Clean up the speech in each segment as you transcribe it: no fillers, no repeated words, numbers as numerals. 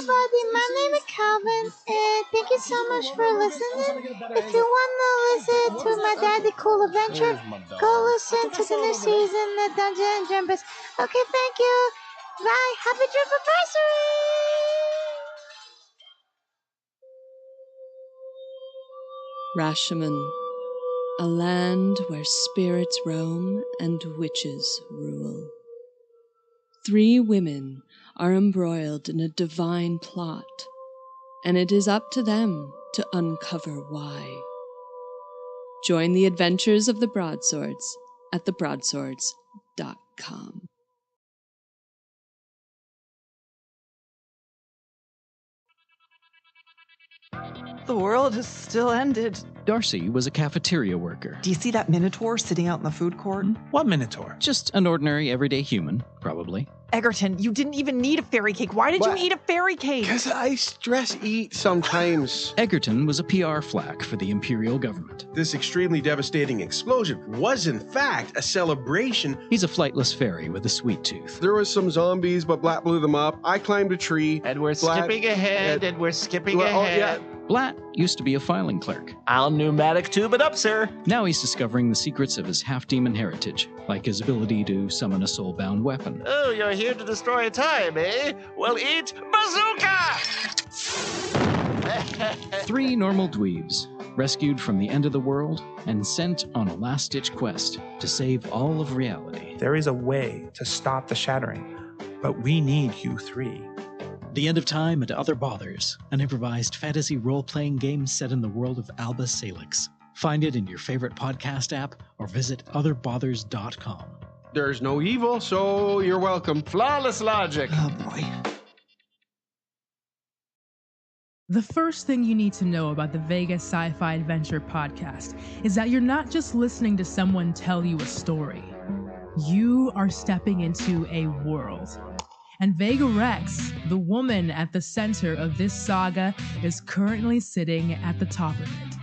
everybody, my name is Calvin, and thank you so much for listening. If you want to listen to my daddy cool adventure, go listen to the new season of Dungeon and Jumpers. Okay, thank you. Bye. Happy Tripiversary! Rashomon, a land where spirits roam and witches rule. 3 women are embroiled in a divine plot, and it is up to them to uncover why. Join the adventures of the Broadswords at thebroadswords.com. The world has still ended. Darcy was a cafeteria worker. Do you see that minotaur sitting out in the food court? What minotaur? Just an ordinary, everyday human, probably. Egerton, you didn't even need a fairy cake. Why did you eat a fairy cake? Because I stress eat sometimes. Egerton was a PR flack for the Imperial government. This extremely devastating explosion was in fact a celebration. He's a flightless fairy with a sweet tooth. There was some zombies, but Blatt blew them up. I climbed a tree. And we're skipping ahead. Oh, yeah. Blatt used to be a filing clerk. I'll pneumatic tube it up, sir. Now he's discovering the secrets of his half-demon heritage, like his ability to summon a soul-bound weapon. Oh, you're here to destroy time, eh? Well, eat bazooka! 3 normal dweebs, rescued from the end of the world and sent on a last-ditch quest to save all of reality. There is a way to stop the shattering, but we need you 3. The End of Time and Other Bothers, an improvised fantasy role-playing game set in the world of Alba Salix. Find it in your favorite podcast app or visit otherbothers.com. There's no evil, so you're welcome. Flawless logic. Oh, boy. The first thing you need to know about the Vegas Sci-Fi Adventure podcast is that you're not just listening to someone tell you a story. You are stepping into a world. And Vega Rex, the woman at the center of this saga, is currently sitting at the top of it.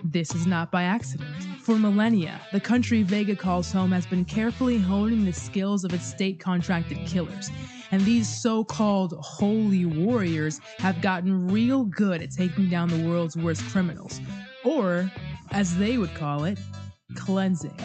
This is not by accident. For millennia, the country Vega calls home has been carefully honing the skills of its state-contracted killers, and these so-called holy warriors have gotten real good at taking down the world's worst criminals, or, as they would call it, cleansing.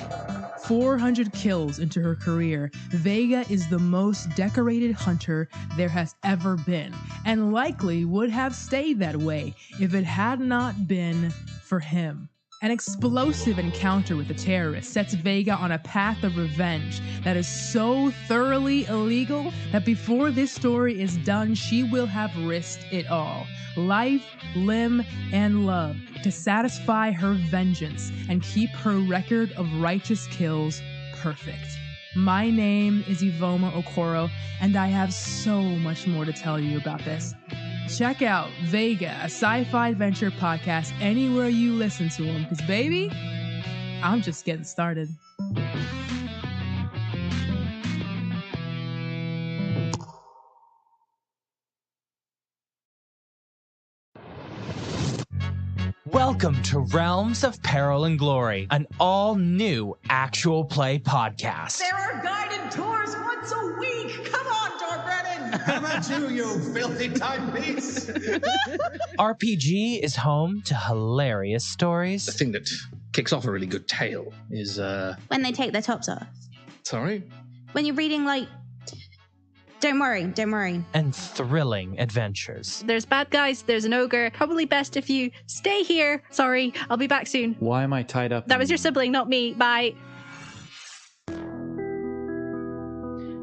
400 kills into her career, Vega is the most decorated hunter there has ever been, and likely would have stayed that way if it had not been for him. An explosive encounter with the terrorists sets Vega on a path of revenge that is so thoroughly illegal that before this story is done, she will have risked it all. Life, limb, and love to satisfy her vengeance and keep her record of righteous kills perfect. My name is Ivoma Okoro, and I have so much more to tell you about this. Check out Vega, a sci-fi adventure podcast, anywhere you listen to them, because baby, I'm just getting started. Welcome to Realms of Peril and Glory, an all-new actual play podcast. There are guided tours once a week. Come on, Dor Brennan. Come at you filthy timepiece. RPG is home to hilarious stories. The thing that kicks off a really good tale is when they take their tops off. Sorry? When you're reading like Don't worry. And thrilling adventures. There's bad guys, there's an ogre. Probably best if you stay here. Sorry, I'll be back soon. Why am I tied up? That was your sibling, not me. Bye.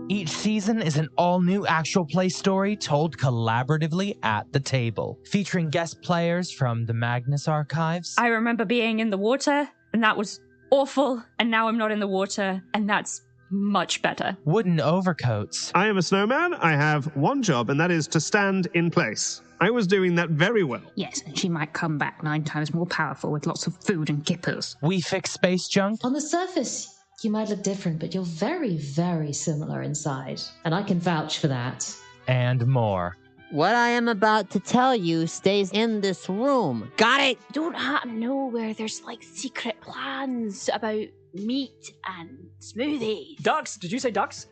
Each season is an all-new actual play story told collaboratively at the table, featuring guest players from the Magnus Archives. I remember being in the water, and that was awful, and now I'm not in the water, and that's much better. Wooden overcoats. I am a snowman. I have one job, and that is to stand in place. I was doing that very well. Yes, and she might come back 9 times more powerful with lots of food and kippers. We fix space junk. On the surface, you might look different, but you're very, very similar inside. And I can vouch for that. And more. What I am about to tell you stays in this room. Got it? Don't happen to know where there's like secret plans about meat and smoothies. Ducks? Did you say ducks?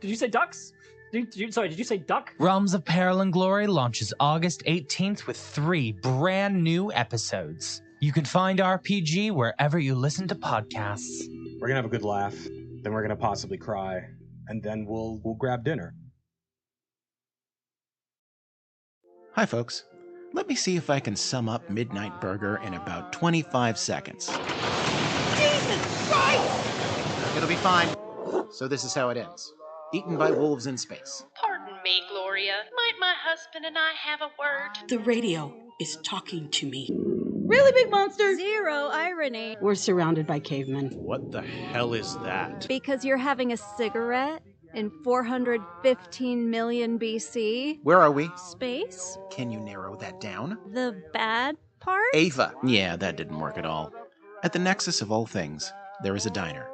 Did you say duck? Realms of Peril and Glory launches August 18th with 3 brand new episodes. You can find RPG wherever you listen to podcasts. We're gonna have a good laugh, then we're gonna possibly cry, and then we'll grab dinner. Hi, folks. Let me see if I can sum up Midnight Burger in about 25 seconds. Jesus Christ! It'll be fine. So this is how it ends. Eaten by wolves in space. Pardon me, Gloria. Might my husband and I have a word? The radio is talking to me. Really, big monster? Zero irony. We're surrounded by cavemen. What the hell is that? Because you're having a cigarette in 415 million BC. Where are we? Space? Can you narrow that down? The bad part? Ava. Yeah, that didn't work at all. At the nexus of all things, there is a diner.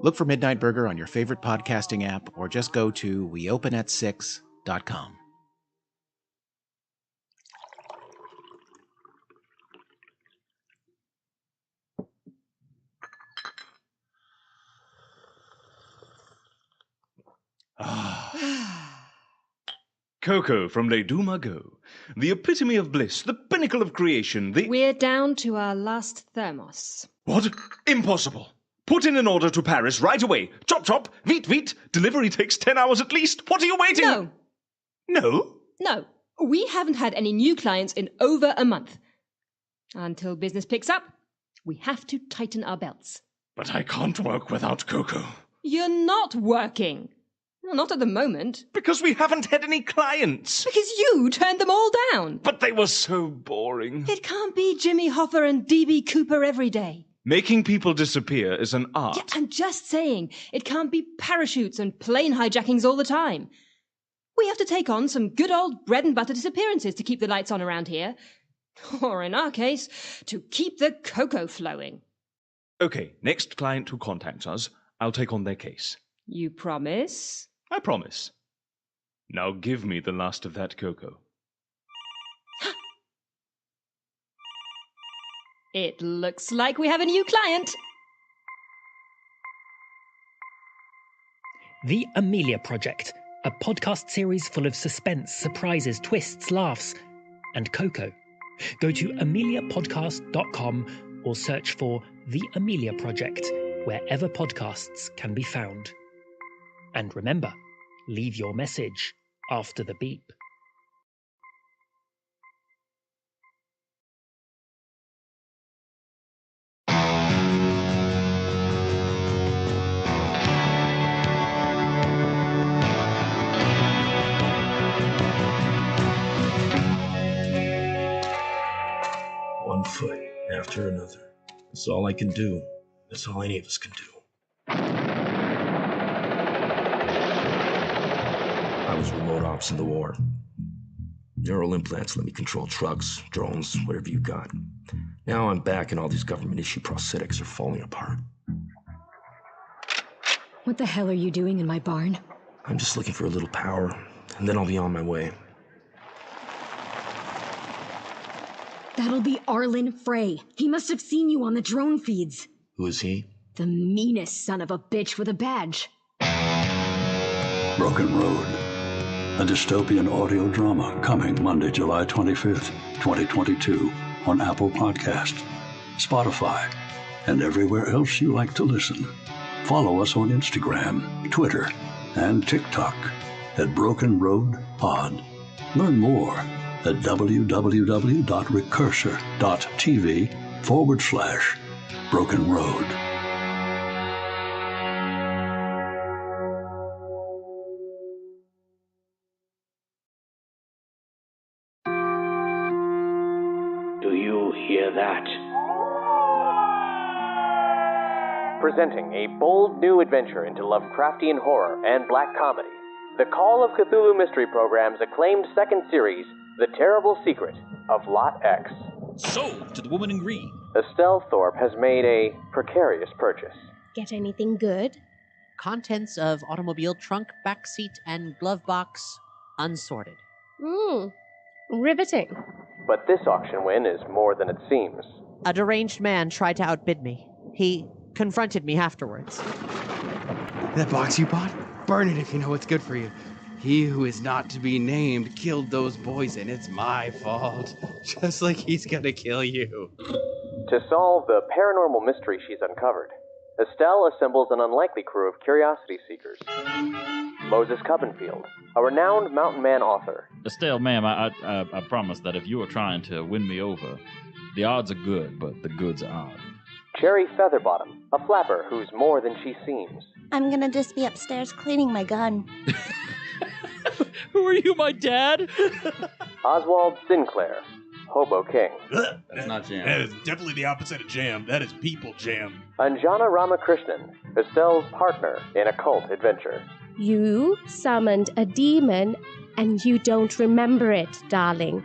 Look for Midnight Burger on your favorite podcasting app or just go to weopenat6.com. Coco from Les Deux Magots. The epitome of bliss, the pinnacle of creation, the... We're down to our last thermos. What? Impossible. Put in an order to Paris right away. Chop, chop, veet, veet. Delivery takes 10 hours at least. What are you waiting? No. No? No. We haven't had any new clients in over a month. Until business picks up, we have to tighten our belts. But I can't work without Coco. You're not working. Well, not at the moment. Because we haven't had any clients. Because you turned them all down. But they were so boring. It can't be Jimmy Hoffa and D.B. Cooper every day. Making people disappear is an art. Yeah, I'm just saying, it can't be parachutes and plane hijackings all the time. We have to take on some good old bread and butter disappearances to keep the lights on around here. Or in our case, to keep the cocoa flowing. Okay, next client who contacts us, I'll take on their case. You promise? I promise. Now give me the last of that cocoa. It looks like we have a new client. The Amelia Project, a podcast series full of suspense, surprises, twists, laughs, and cocoa. Go to ameliapodcast.com or search for The Amelia Project wherever podcasts can be found. And remember, leave your message after the beep. One foot after another. That's all I can do. That's all any of us can do. I was remote ops in the war. Neural implants let me control trucks, drones, whatever you got. Now I'm back and all these government-issue prosthetics are falling apart. What the hell are you doing in my barn? I'm just looking for a little power, and then I'll be on my way. That'll be Arlen Frey. He must have seen you on the drone feeds. Who is he? The meanest son of a bitch with a badge. Broken Road, a dystopian audio drama coming Monday, July 25th, 2022 on Apple Podcast, Spotify, and everywhere else you like to listen. Follow us on Instagram, Twitter, and TikTok at Broken Road Pod. Learn more at www.recursor.tv/Broken Road. Do you hear that? Presenting a bold new adventure into Lovecraftian horror and black comedy. The Call of Cthulhu Mystery Program's acclaimed second series, The Terrible Secret of Lot X. Sold to the woman in green. Estelle Thorpe has made a precarious purchase. Get anything good? Contents of automobile trunk, backseat, and glove box unsorted. Riveting. But this auction win is more than it seems. A deranged man tried to outbid me. He confronted me afterwards. That box you bought? Burn it if you know what's good for you. He who is not to be named killed those boys, and it's my fault. Just like he's gonna kill you. To solve the paranormal mystery she's uncovered, Estelle assembles an unlikely crew of curiosity seekers. Moses Cubbenfield, a renowned mountain man author. Estelle, ma'am, I promise that if you are trying to win me over, the odds are good, but the goods are odd. Cherry Featherbottom, a flapper who's more than she seems. I'm gonna just be upstairs cleaning my gun. Who are you, my dad? Oswald Sinclair, Hobo King. That's not jam. That is definitely the opposite of jam. That is people jam. Anjana Ramakrishnan, Estelle's partner in occult adventure. You summoned a demon and you don't remember it, darling.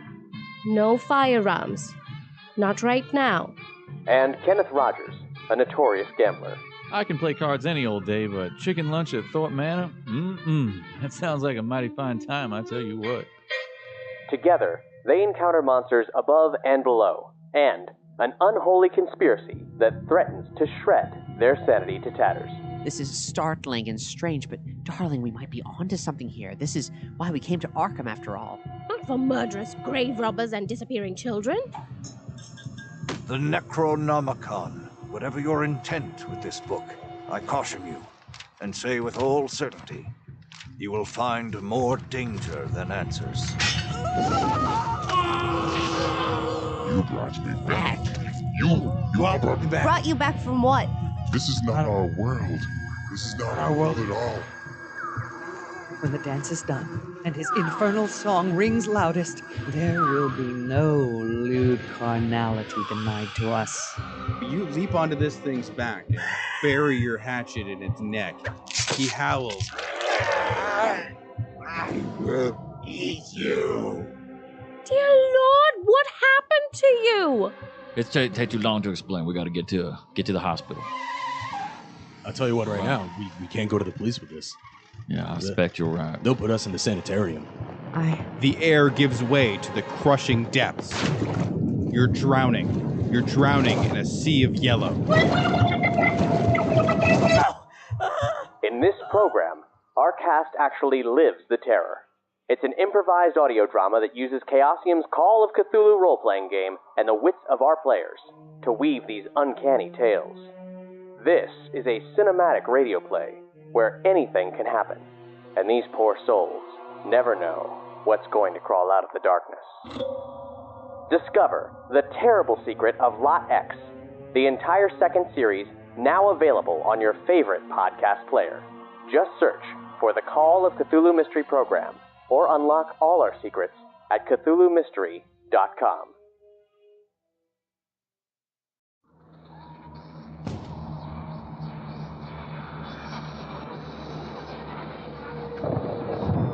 No firearms. Not right now. And Kenneth Rogers, a notorious gambler. I can play cards any old day, but chicken lunch at Thorpe Manor? That sounds like a mighty fine time, I tell you what. Together, they encounter monsters above and below, and an unholy conspiracy that threatens to shred their sanity to tatters. This is startling and strange, but darling, we might be onto something here. This is why we came to Arkham after all. Not for murderous grave robbers and disappearing children. The Necronomicon. Whatever your intent with this book, I caution you, and say with all certainty, you will find more danger than answers. You brought me back. You all brought me back. Brought you back from what? This is not our world. This is not our world at all. When the dance is done, and his infernal song rings loudest, there will be no lewd carnality denied to us. You leap onto this thing's back and bury your hatchet in its neck. He howls. I will eat you. Dear Lord, what happened to you? It's take too long to explain. We got to get to the hospital. I'll tell you what, right now, we can't go to the police with this. Yeah, I expect you're right. They'll put us in the sanitarium. The air gives way to the crushing depths. You're drowning. You're drowning in a sea of yellow. In this program, our cast actually lives the terror. It's an improvised audio drama that uses Chaosium's Call of Cthulhu role-playing game and the wits of our players to weave these uncanny tales. This is a cinematic radio play where anything can happen, and these poor souls never know what's going to crawl out of the darkness. Discover the terrible secret of Lot X, the entire second series now available on your favorite podcast player. Just search for the Call of Cthulhu Mystery Program, or unlock all our secrets at CthulhuMystery.com.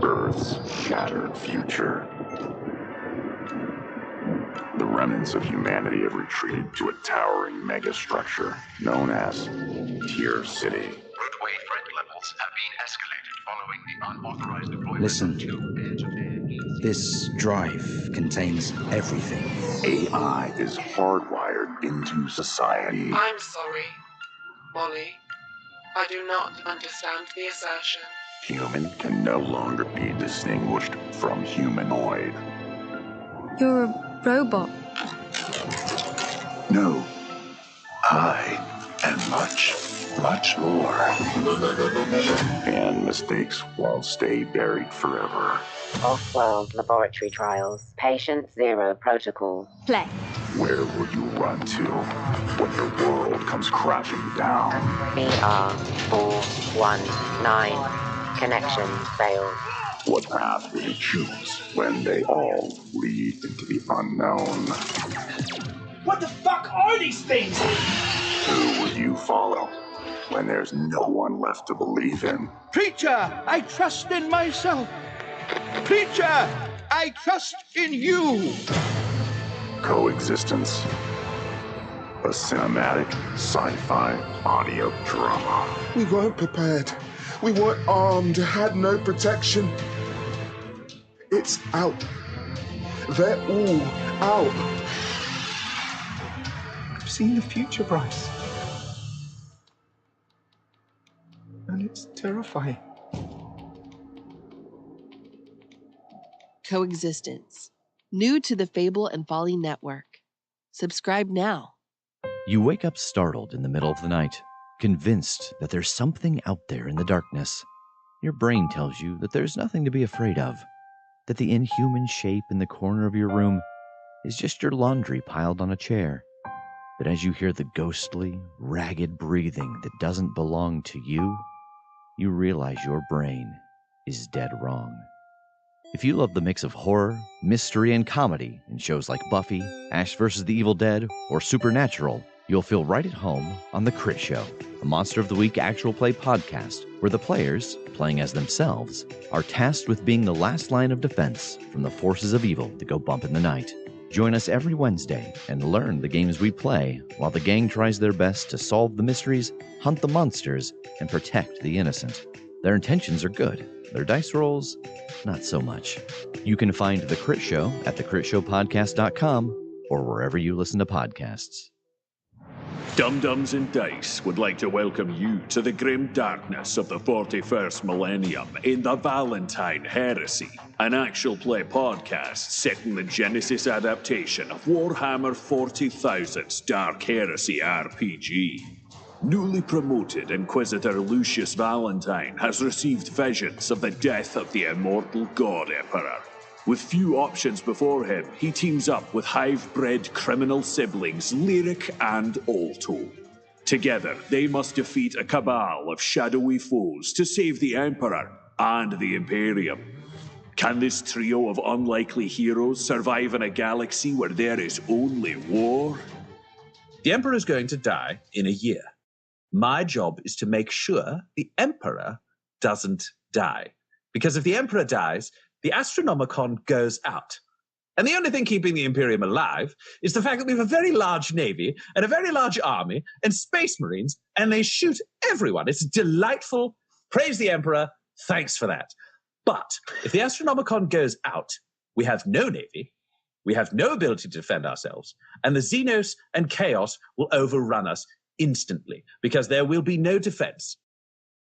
Earth's shattered future. The remnants of humanity have retreated to a towering megastructure known as Tier City. Roadway threat levels have been escalated following the unauthorized deployment. Listen, this drive contains everything. AI is hardwired into society. I'm sorry, Molly. I do not understand the assertion. Human can no longer be distinguished from humanoid. You're a robot. No, I am much, much more. And mistakes won't stay buried forever. Off-world laboratory trials. Patient zero protocol. Play. Where will you run to when your world comes crashing down? BR 419. Connection failed. What path will you choose when they all lead into the unknown? What the fuck are these things? Who will you follow when there's no one left to believe in? Preacher, I trust in myself. Preacher, I trust in you. Coexistence. A cinematic sci-fi audio drama. We weren't prepared. We weren't armed, had no protection. It's out. They're all out. I've seen the future, Bryce. And it's terrifying. coexistence. New to the Fable and Folly network. Subscribe now. You wake up startled in the middle of the night, convinced that there's something out there in the darkness. Your brain tells you that there's nothing to be afraid of, that the inhuman shape in the corner of your room is just your laundry piled on a chair. But as you hear the ghostly, ragged breathing that doesn't belong to you, you realize your brain is dead wrong. If you love the mix of horror, mystery, and comedy in shows like Buffy, Ash vs. the Evil Dead, or Supernatural, you'll feel right at home on The Crit Show, a Monster of the Week actual play podcast where the players, playing as themselves, are tasked with being the last line of defense from the forces of evil that go bump in the night. Join us every Wednesday and learn the games we play while the gang tries their best to solve the mysteries, hunt the monsters, and protect the innocent. Their intentions are good. Their dice rolls, not so much. You can find The Crit Show at thecritshowpodcast.com or wherever you listen to podcasts. Dum-Dums and Dice would like to welcome you to the grim darkness of the 41st millennium in the Valentine Heresy, an actual play podcast set in the Genesis adaptation of Warhammer 40,000's Dark Heresy RPG. Newly promoted Inquisitor Lucius Valentine has received visions of the death of the immortal God Emperor. With few options before him, he teams up with hive-bred criminal siblings Lyric and Alto. Together, they must defeat a cabal of shadowy foes to save the Emperor and the Imperium. Can this trio of unlikely heroes survive in a galaxy where there is only war? The Emperor is going to die in a year. My job is to make sure the Emperor doesn't die. Because if the Emperor dies, the Astronomicon goes out. And the only thing keeping the Imperium alive is the fact that we have a very large navy and a very large army and space marines, and they shoot everyone. It's delightful. Praise the Emperor. Thanks for that. But if the Astronomicon goes out, we have no navy, we have no ability to defend ourselves, and the Xenos and Chaos will overrun us instantly because there will be no defense.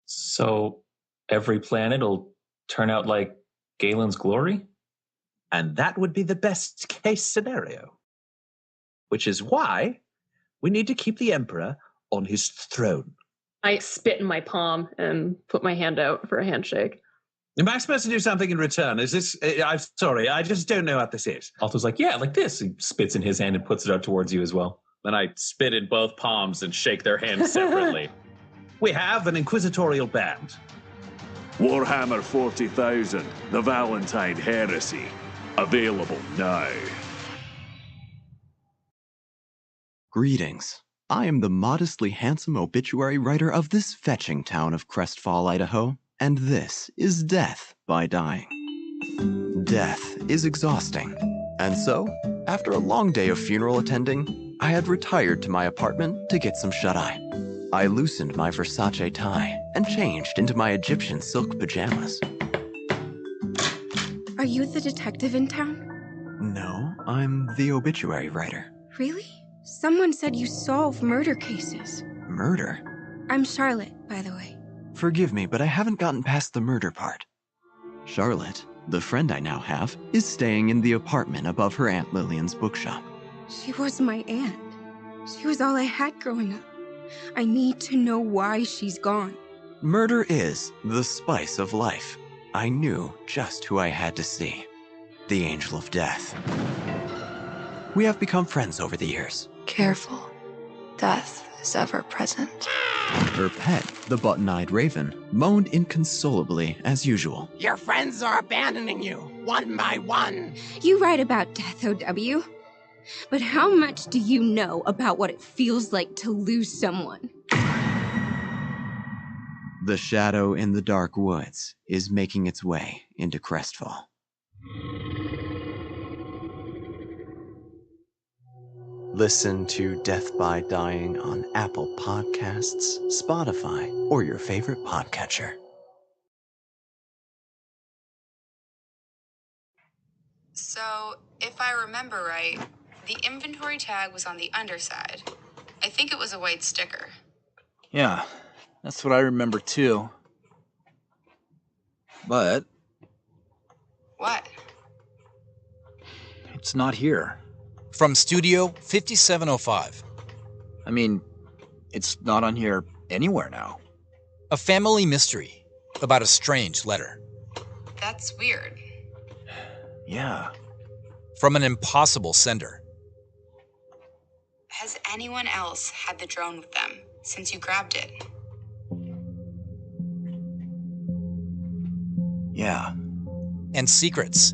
So every planet will turn out like Galen's Glory? And that would be the best case scenario. Which is why we need to keep the Emperor on his throne. I spit in my palm and put my hand out for a handshake. Am I supposed to do something in return? Is this... I'm sorry, I just don't know what this is. Alto's like, yeah, like this. He spits in his hand and puts it out towards you as well. Then I spit in both palms and shake their hands separately. We have an inquisitorial band. Warhammer 40,000, the Valentine Heresy. Available now. Greetings. I am the modestly handsome obituary writer of this fetching town of Crestfall, Idaho, and this is Death by Dying. Death is exhausting, and so, after a long day of funeral attending, I had retired to my apartment to get some shut-eye. I loosened my Versace tie and changed into my Egyptian silk pajamas. Are you the detective in town? No, I'm the obituary writer. Really? Someone said you solve murder cases. Murder? I'm Charlotte, by the way. Forgive me, but I haven't gotten past the murder part. Charlotte, the friend I now have, is staying in the apartment above her Aunt Lillian's bookshop. She was my aunt. She was all I had growing up. I need to know why she's gone. Murder is the spice of life. I knew just who I had to see. The Angel of Death. We have become friends over the years. Careful. Death is ever present. Her pet, the button-eyed raven, moaned inconsolably as usual. Your friends are abandoning you, one by one. You write about death, OW. But how much do you know about what it feels like to lose someone? The shadow in the dark woods is making its way into Crestfall. Listen to Death by Dying on Apple Podcasts, Spotify, or your favorite podcatcher. So, if I remember right, the inventory tag was on the underside. I think it was a white sticker. Yeah, that's what I remember too. But... What? It's not here. From Studio 5705. I mean, it's not on here anywhere now. A family mystery about a strange letter. That's weird. Yeah. From an impossible sender. Has anyone else had the drone with them since you grabbed it? Yeah. And secrets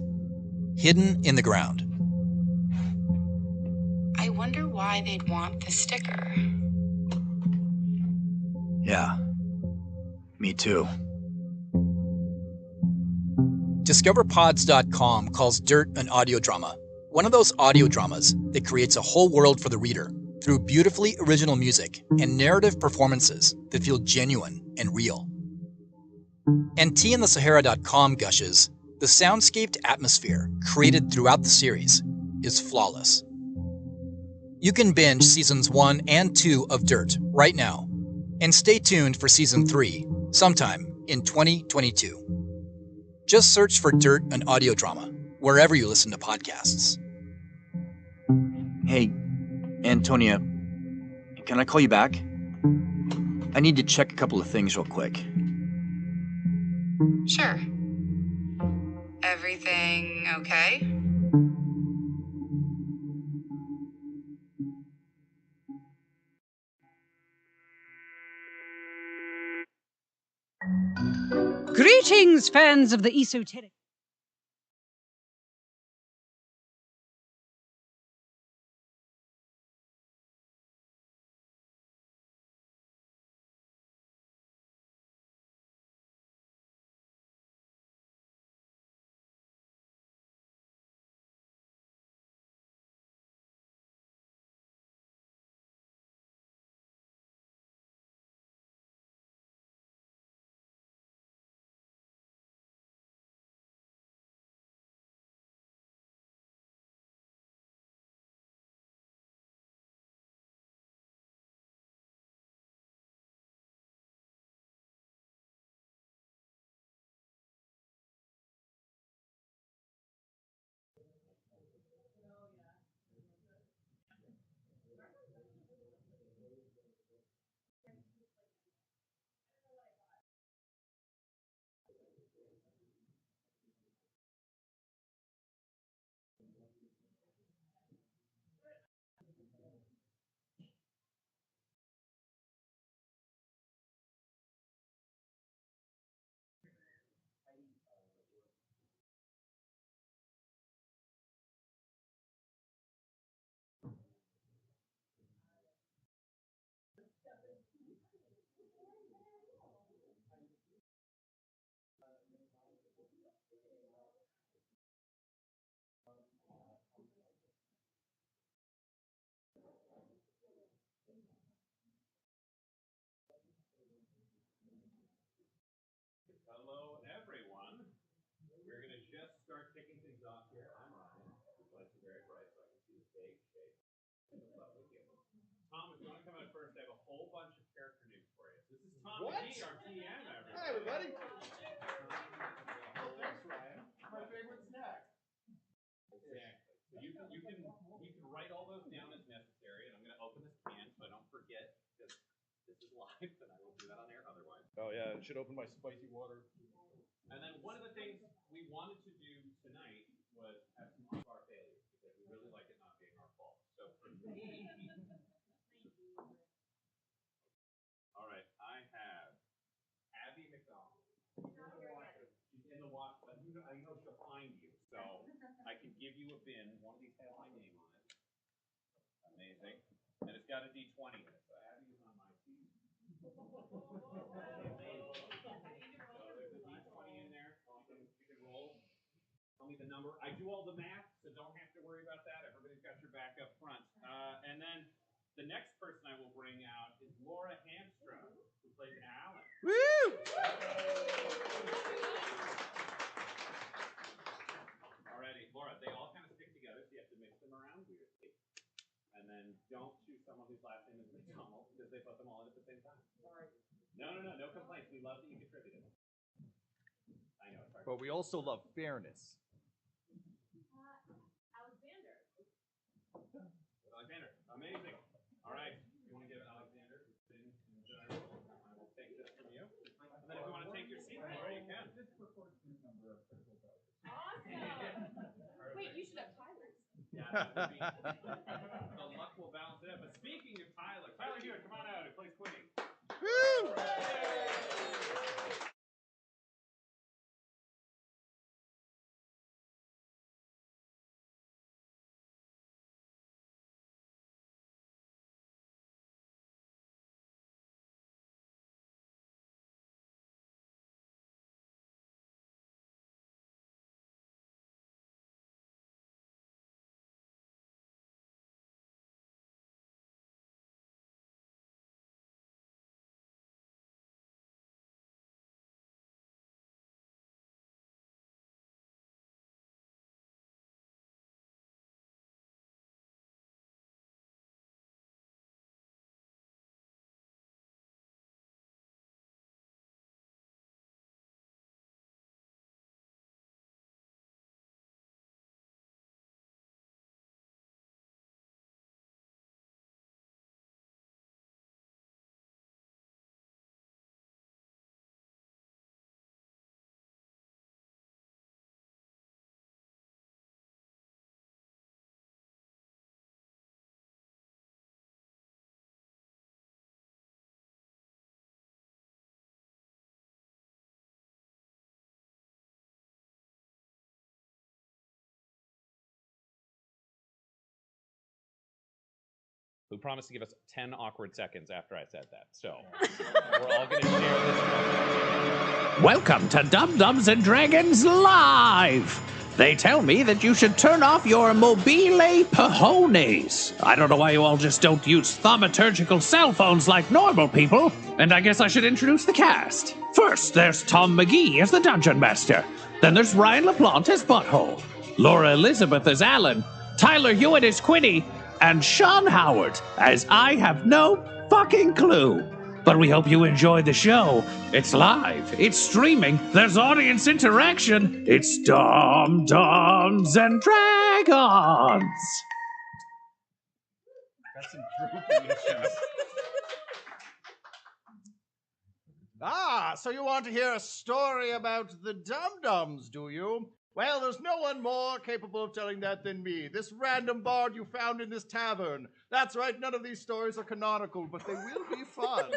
hidden in the ground. I wonder why they'd want the sticker. Yeah. Me too. DiscoverPods.com calls Dirt an audio drama. One of those audio dramas that creates a whole world for the reader through beautifully original music and narrative performances that feel genuine and real. And TinTheSahara.com gushes, the soundscaped atmosphere created throughout the series is flawless. You can binge seasons 1 and 2 of Dirt right now, and stay tuned for season 3 sometime in 2022. Just search for Dirt, an audio drama, wherever you listen to podcasts. Hey, Antonia, can I call you back? I need to check a couple of things real quick. Sure. Everything okay? Greetings, fans of the esoteric. Hello, everyone. We're going to just start kicking things off here. I'm Ryan. This lights are very bright so I can see the stage shape. Lovely gift. Tom, if you want to come out first, I have a whole bunch of character names for you. This is Tom McGee, our TM, everybody. Hi, everybody. Thanks, Ryan. My favorite snack. Exactly. So you can write all those down as necessary, and I'm going to open this can so I don't forget, because this is live, and I will do that on air otherwise. Oh, yeah, it should open my spicy water. And then one of the things we wanted to do tonight was have some of our failures, because we really like it not being our fault. So for me, all right, I have Abby McDonald. She's in the watch, but I know she'll find you, so I can give you a bin. One of these has my name on it. Amazing. And it's got a D20 in it, so Abby is on my team. So there's a D20 in there. Awesome. You can roll. Tell me the number. I do all the math, so don't have to worry about that. Everybody's got your back up front. And then the next person I will bring out is Laura Hamstrom, who plays Alan. Woo! Alrighty, Laura, they all kind of stick together, so you have to mix them around weirdly. And then don't choose someone whose last name is McDonald, because they put them all in at the same time. Sorry. No complaints. We love that you contributed. I know, it's hard. But we also love fairness. Amazing. All right. You want to give Alexander the spin and I will take this from you. And then if you want to take your seat there, you can. Awesome. Wait, you should have Tyler's. Yeah, that would be. The luck will balance it out. But speaking of Tyler Hewitt, come on out. He plays Quinny. Woo! Who promised to give us 10 awkward seconds after I said that. So, we're all going to share this. Welcome to Dum-Dums and Dragons Live! They tell me that you should turn off your mobile pajones. I don't know why you all just don't use thaumaturgical cell phones like normal people. And I guess I should introduce the cast. First, there's Tom McGee as the Dungeon Master. Then there's Ryan LaPlante as Butthole. Laura Elizabeth as Alan. Tyler Hewitt as Quinny. And Sean Howard as I have no fucking clue. But we hope you enjoy the show. It's live. It's streaming. There's audience interaction. It's Dum-Dums and Dragons. Got some droopy issues. So you want to hear a story about the Dum-Dums, do you? Well, there's no one more capable of telling that than me. This random bard you found in this tavern. That's right, none of these stories are canonical, but they will be fun.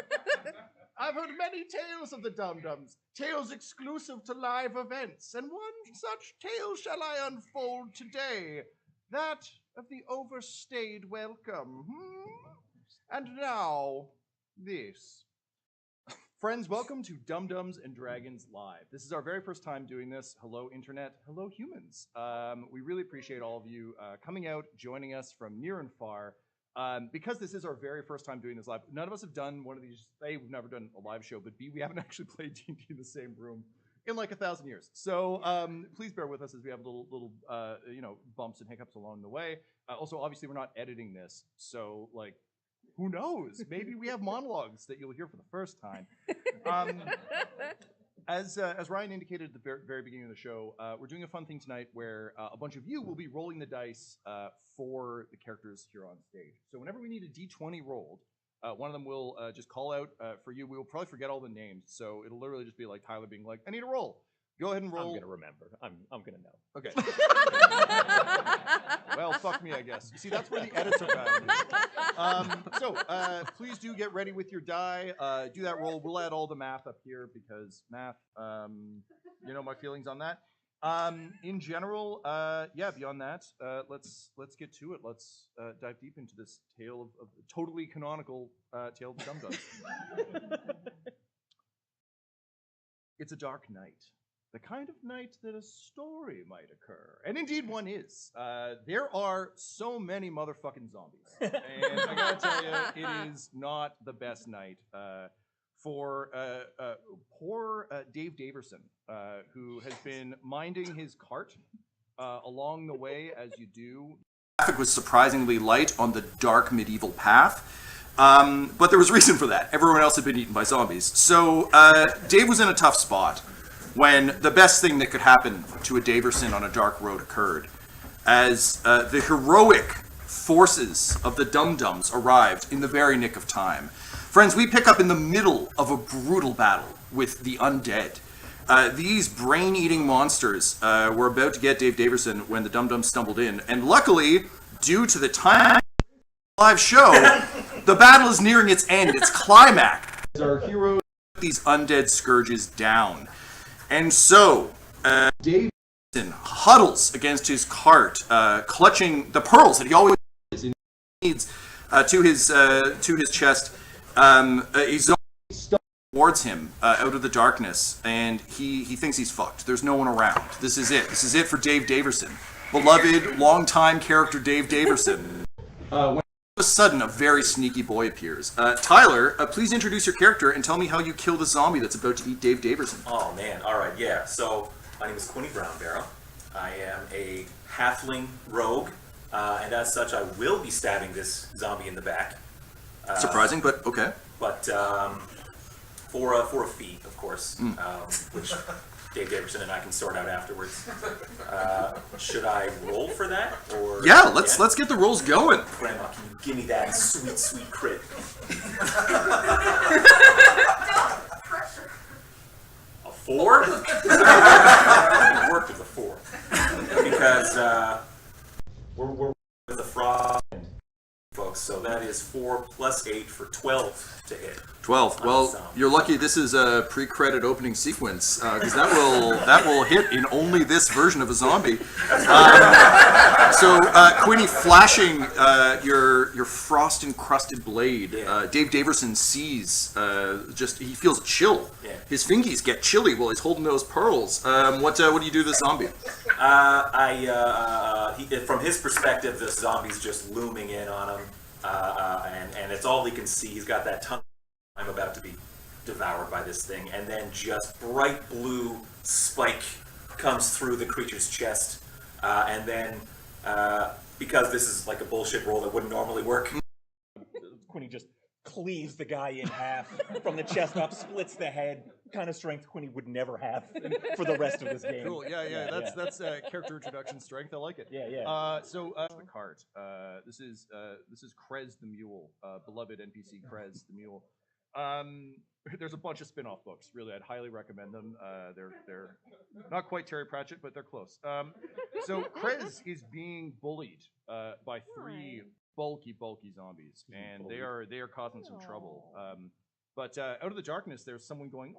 I've heard many tales of the Dum-Dums, tales exclusive to live events, and one such tale shall I unfold today, that of the overstayed welcome. And now, this. Friends, welcome to Dum-Dums and Dragons Live. This is our very first time doing this. Hello, Internet. Hello, humans. We really appreciate all of you coming out, joining us from near and far. Because this is our very first time doing this live, none of us have done one of these. A, we've never done a live show, but B, we haven't actually played D&D in the same room in like 1,000 years. So please bear with us as we have little bumps and hiccups along the way. Also, obviously, we're not editing this, so like, who knows? Maybe we have monologues that you'll hear for the first time. As Ryan indicated at the very beginning of the show, we're doing a fun thing tonight where a bunch of you will be rolling the dice for the characters here on stage. So whenever we need a D20 rolled, one of them will just call out for you. We will probably forget all the names, so it'll literally just be like Tyler being like, I need a roll. Go ahead and roll. I'm going to remember. I'm going to know. Okay. Well, fuck me, I guess. You see, that's where the edits are found. So, please do get ready with your die. Do that roll. We'll add all the math up here because math, you know my feelings on that. In general, yeah, beyond that, let's get to it. Let's dive deep into this tale of totally canonical tale of Dum-Dums. It's a dark night. The kind of night that a story might occur. And indeed one is. There are so many motherfucking zombies. And I gotta tell you, it is not the best night for poor Dave Daverson, who has been minding his cart along the way as you do. Traffic was surprisingly light on the dark medieval path. But there was reason for that. Everyone else had been eaten by zombies. So Dave was in a tough spot when the best thing that could happen to a Daverson on a dark road occurred, as the heroic forces of the Dum-Dums arrived in the very nick of time. Friends, we pick up in the middle of a brutal battle with the undead. These brain-eating monsters were about to get Dave Daverson when the Dum-Dums stumbled in, and luckily, due to the time live show, the battle is nearing its end, its climax. Our heroes put these undead scourges down. And so, Dave huddles against his cart, clutching the pearls that he always needs to his chest. He's towards him out of the darkness, and he thinks he's fucked. There's no one around. This is it. This is it for Dave Daverson. Beloved, longtime character Dave Daverson. When all of a sudden, a very sneaky boy appears. Tyler, please introduce your character and tell me how you kill the zombie that's about to eat Dave Daverson. Oh man, alright, yeah. So, my name is Quinny Brownbarrow. I am a halfling rogue, and as such, I will be stabbing this zombie in the back. Surprising, but okay. But, for a fee, of course, which Dave Daverson and I can sort out afterwards. Should I roll for that, or? Yeah, let's get the rolls going. Grandma, can you give me that sweet crit? A 4? It worked with a 4 because we're with the frog, folks. So that is 4 plus 8 for 12 to hit. 12. Well, you're lucky this is a pre-credit opening sequence, because that will hit in only this version of a zombie. So, Quinny, flashing your frost-encrusted blade, Dave Daverson sees, he feels a chill. Yeah. His fingies get chilly while he's holding those pearls. What do you do to this zombie? From his perspective, this zombie's just looming in on him, and it's all he can see. He's got that tongue. I'm about to be devoured by this thing, and then just bright blue spike comes through the creature's chest, and then because this is like a bullshit roll that wouldn't normally work, Quinny just cleaves the guy in half from the chest up, splits the head. Kind of strength Quinny would never have for the rest of this game. Cool. Yeah. That's character introduction strength. I like it. Yeah. So the cart. This is Krez the Mule, beloved NPC Krez the Mule. There's a bunch of spin-off books. Really, I'd highly recommend them. They're not quite Terry Pratchett, but they're close. So Krez is being bullied by 3 bulky zombies, and they are causing some trouble. But out of the darkness, there's someone going,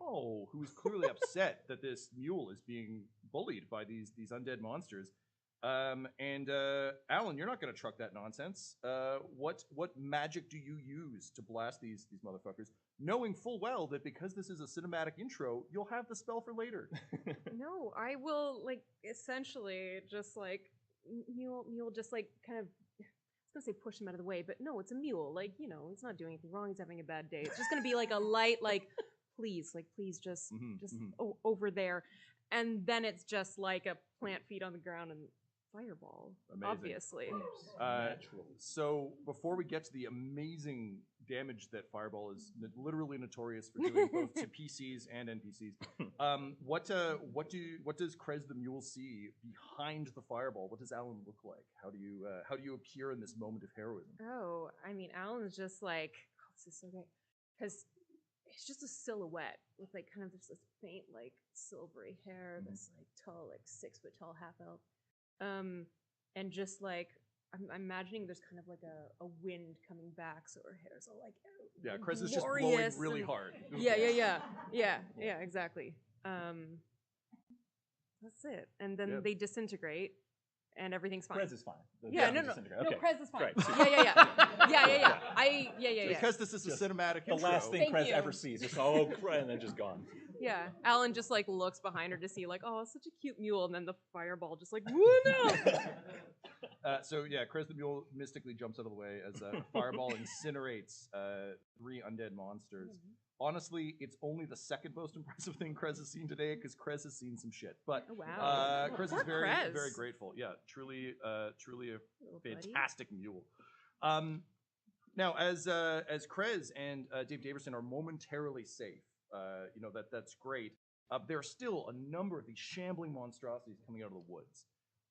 who's clearly upset that this mule is being bullied by these undead monsters. Alan, you're not going to truck that nonsense. What magic do you use to blast these motherfuckers, knowing full well that because this is a cinematic intro, you'll have the spell for later? No, I will essentially just mule just kind of. I was gonna say push him out of the way, but no, it's a mule. It's not doing anything wrong. He's having a bad day. It's just gonna be a light, please just over there, and then it's just like a plant feet on the ground and fireball. Amazing. Obviously. So before we get to the amazing damage that Fireball is literally notorious for doing, both to PCs and NPCs, what does Krez the Mule see behind the Fireball? What does Alan look like? How do you appear in this moment of heroism? Oh, I mean, Alan's just this is so great because it's just a silhouette with kind of this faint silvery hair, this tall 6 foot tall half elf. And just I'm imagining there's kind of a wind coming back, so her hair's all Krez is just blowing really hard. Yeah, exactly. That's it. And then they disintegrate, and everything's fine. Krez is fine. No, Okay. Krez is fine. Right. Yeah. Because this is a cinematic the intro. last thing Krez ever sees. Just Krez, and then just gone. Yeah, Alan just looks behind her to see such a cute mule, and then the fireball just woo no. Krez the Mule mystically jumps out of the way as a fireball incinerates 3 undead monsters. Honestly, it's only the second most impressive thing Krez has seen today, because Krez has seen some shit. But Krez is very, very grateful. Yeah, truly a fantastic mule. Now, as Krez and Dave Daverson are momentarily safe, that's great. There are still a number of these shambling monstrosities coming out of the woods.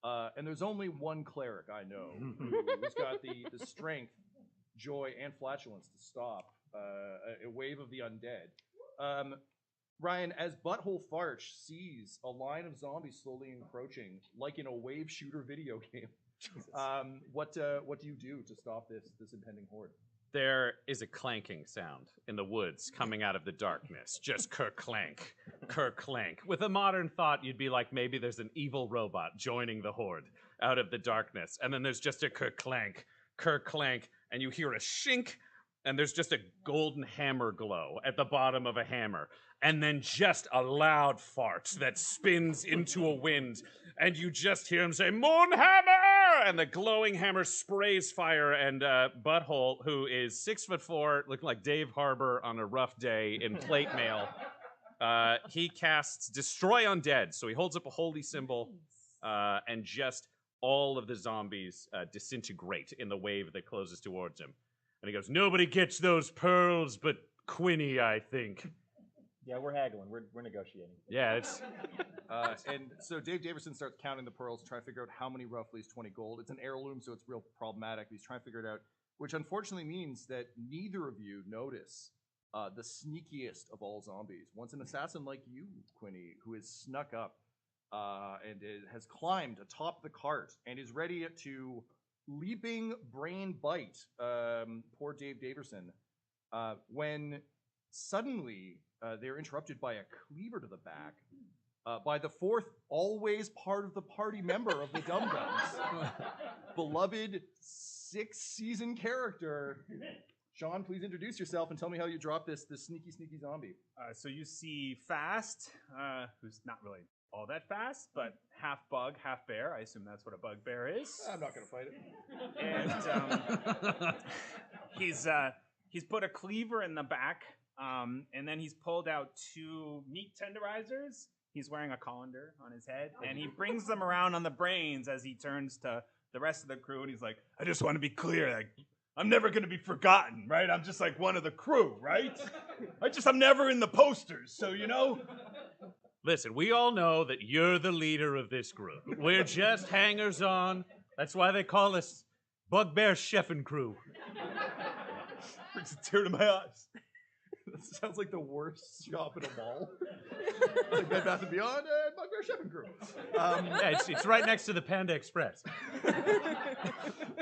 And there's only one cleric I know who's got the strength, joy, and flatulence to stop a wave of the undead. Ryan, as Butthole Farch sees a line of zombies slowly encroaching, like in a wave shooter video game, what do you do to stop this impending horde? There is a clanking sound in the woods coming out of the darkness. Just kerclank, kerclank. With a modern thought, you'd be like, maybe there's an evil robot joining the horde out of the darkness. And then there's just a kerclank, kerclank, and you hear a shink, and there's just a golden hammer glow at the bottom of a hammer. And then just a loud fart that spins into a wind, and you just hear him say, Moonhammer! And the glowing hammer sprays fire, and Butthole, who is 6'4", looking like Dave Harbour on a rough day in plate mail, he casts Destroy Undead. So he holds up a holy symbol, and just all of the zombies disintegrate in the wave that closes towards him. And he goes, nobody gets those pearls but Quinny, I think. Yeah, we're haggling. We're negotiating. Yeah, it's... And so Dave Daverson starts counting the pearls, trying to figure out how many roughly is 20 gold. It's an heirloom, so it's real problematic. He's trying to figure it out, which unfortunately means that neither of you notice the sneakiest of all zombies. Once an assassin like you, Quinny, who has snuck up and has climbed atop the cart and is ready to leaping brain bite poor Dave Daverson, when suddenly they're interrupted by a cleaver to the back by the fourth, always part of the party member of the Dum Dums, beloved 6th-season character. Sean, please introduce yourself and tell me how you drop this sneaky zombie. So you see Fast, who's not really all that fast, but half bug, half bear. I assume that's what a bugbear is. I'm not going to fight it. And he's put a cleaver in the back, and then he's pulled out 2 meat tenderizers. He's wearing a colander on his head, and he brings them around on the brains as he turns to the rest of the crew, and he's like, I just want to be clear, like, I'm never going to be forgotten, right? I'm just like one of the crew, right? I'm never in the posters, so, you know? Listen, we all know that you're the leader of this group. We're just hangers-on. That's why they call us Bugbear Chefin' Crew. Brings a tear to my eyes. That sounds like the worst shop in a mall. Like Bed Bath & Beyond and Bugbear Chefin' Crew. Yeah, it's right next to the Panda Express.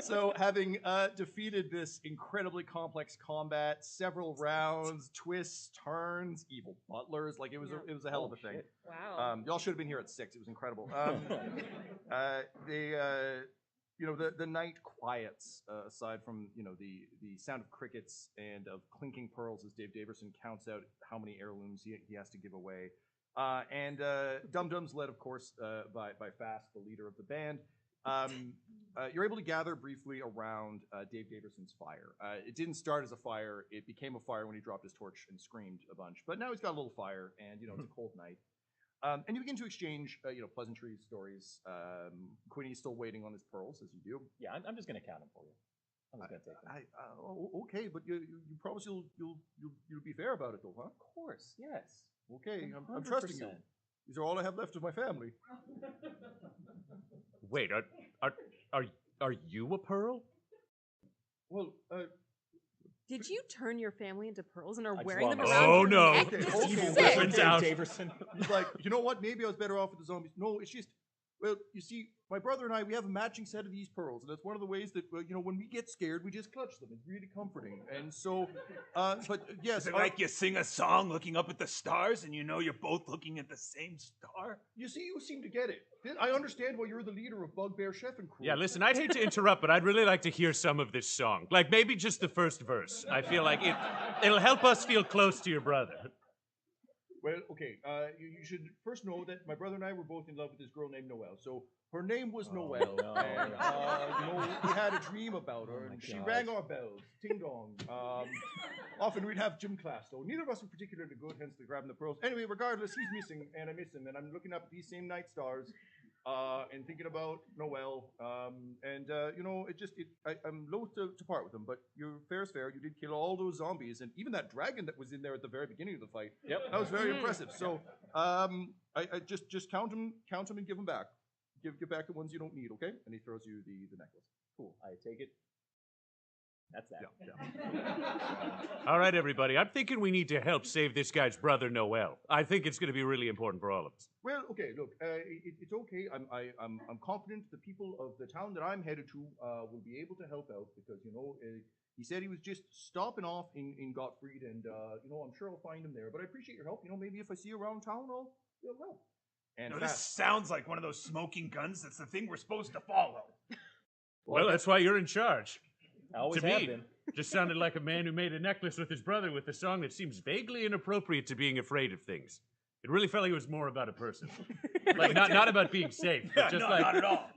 So, having defeated this incredibly complex combat, several rounds, twists, turns, evil butlers, like it was a hell of a thing. Wow. Y'all should have been here at 6. It was incredible. The night quiets, aside from the sound of crickets and of clinking pearls as Dave Daverson counts out how many heirlooms he has to give away. And Dum Dum's led, of course, by Fast, the leader of the band. You're able to gather briefly around Dave Daverson's fire. It didn't start as a fire. It became a fire when he dropped his torch and screamed a bunch. But now he's got a little fire, and it's a cold night. And you begin to exchange, pleasantries, stories. Quinny's still waiting on his pearls, as you do. Yeah, I'm just going to count them for you. I'm just going to take them. Okay, but you promise you'll be fair about it, though, huh? Of course, yes. Okay, I'm trusting you. These are all I have left of my family. Wait, are you a pearl? Well, Did you turn your family into pearls and are I wearing them just around Oh your no! neck? Okay, This okay. is Evil sick. weapons out. Daverson. He's like, you know what? Maybe I was better off with the zombies. No, it's just, well, you see, my brother and I, we have a matching set of these pearls, and that's one of the ways that, when we get scared, we just clutch them. It's really comforting. And so, but yes. Is it like you sing a song looking up at the stars and you know you're both looking at the same star? You see, you seem to get it. I understand why you're the leader of Bugbear Chefin' Crew. Yeah, listen, I'd hate to interrupt, but I'd really like to hear some of this song. Like, maybe just the first verse. I feel like it'll help us feel close to your brother. Well, okay, you should first know that my brother and I were both in love with this girl named Noelle. So her name was Noelle, no. and we had a dream about her, and she rang our bells, ting dong. Often we'd have gym class, though neither of us were particularly good, hence the grabbing the pearls. Anyway, regardless, he's missing, and I miss him, and I'm looking up at these same night stars, and thinking about Noelle, I'm loath to part with him, but fair is fair. You did kill all those zombies, and even that dragon that was in there at the very beginning of the fight. Yep. That was very impressive. So, I just count him and give him back. give back the ones you don't need, okay? And he throws you the necklace. Cool. I take it. That's that. Yeah. All right, everybody. I'm thinking we need to help save this guy's brother, Noel. I think it's going to be really important for all of us. Well, okay, look, it's okay. I'm confident the people of the town that I'm headed to will be able to help out because, he said he was just stopping off in Gottfried, and, I'm sure I'll find him there. But I appreciate your help. Maybe if I see you around town, I'll help. And this sounds like one of those smoking guns. That's the thing we're supposed to follow. Well, that's why you're in charge. I always to have me, been. Just sounded like a man who made a necklace with his brother with a song that seems vaguely inappropriate to being afraid of things. It really felt like it was more about a person. Like, not about being safe, but just not at all.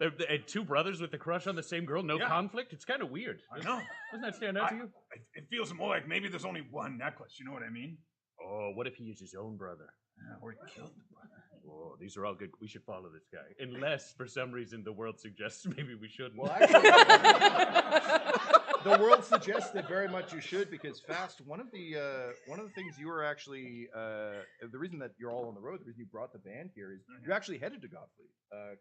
Two brothers with a crush on the same girl, no conflict. It's kind of weird. I know. Doesn't that stand out to you? It feels more like maybe there's only one necklace. You know what I mean? Oh, what if he is his own brother? Or he killed the brother. Oh, these are all good. We should follow this guy. Unless, for some reason, the world suggests maybe we shouldn't. Well, actually, the world suggests that very much you should, because Fast, one of the things you were actually the reason that you're all on the road, the reason you brought the band here is you actually headed to Gottfried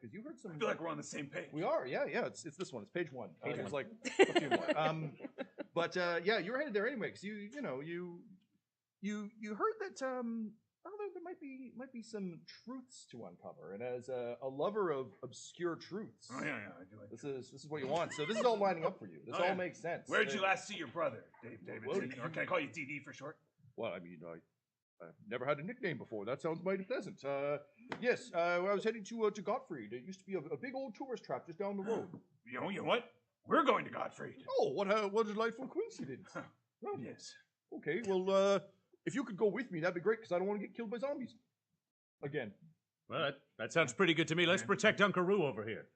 because you heard some. I feel like we're on the same page. We are, yeah. It's this one. It's page one. There's like a few more. But yeah, you were headed there anyway because you heard that. There might be some truths to uncover, and as a lover of obscure truths, I do. This is what you want. So this is all lining up for you. This all makes sense. Where did you last see your brother, Dave Davidson? Or can I call you DD for short? Well, I've never had a nickname before. That sounds mighty pleasant. Yes, I was heading to Gottfried. It used to be a big old tourist trap just down the road. You know what? We're going to Gottfried. Oh, what a delightful coincidence. Well, yes. Okay, well, if you could go with me, that'd be great, because I don't want to get killed by zombies. Again. Well, that sounds pretty good to me. Let's protect Uncle Roo over here.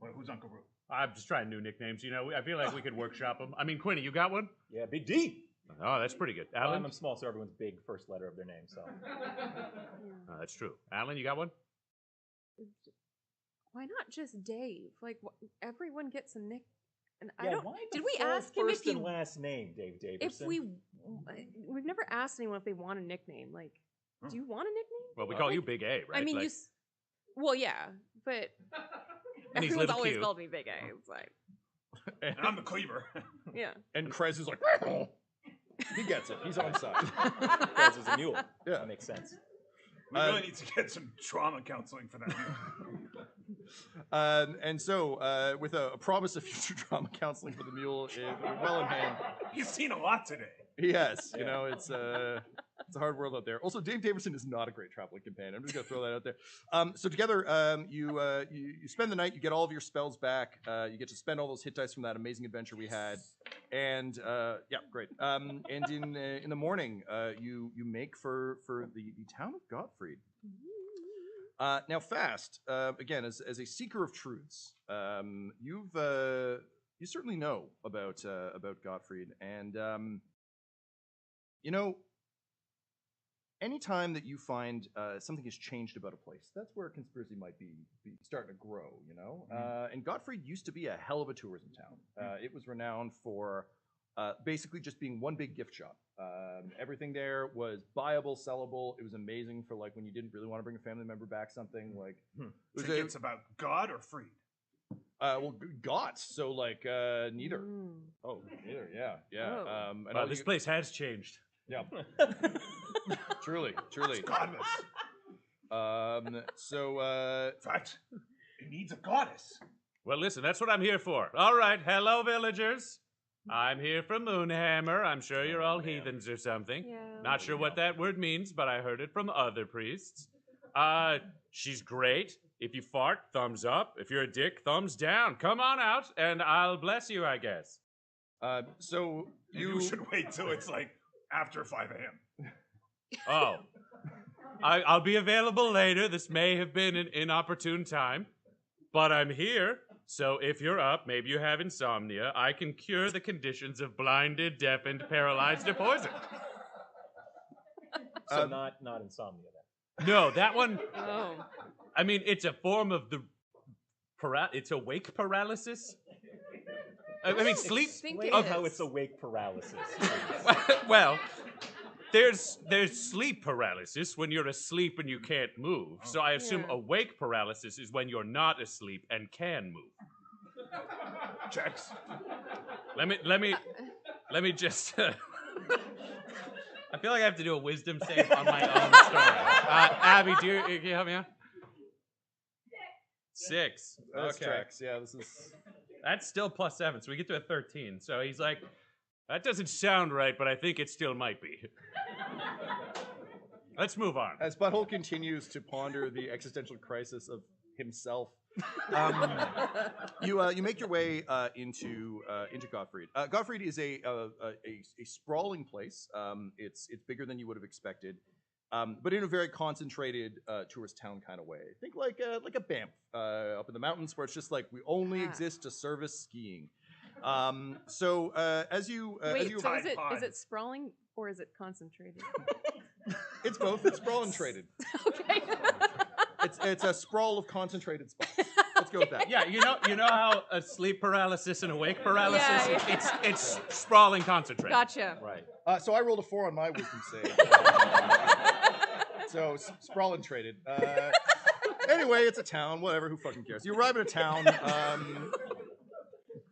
Well, who's Uncle Roo? I'm just trying new nicknames. I feel like we could workshop them. I mean, Quinny, you got one? Yeah, Big D. Oh, that's pretty good. Well, Alan? I'm small, so everyone's big first letter of their name, so. That's true. Alan, you got one? Why not just Dave? Like, everyone gets a nick. And Yeah, I don't. why Did the we full ask him if first and he? last name, Dave Davidson? We've never asked anyone if they want a nickname. Like, do you want a nickname? Well, we call you Big A, right? I mean, Like- well, yeah, but And he's everyone's little always cute. called me Big A. It's like, And I'm the cleaver. yeah. And Krez is like, he gets it. He's on side. Krez is a mule. Yeah. That makes sense. We really need to get some trauma counseling for that. And so, with a promise of future trauma counseling for the mule well in hand. He's seen a lot today. Yes, it's a hard world out there. Also, Dave Davidson is not a great traveling companion. I'm just gonna throw that out there. So together, you spend the night. You get all of your spells back. You get to spend all those hit dice from that amazing adventure we had. And yeah, great. And in the morning, you make for the town of Gottfried. Now, Fast, again, as a seeker of truths, you certainly know about Gottfried, and anytime that you find something has changed about a place, that's where a conspiracy might be starting to grow. And Gottfried used to be a hell of a tourism town. It was renowned for basically just being one big gift shop. Everything there was buyable, sellable. It was amazing for like when you didn't really want to bring a family member back something like. So it's about God or freed? Well, got so like neither. Oh, neither. Yeah. Oh. And Wow, this place has changed. Yeah. truly. It's godless. So. In fact, it needs a goddess. Well, listen, that's what I'm here for. All right, hello, villagers. I'm here from Moonhammer. I'm sure you're all heathens or something. Yeah. Not sure what that word means, but I heard it from other priests. She's great. If you fart, thumbs up. If you're a dick, thumbs down. Come on out, and I'll bless you, I guess. So You should wait till it's like after 5 a.m. Oh. I'll be available later. This may have been an inopportune time, but I'm here. So if you're up, maybe you have insomnia, I can cure the conditions of blinded, deafened, paralyzed, or poisoned. So not insomnia then. No, that one. Oh. I mean, it's a form of the. It's awake paralysis. I mean, sleep. Explain how it's awake paralysis. Well, There's sleep paralysis when you're asleep and you can't move. So I assume awake paralysis is when you're not asleep and can move. Checks. Let me just. I feel like I have to do a wisdom save on my own story. Abby, can you help me out? 6. That's Okay. checks. Yeah, this is. That's still +7, so we get to a 13. So he's like, that doesn't sound right, but I think it still might be. Let's move on. As Butthole continues to ponder the existential crisis of himself, you make your way into Gottfried. Gottfried is a sprawling place. It's bigger than you would have expected, but in a very concentrated tourist town kind of way. Think like a Banff up in the mountains, where it's just like we only exist to service skiing. So as you so is it sprawling or is it concentrated? It's both. It's sprawl and traded. Okay. It's a sprawl of concentrated spots. Let's go with that. Yeah, you know how a sleep paralysis and awake paralysis, it's sprawling concentrated. Gotcha. Right. So I rolled a 4 on my wisdom save. So sprawl and traded. Anyway, it's a town. Whatever. Who fucking cares? You arrive in a town.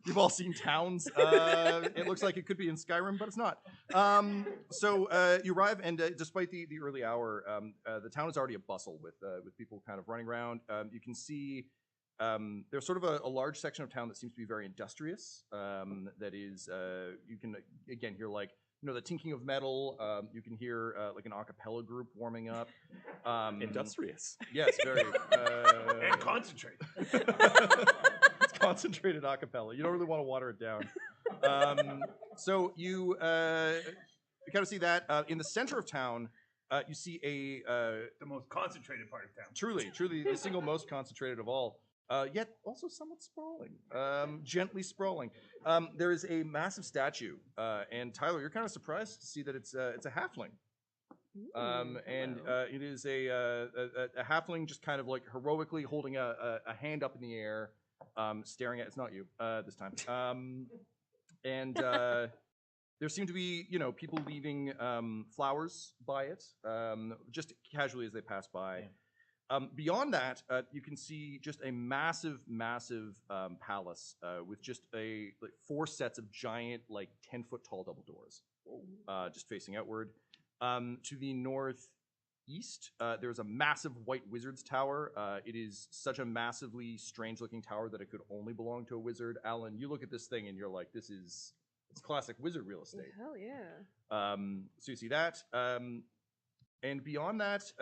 You've all seen towns. It looks like it could be in Skyrim, but it's not. So you arrive, and despite the early hour, the town is already a bustle with people kind of running around. You can see there's sort of a large section of town that seems to be very industrious. That is, you can again hear like the tinking of metal. You can hear like an a cappella group warming up. Industrious. Yes, very. And concentrated. Concentrated a cappella. You don't really want to water it down. So you kind of see that in the center of town. You see the most concentrated part of town. Truly the single most concentrated of all. Yet also somewhat sprawling, gently sprawling. There is a massive statue, and Tyler, you're kind of surprised to see that it's a halfling. It is a halfling just kind of like heroically holding a hand up in the air. Staring at, it's not you this time. There seem to be, people leaving flowers by it, just casually as they pass by. Beyond that, you can see just a massive palace with just 4 sets of giant, 10-foot tall double doors, just facing outward. To the northeast, there's a massive white wizard's tower. It is such a massively strange-looking tower that it could only belong to a wizard. Alan, you look at this thing and you're like, it's classic wizard real estate. Hell yeah. So you see that. And beyond that,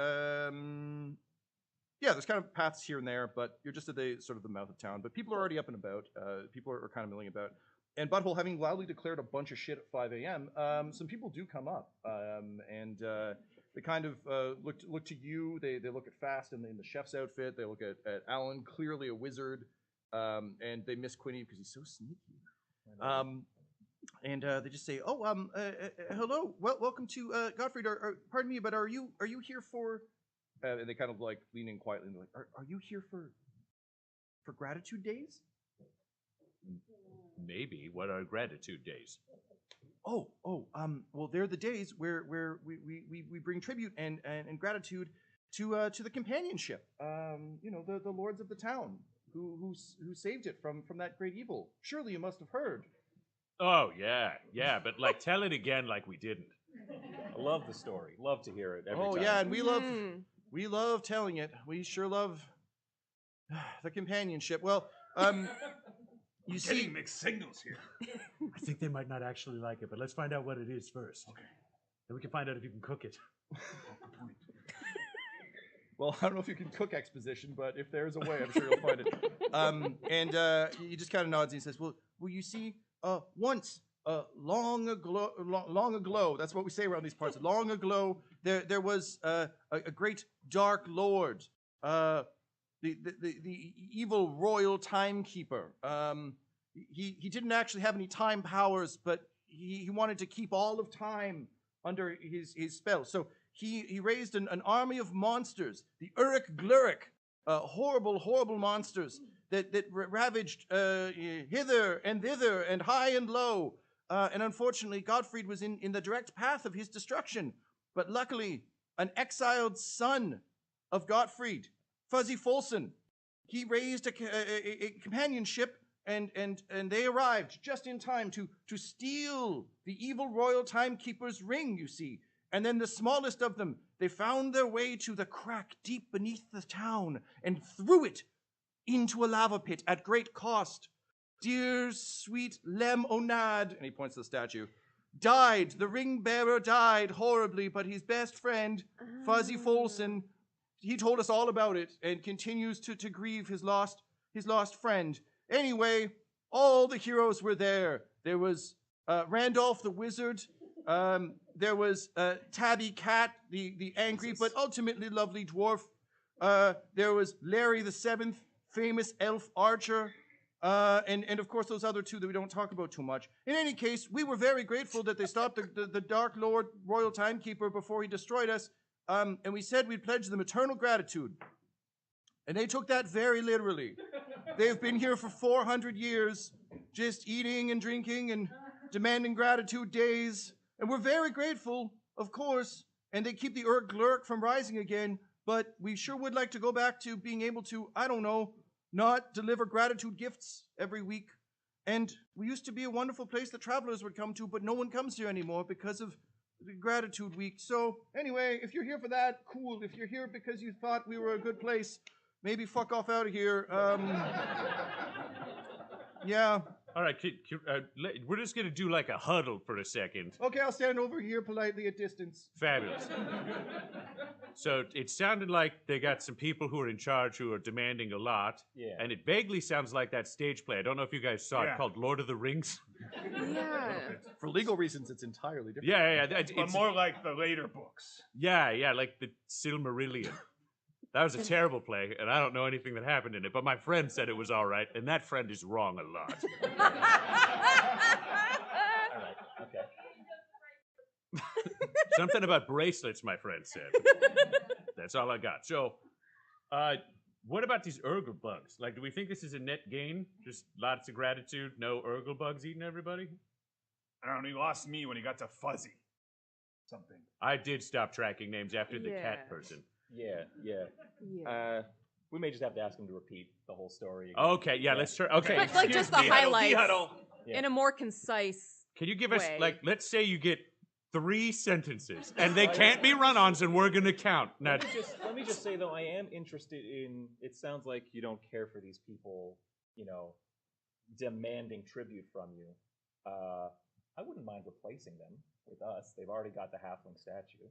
there's kind of paths here and there, but you're just at the sort of the mouth of town. But people are already up and about. People are kind of milling about. And Butthole, having loudly declared a bunch of shit at 5 a.m., some people do come up. They kind of look to you. They look at Fast in the chef's outfit. They look at Alan, clearly a wizard. And they miss Quinny because he's so sneaky. They just say, hello, welcome to Gottfried. Pardon me, but are you here for... and they kind of lean in quietly and they're like, are you here for gratitude days? Maybe. What are gratitude days? Well, they're the days where we bring tribute and gratitude to the companionship. The lords of the town who saved it from that great evil. Surely you must have heard. Oh yeah, but tell it again like we didn't. I love the story. Love to hear it every time. Oh yeah, and we love telling it. We sure love the companionship. Well, you see, getting mixed signals here. I think they might not actually like it, but let's find out what it is first. Okay. Then we can find out if you can cook it. Well, I don't know if you can cook exposition, but if there's a way, I'm sure you'll find it. He just kind of nods and he says, "Well, you see, once, long ago, that's what we say around these parts. Long ago, there was a great dark lord, the evil royal timekeeper. He didn't actually have any time powers, but he wanted to keep all of time under his spell. So he raised an army of monsters, the Uruk Gluruk, horrible monsters that ravaged hither and thither and high and low. And unfortunately, Gottfried was in the direct path of his destruction. But luckily, an exiled son of Gottfried, Fuzzy Folson, he raised a companionship, and they arrived just in time to steal the evil royal timekeeper's ring, you see. And then the smallest of them, they found their way to the crack deep beneath the town and threw it into a lava pit at great cost. Dear sweet Lem Onad, and he points to the statue, died. The ring bearer died horribly, but his best friend, Fuzzy Folson, he told us all about it and continues to grieve his lost friend. Anyway, all the heroes were there. There was Randolph the Wizard. There was Tabby Cat, the angry but ultimately lovely dwarf. There was Larry the Seventh, famous elf archer. And of course those other two that we don't talk about too much. In any case, we were very grateful that they stopped the Dark Lord Royal Timekeeper before he destroyed us. And we said we'd pledge them eternal gratitude. And they took that very literally. They've been here for 400 years, just eating and drinking and demanding gratitude days. And we're very grateful, of course, and they keep the Glurk from rising again, but we sure would like to go back to being able to, I don't know, not deliver gratitude gifts every week. And we used to be a wonderful place that travelers would come to, but no one comes here anymore because of the gratitude week. So anyway, if you're here for that, cool. If you're here because you thought we were a good place, maybe fuck off out of here. Yeah. All right, we're just going to do like a huddle for a second. Okay, I'll stand over here politely at distance. Fabulous. So it sounded like they got some people who are in charge who are demanding a lot. Yeah. And it vaguely sounds like that stage play. I don't know if you guys saw it, called Lord of the Rings. Yeah. For legal reasons, it's entirely different. Yeah. But more like the later books. Yeah, like the Silmarillion. That was a terrible play, and I don't know anything that happened in it, but my friend said it was all right, and that friend is wrong a lot. All right. Okay. Something about bracelets, my friend said. That's all I got. So, what about these Urgle bugs? Like, do we think this is a net gain? Just lots of gratitude, no Urgle bugs eating everybody? I don't know, he lost me when he got to Fuzzy. Something. I did stop tracking names after the cat person. Yeah. We may just have to ask him to repeat the whole story again. Okay, yeah, let's try. Okay, But like just the highlights in a more concise. Can you give us, way. like, let's say you get 3 sentences, and they can't be run-ons, and we're gonna count. Now, Let me just say, though, I am interested in, it sounds like you don't care for these people, demanding tribute from you. I wouldn't mind replacing them with us. They've already got the halfling statue.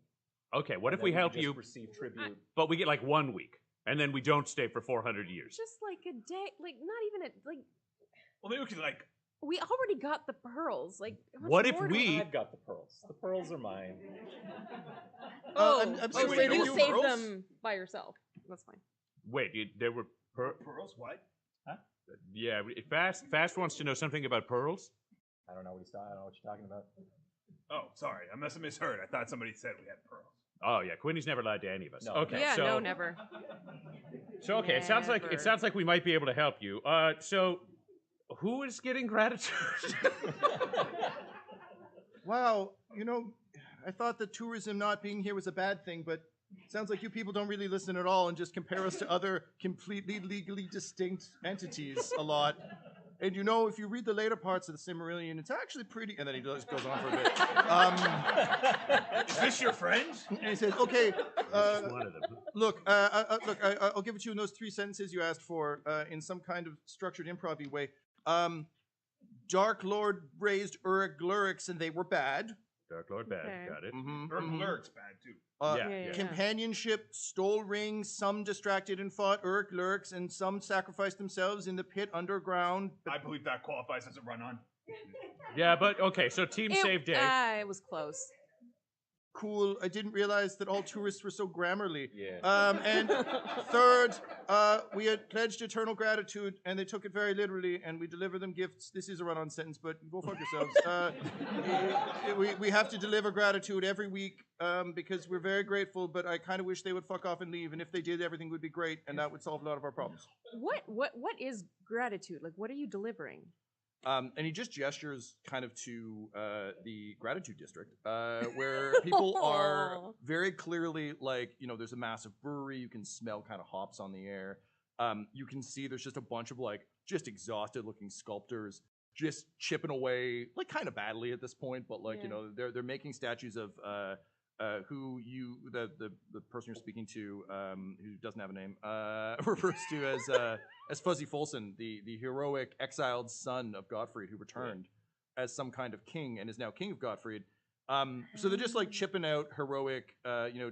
okay, what And if we then help just you, receive tribute? but we get like 1 week, and then we don't stay for 400 years? Just like a day, like not even Well, maybe we could like. we already got the pearls. Like, how much What if more do we- I've got the pearls. The pearls are mine. I'm so wait, you no saved pearls? them by yourself. That's fine. Wait, there were Pearls? What? Yeah, Fast wants to know something about pearls. I don't know what you're talking about. Oh, sorry. I must have misheard. I thought somebody said we had pearls. Oh yeah, Quinny's never lied to any of us. No. Okay, Yeah, so no, never. so okay, it sounds like we might be able to help you. So who is getting gratitude? Wow, I thought that tourism not being here was a bad thing, but it sounds like you people don't really listen at all and just compare us to other completely legally distinct entities a lot. And if you read the later parts of the Silmarillion, it's actually pretty. And then he just goes on for a bit. Is this your friend? And he says, "Okay, One of them. look, I'll give it to you in those 3 sentences you asked for in some kind of structured improv-y way. Dark Lord raised Gluriks, and they were bad. Dark Lord bad, Okay. got it. Lurk's bad too. Yeah. Companionship stole rings, some distracted and fought Gluriks, and some sacrificed themselves in the pit underground. I believe that qualifies as a run-on. Yeah, but okay, so team save day. It was close. Cool. I didn't realize that all tourists were so Grammarly. Yeah. And third, we had pledged eternal gratitude, and they took it very literally, and we deliver them gifts. This is a run-on sentence, but go fuck yourselves. We have to deliver gratitude every week because we're very grateful, but I kind of wish they would fuck off and leave, and if they did, everything would be great, and that would solve a lot of our problems. What is gratitude? Like, what are you delivering? And he just gestures kind of to the Gratitude District, where people are very clearly like, there's a massive brewery. You can smell kind of hops on the air. You can see there's just a bunch of like just exhausted looking sculptors just chipping away like kind of badly at this point, but like they're making statues of who the person you're speaking to who doesn't have a name refers to as Fuzzy Folson, the heroic exiled son of Gottfried who returned as some kind of king and is now king of Gottfried. So they're just like chipping out heroic,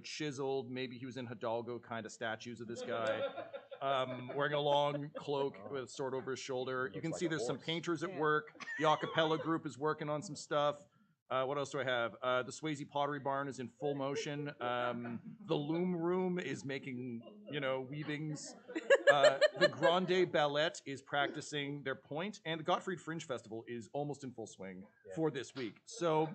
chiseled, maybe he was in Hidalgo kind of statues of this guy, wearing a long cloak with a sword over his shoulder. You can see there's some painters at work. The a cappella group is working on some stuff. What else do I have? The Swayze Pottery Barn is in full motion. The Loom Room is making, weavings. The Grande Ballet is practicing their point, and the Gottfried Fringe Festival is almost in full swing for this week. So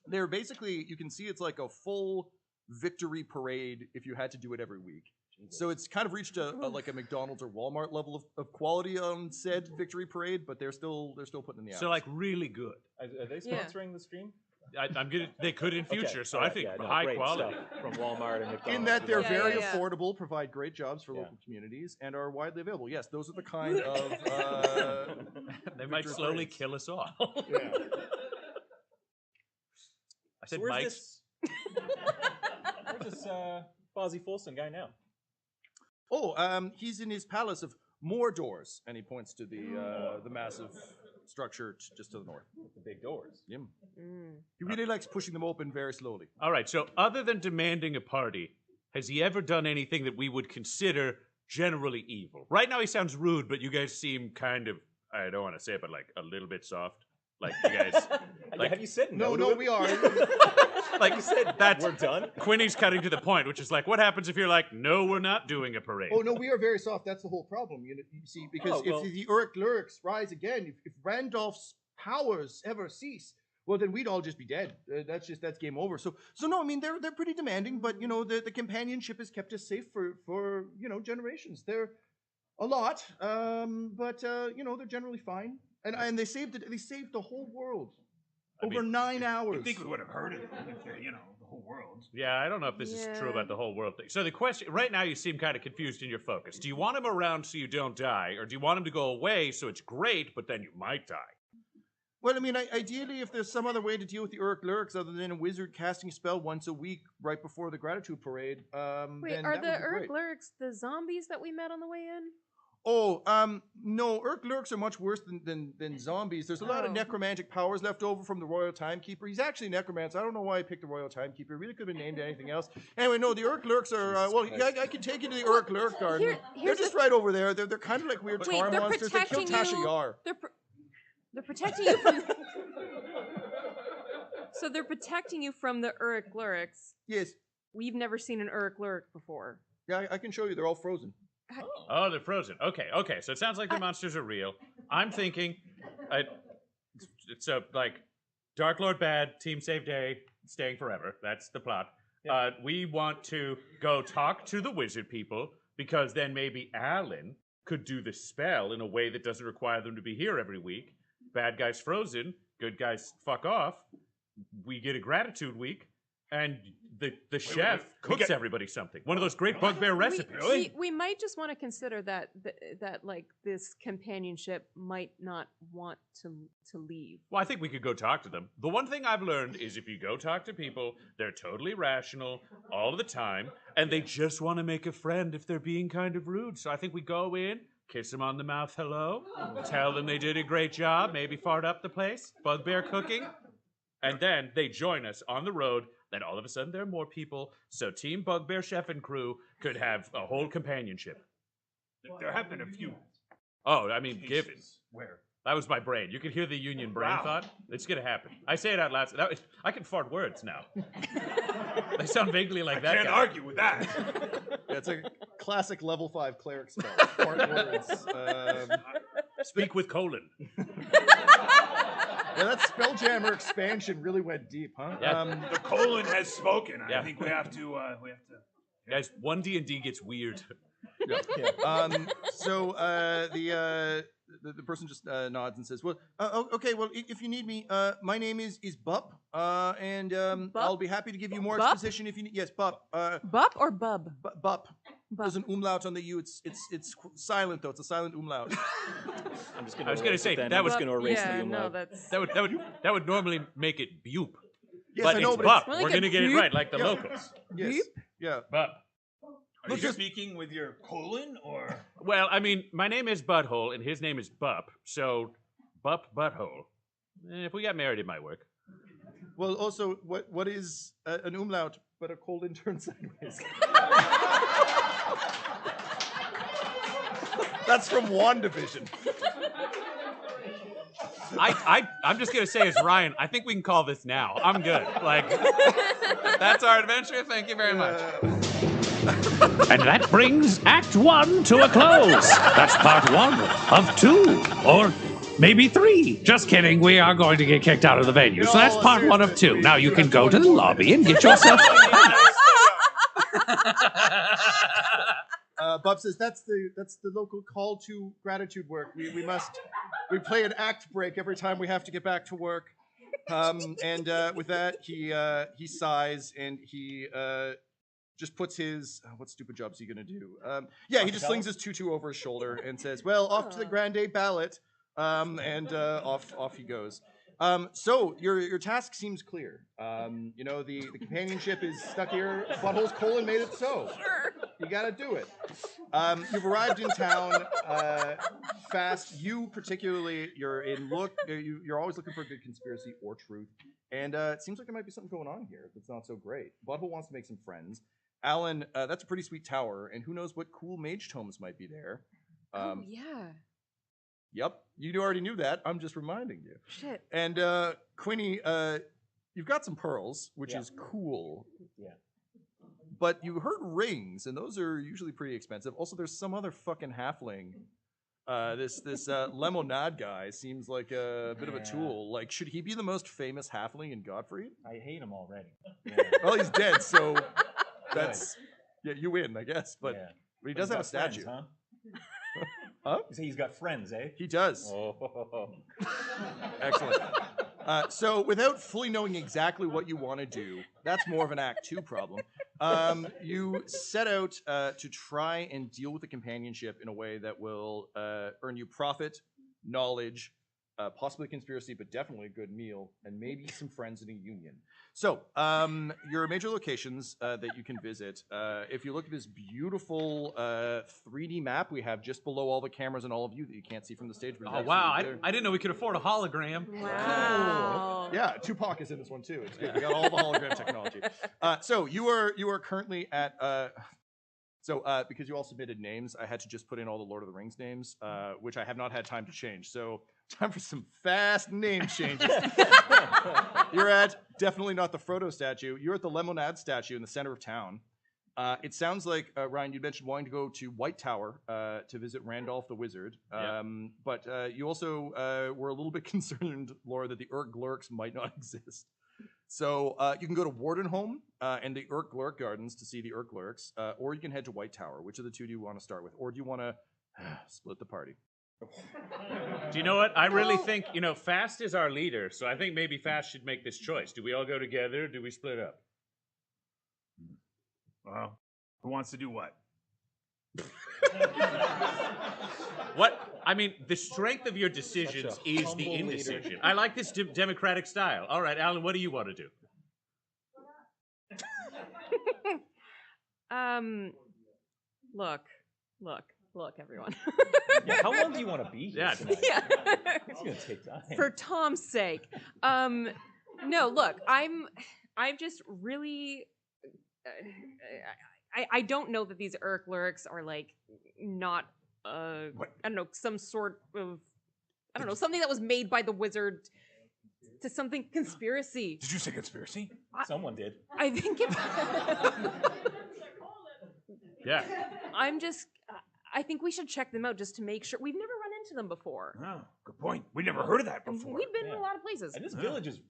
they're basically, you can see it's like a full victory parade if you had to do it every week. So it's kind of reached like a McDonald's or Walmart level of quality on said victory parade, but they're still putting in the hours. So like really good. Are they sponsoring the stream? I'm gonna. They could in future. Okay. So All I right. think Yeah, no, high great quality stuff from Walmart and McDonald's. In that they're very affordable, provide great jobs for local communities, and are widely available. Yes, those are the kind of they might slowly kill us all. Yeah. I said, where's Mike's. Where's this Fozzie Folson guy now? Oh, he's in his palace of more doors, and he points to the massive structure just to the north. With the big doors. Yeah. He really likes pushing them open very slowly. All right. So other than demanding a party, has he ever done anything that we would consider generally evil? Right now he sounds rude, but you guys seem kind of, I don't want to say it, but like a little bit soft. Like you guys, like have you said no? We are. Like you said, that's we're done. Quinny's cutting to the point, which is like, what happens if you're like, no, we're not doing a parade? Oh no, we are very soft. That's the whole problem. You see, because if the Uruk lyrics rise again, if Randolph's powers ever cease, well then we'd all just be dead. That's game over. So no, I mean they're pretty demanding, but the companionship has kept us safe for generations. They're a lot, but they're generally fine. And they saved the whole world over 9 hours. I think we would have heard it if they're, the whole world. Yeah, I don't know if this is true about the whole world thing. So the question, right now you seem kind of confused in your focus. Do you want him around so you don't die, or do you want him to go away so it's great, but then you might die? Well, I mean, ideally, if there's some other way to deal with the Uruk lyrics other than a wizard casting a spell once a week right before the Gratitude Parade, Wait, then are that the would be Uruk great. lyrics the zombies that we met on the way in? Oh, no, Uruk lyrics are much worse than zombies. There's a lot of necromantic powers left over from the Royal Timekeeper. He's actually a necromancer. I don't know why I picked the Royal Timekeeper. He really could have been named anything else. Anyway, no, the Uruk lyrics are, I can take you to the Uruk lyric garden. They're just right over there. They're kind of like weird charm monsters. They killed Tasha Yar. They're protecting you from... So they're protecting you from the Uruk lyrics. Yes. We've never seen an Uruk lyric before. Yeah, I can show you. They're all frozen. Oh, they're frozen. Okay. So it sounds like the monsters are real. I'm thinking, it's like Dark Lord bad, Team Save Day, staying forever. That's the plot. Yeah. We want to go talk to the wizard people because then maybe Alan could do the spell in a way that doesn't require them to be here every week. Bad guys frozen, good guys fuck off. We get a gratitude week. And the chef cooks everybody something. One of those great bugbear recipes. We might just want to consider that like this companionship might not want to leave. Well, I think we could go talk to them. The one thing I've learned is if you go talk to people, they're totally rational all the time, and they just want to make a friend if they're being kind of rude. So I think we go in, kiss them on the mouth, hello, tell them they did a great job, maybe fart up the place, bugbear cooking, and then they join us on the road. Then all of a sudden there are more people, so Team Bugbear Chef and crew could have a whole companionship. There have been a few. Oh, I mean, given. Where? That was my brain. You could hear the union brain thought. It's gonna happen. I say it out loud. I can fart words now. They sound vaguely like that. I can't argue with that. Yeah, it's a classic level 5 cleric spell. Fart words. Speak with colon. Yeah, that Spelljammer expansion really went deep, huh? Yeah. The colon has spoken. Yeah. I think we have to. Guys, 1 D&D gets weird. Yeah. So the person just nods and says, "Well, okay. Well, if you need me, my name is Bup, and Bup? I'll be happy to give you more Bup? exposition if you need." Yes, Bup. Bup or bub? Bup. There's an umlaut on the U. It's silent though. It's a silent umlaut. I'm just I was gonna say that was gonna erase yeah, the no, umlaut. that's that would normally make it bupe. Yes, but I know, it's but bup. Well, like We're a gonna get it bupe? right, like the Yeah. locals. Yes. Yeah. Bup. Are you speaking with your colon or? Well, I mean, my name is Butthole, and his name is Bup. So, Bup Butthole. If we got married, it might work. Well, also, what is an umlaut but a colon turned sideways? That's from WandaVision. I'm just gonna say, as Ryan, I think we can call this now. I'm good. Like, that's our adventure. Thank you very much. And that brings Act 1 to a close. That's part 1 of 2, or maybe 3. Just kidding, we are going to get kicked out of the venue. So that's part 1 of 2. Now you can go to the lobby and get yourself... Bub says that's the local call to gratitude work. We play an act break every time we have to get back to work. And with that, he sighs and he just puts his what stupid job's he gonna do? He just slings his tutu over his shoulder and says, "Well, off to the Grande Ballot," and off he goes. So your task seems clear. The companionship is stuck here. Butthole's colon made it so. You gotta do it. You've arrived in town fast. You particularly, you're always looking for a good conspiracy or truth. And it seems like there might be something going on here that's not so great. Butthole wants to make some friends. Alan, that's a pretty sweet tower, and who knows what cool mage tomes might be there. yeah. Yep, you already knew that. I'm just reminding you. Shit. And Quinny, you've got some pearls, which is cool. Yeah. But you heard rings, and those are usually pretty expensive. Also, there's some other fucking halfling. This Lemonade guy seems like a bit of a tool. Like, should he be the most famous halfling in Godfrey? I hate him already. Well, he's dead, so that's you win, I guess. But he does have a statue. Friends, huh? Huh? You say he's got friends, eh? He does. Oh. Excellent. So without fully knowing exactly what you want to do, that's more of an Act 2 problem. You set out to try and deal with the companionship in a way that will earn you profit, knowledge, possibly conspiracy, but definitely a good meal, and maybe some friends in a union. So, your major locations that you can visit. If you look at this beautiful 3D map we have just below all the cameras and all of you that you can't see from the stage. Oh, wow. I didn't know we could afford a hologram. Wow. Yeah, Tupac is in this one too. It's good. We got all the hologram technology. So you are currently at because you all submitted names, I had to just put in all the Lord of the Rings names, which I have not had time to change. So time for some fast name changes. You're at definitely not the Frodo statue. You're at the Lemonade statue in the center of town. It sounds like Ryan, you mentioned wanting to go to White Tower to visit Randolph the Wizard, but you also were a little bit concerned, Laura, that the Urk-Glurks might not exist. So you can go to Wardenholm and the Urk-Glurk Gardens to see the Urk-Glurks, or you can head to White Tower. Which of the two do you want to start with, or do you want to split the party? Do you know what? I really think, Fast is our leader, so I think maybe Fast should make this choice. Do we all go together, or do we split up? Well, who wants to do what? What? I mean, the strength of your decisions is the indecision. Leader. I like this democratic style. All right, Alan, what do you want to do? Look, everyone. Yeah, how long do you want to be here tonight? Yeah. It's going to take time. For Tom's sake. No, look, I'm just really... I don't know that these Urk-Glurks are, like, not, I don't know, some sort of... I don't know, something that was made by the wizard to something conspiracy. Did you say conspiracy? Someone did. I think it... Yeah. I think we should check them out just to make sure. We've never run been to them before. Oh, good point. We never heard of that And before. we've been in a lot of places. And this village is,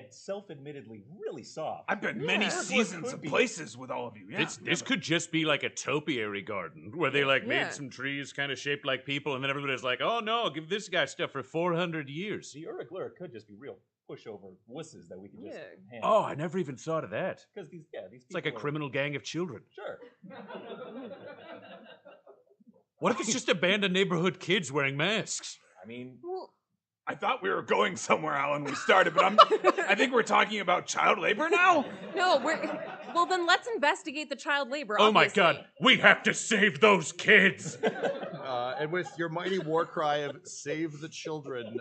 self-admittedly, really soft. I've been many seasons of places with all of you. Yeah. This could just be like a topiary garden where they like Yeah. made some trees kind of shaped like people, and then everybody's like, "Oh no, give this guy stuff for 400 years." The Uruk could just be real pushover wusses that we could just hand. Oh, I never even thought of that. Because these It's like a people are- criminal gang of children. Sure. What if it's just abandoned neighborhood kids wearing masks? I mean, I thought we were going somewhere, Alan. We started, but I think we're talking about child labor now. No, well then let's investigate the child labor. Oh my obviously. god, we have to save those kids! And with your mighty war cry of "Save the children,"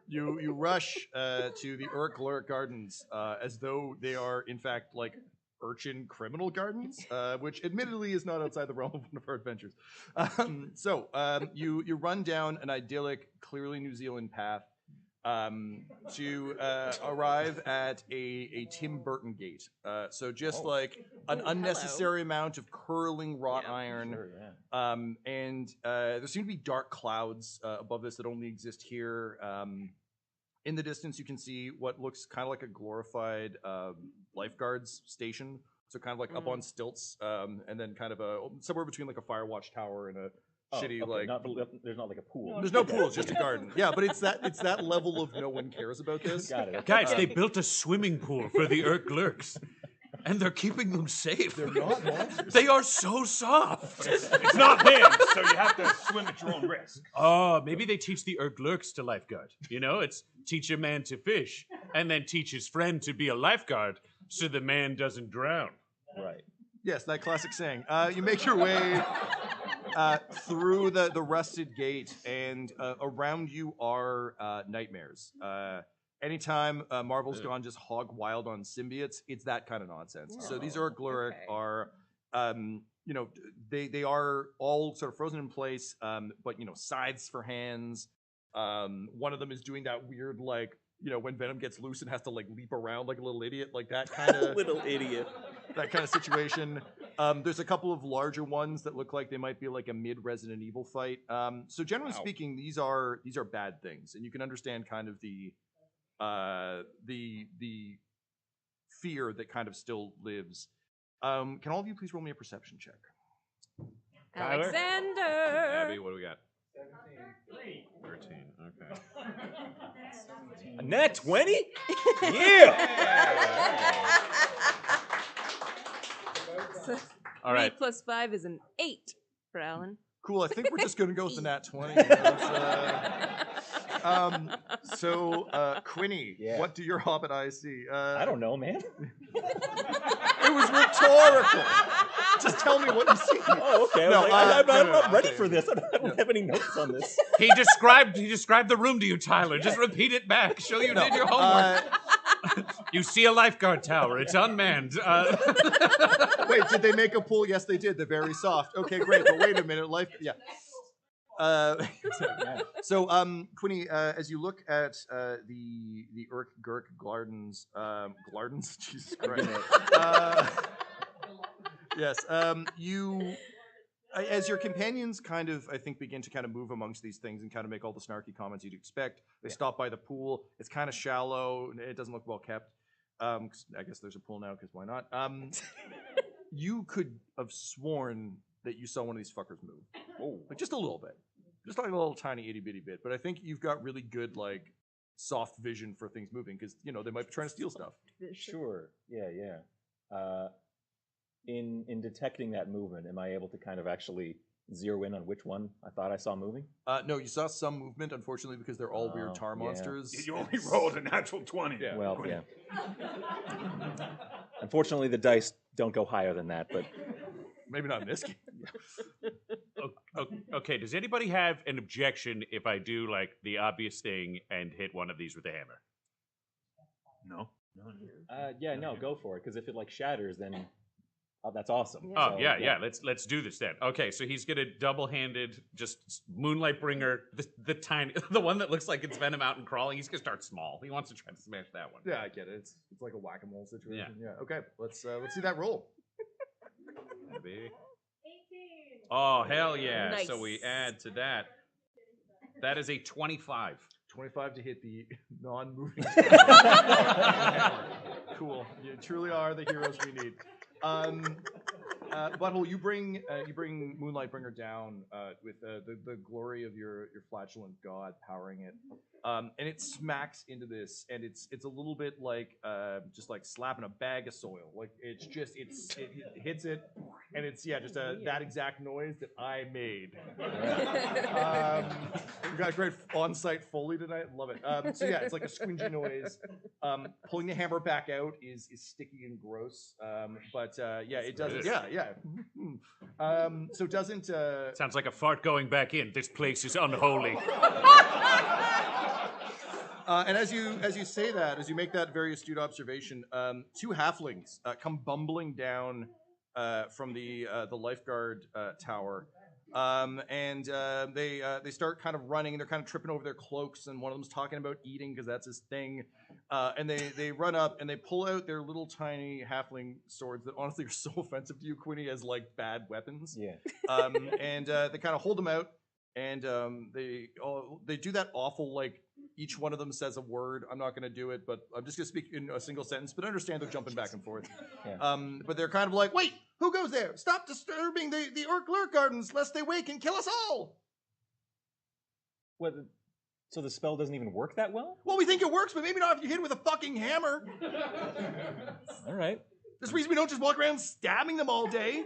you rush to the Uruk Gardens as though they are in fact like urchin criminal gardens, which admittedly is not outside the realm of one of our adventures. You run down an idyllic, clearly New Zealand path to arrive at a Tim Burton gate. So just like an unnecessary amount of curling wrought iron. Sure, yeah. And there seem to be dark clouds above this that only exist here. In the distance, you can see what looks kind of like a glorified lifeguards station. So kind of like up on stilts, and then kind of somewhere between like a fire watch tower and a shitty like. There's not like a pool. There's no pool, it's just a garden. Yeah, but it's that level of no one cares about this. Got it. Guys, they built a swimming pool for the Uruk, and they're keeping them safe. They're not monsters. They are so soft. It's not big, so you have to swim at your own risk. Oh, maybe they teach the Uruk to lifeguard. You know, it's teach a man to fish, and then teach his friend to be a lifeguard, so the man doesn't drown. Right. Yes, that classic saying. You make your way through the rusted gate, and around you are nightmares. Anytime Marvel's gone just hog wild on symbiotes, it's that kind of nonsense. So these Uruk are, they are all sort of frozen in place, but scythes for hands. One of them is doing that weird like, when Venom gets loose and has to like leap around like a little idiot, like that kind of little idiot. That kind of situation. There's a couple of larger ones that look like they might be like a mid Resident Evil fight. So generally speaking, these are bad things, and you can understand kind of the fear that kind of still lives. Can all of you please roll me a perception check? Alexander. Abby, what do we got? 13. Okay. A nat 20? Yeah. So All right. 3 plus 5 is an 8 for Alan. Cool. I think we're just going to go with the nat 20. Quinny, what do your hobbit eyes see? I don't know, man. It was rhetorical. Just tell me what you see. Oh, okay. I'm not ready for this. I don't have any notes on this. He described the room to you, Tyler. Just repeat it back. Show you did your homework. You see a lifeguard tower. It's unmanned. Wait, did they make a pool? Yes, they did. They're very soft. Okay, great. But wait a minute. Quinny, as you look at the Uruk Gardens, Jesus Christ. Yes, as your companions kind of, I think, begin to kind of move amongst these things and kind of make all the snarky comments you'd expect. They stop by the pool. It's kind of shallow. It doesn't look well kept. 'Cause I guess there's a pool now, because why not? You could have sworn that you saw one of these fuckers move. Like just a little bit. Just like a little tiny itty bitty bit. But I think you've got really good, like, soft vision for things moving, because, they might be trying to steal stuff. Sure. Yeah. In detecting that movement, am I able to kind of actually zero in on which one I thought I saw moving? No, you saw some movement, unfortunately, because they're all weird tar monsters. You only rolled a natural 20. Yeah. Well, yeah. Unfortunately, the dice don't go higher than that, but maybe not in this game. Okay, does anybody have an objection if I do like the obvious thing and hit one of these with a hammer? No. No, go for it. Because if it like shatters, then that's awesome. Oh, yeah. Let's do this then. Okay, so he's gonna double-handed, just Moonlight Bringer, the one that looks like it's Venom out and crawling. He's gonna start small. He wants to try to smash that one. Yeah, I get it. It's like a whack-a-mole situation. Yeah. Okay. Let's see that roll. Maybe. Oh, hell yeah. Nice. So we add to that That is a 25. 25 to hit the non-moving. Cool. You truly are the heroes we need. Butthole, you bring Moonlight Bringer down with the glory of your flatulent god powering it, and it smacks into this, and it's a little bit like just like slapping a bag of soil. Like it hits it, and it's just that exact noise that I made. We got great on-site Foley tonight. Love it. So yeah, it's like a squingy noise. Pulling the hammer back out is sticky and gross. But it doesn't. Yeah. So it doesn't. Sounds like a fart going back in. This place is unholy. And as you say that, as you make that very astute observation, two halflings come bumbling down from the lifeguard tower. And they start kind of running, and they're kind of tripping over their cloaks, and one of them's talking about eating because that's his thing. And they run up and they pull out their little tiny halfling swords that honestly are so offensive to you, Quinny, as like bad weapons. Yeah. And they kind of hold them out, and they do that awful like each one of them says a word. I'm not going to do it, but I'm just going to speak in a single sentence. But understand they're jumping back and forth. Yeah. But they're kind of like, wait, who goes there? Stop disturbing the Orc Lurk Gardens, lest they wake and kill us all. What? So the spell doesn't even work that well? Well, we think it works, but maybe not if you hit it with a fucking hammer. All right. This reason we don't just walk around stabbing them all day.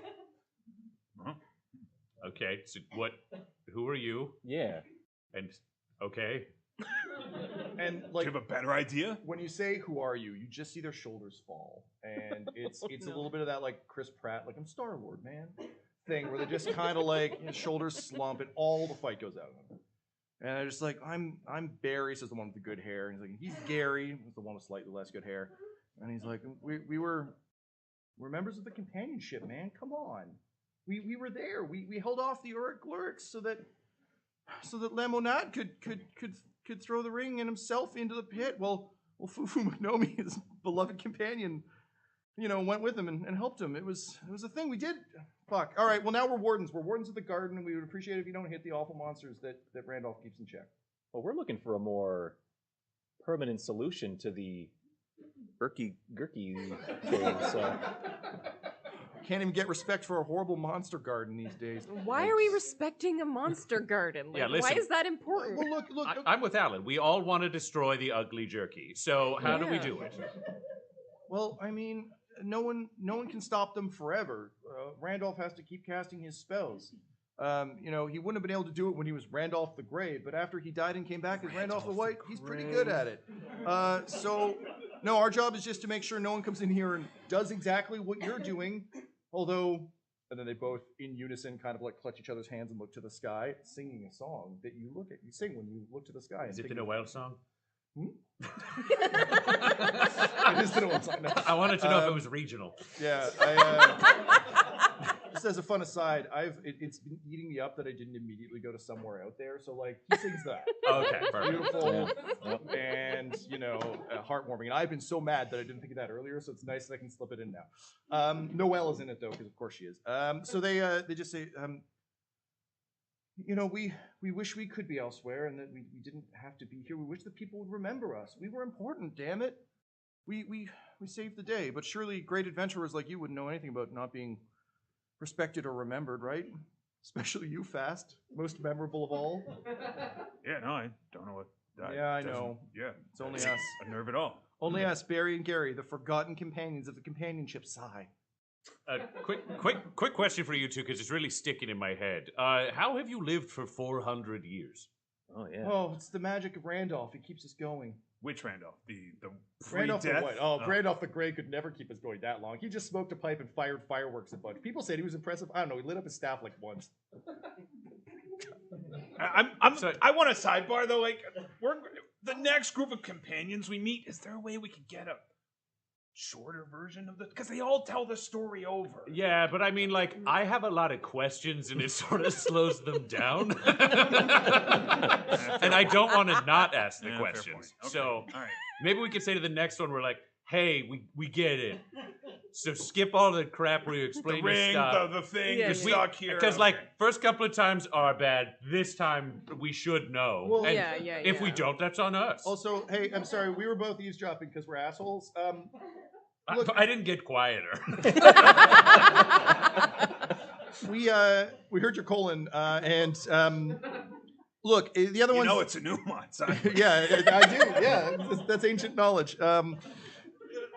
Okay, so what? Who are you? Yeah. And okay. And like, do you have a better idea? When you say "Who are you?" you just see their shoulders fall, and it's a little bit of that like Chris Pratt, like I'm Star-Lord, man, thing where they just kind of like shoulders slump, and all the fight goes out of them. And they're just like, I'm Barry, says the one with the good hair, and he's like, he's Gary, the one with slightly less good hair, and he's like, we're members of the companionship, man. Come on, we were there. We held off the Uruk Lurks so that Lemonade could throw the ring and himself into the pit. Well, Fufu Magnomi, his beloved companion, went with him and helped him. It was a thing we did. Fuck. All right. Well, now we're wardens. We're wardens of the garden, and we would appreciate it if you don't hit the awful monsters that Randolph keeps in check. Well, we're looking for a more permanent solution to the Gurky cave. So can't even get respect for a horrible monster garden these days. Why are we respecting a monster garden? Like, Yeah, listen. why is that important? Well, look. I'm with Alan. We all want to destroy the ugly jerky. So how do we do it? Well, I mean, no one can stop them forever. Randolph has to keep casting his spells. He wouldn't have been able to do it when he was Randolph the Grey, but after he died and came back as Randolph the White, he's pretty good at it. No, our job is just to make sure no one comes in here and does exactly what you're doing. Although, and then they both in unison kind of like clutch each other's hands and look to the sky, singing a song that you sing when you look to the sky. Is it the Noel song? It is the Noel song. No. I wanted to know if it was regional. Yeah, just as a fun aside, it's been eating me up that I didn't immediately go to somewhere out there. So like he sings that. Okay, perfect. Beautiful and heartwarming. And I've been so mad that I didn't think of that earlier. So it's nice that I can slip it in now. Noelle is in it though, because of course she is. So they just say, we wish we could be elsewhere and that we didn't have to be here. We wish that people would remember us. We were important, damn it. We saved the day, but surely great adventurers like you wouldn't know anything about not being respected or remembered, right? Especially you, Fast, most memorable of all. Yeah, no, I don't know what. I know. Yeah, it's only us. A nerve at all. Only us, Barry and Gary, the forgotten companions of the companionship sigh. Quick question for you two, because it's really sticking in my head. How have you lived for 400 years? Oh yeah. Oh, it's the magic of Randolph. He keeps us going. Which Randolph? The Randolph the pre-death? White. Oh, Randolph the Grey could never keep us going that long. He just smoked a pipe and fired fireworks a bunch. People said he was impressive. I don't know. He lit up his staff like once. I want a sidebar though. Like, the next group of companions we meet. Is there a way we could get a shorter version of the? Because they all tell the story over. Yeah, but I mean, like, I have a lot of questions, and it sort of slows them down. And I don't want to not ask the questions. Okay. So all right. maybe we could say to the next one, we're like, hey, we get it. So skip all the crap where you explain The your ring, stuff. the thing, the stock here. Because like first couple of times are bad. This time we should know. Well, and if we don't, that's on us. Also, hey, I'm sorry, we were both eavesdropping because we're assholes. I didn't get quieter. we heard your colon, and look, the other one. You know it's a nuance. Yeah, I do. Yeah, that's ancient knowledge.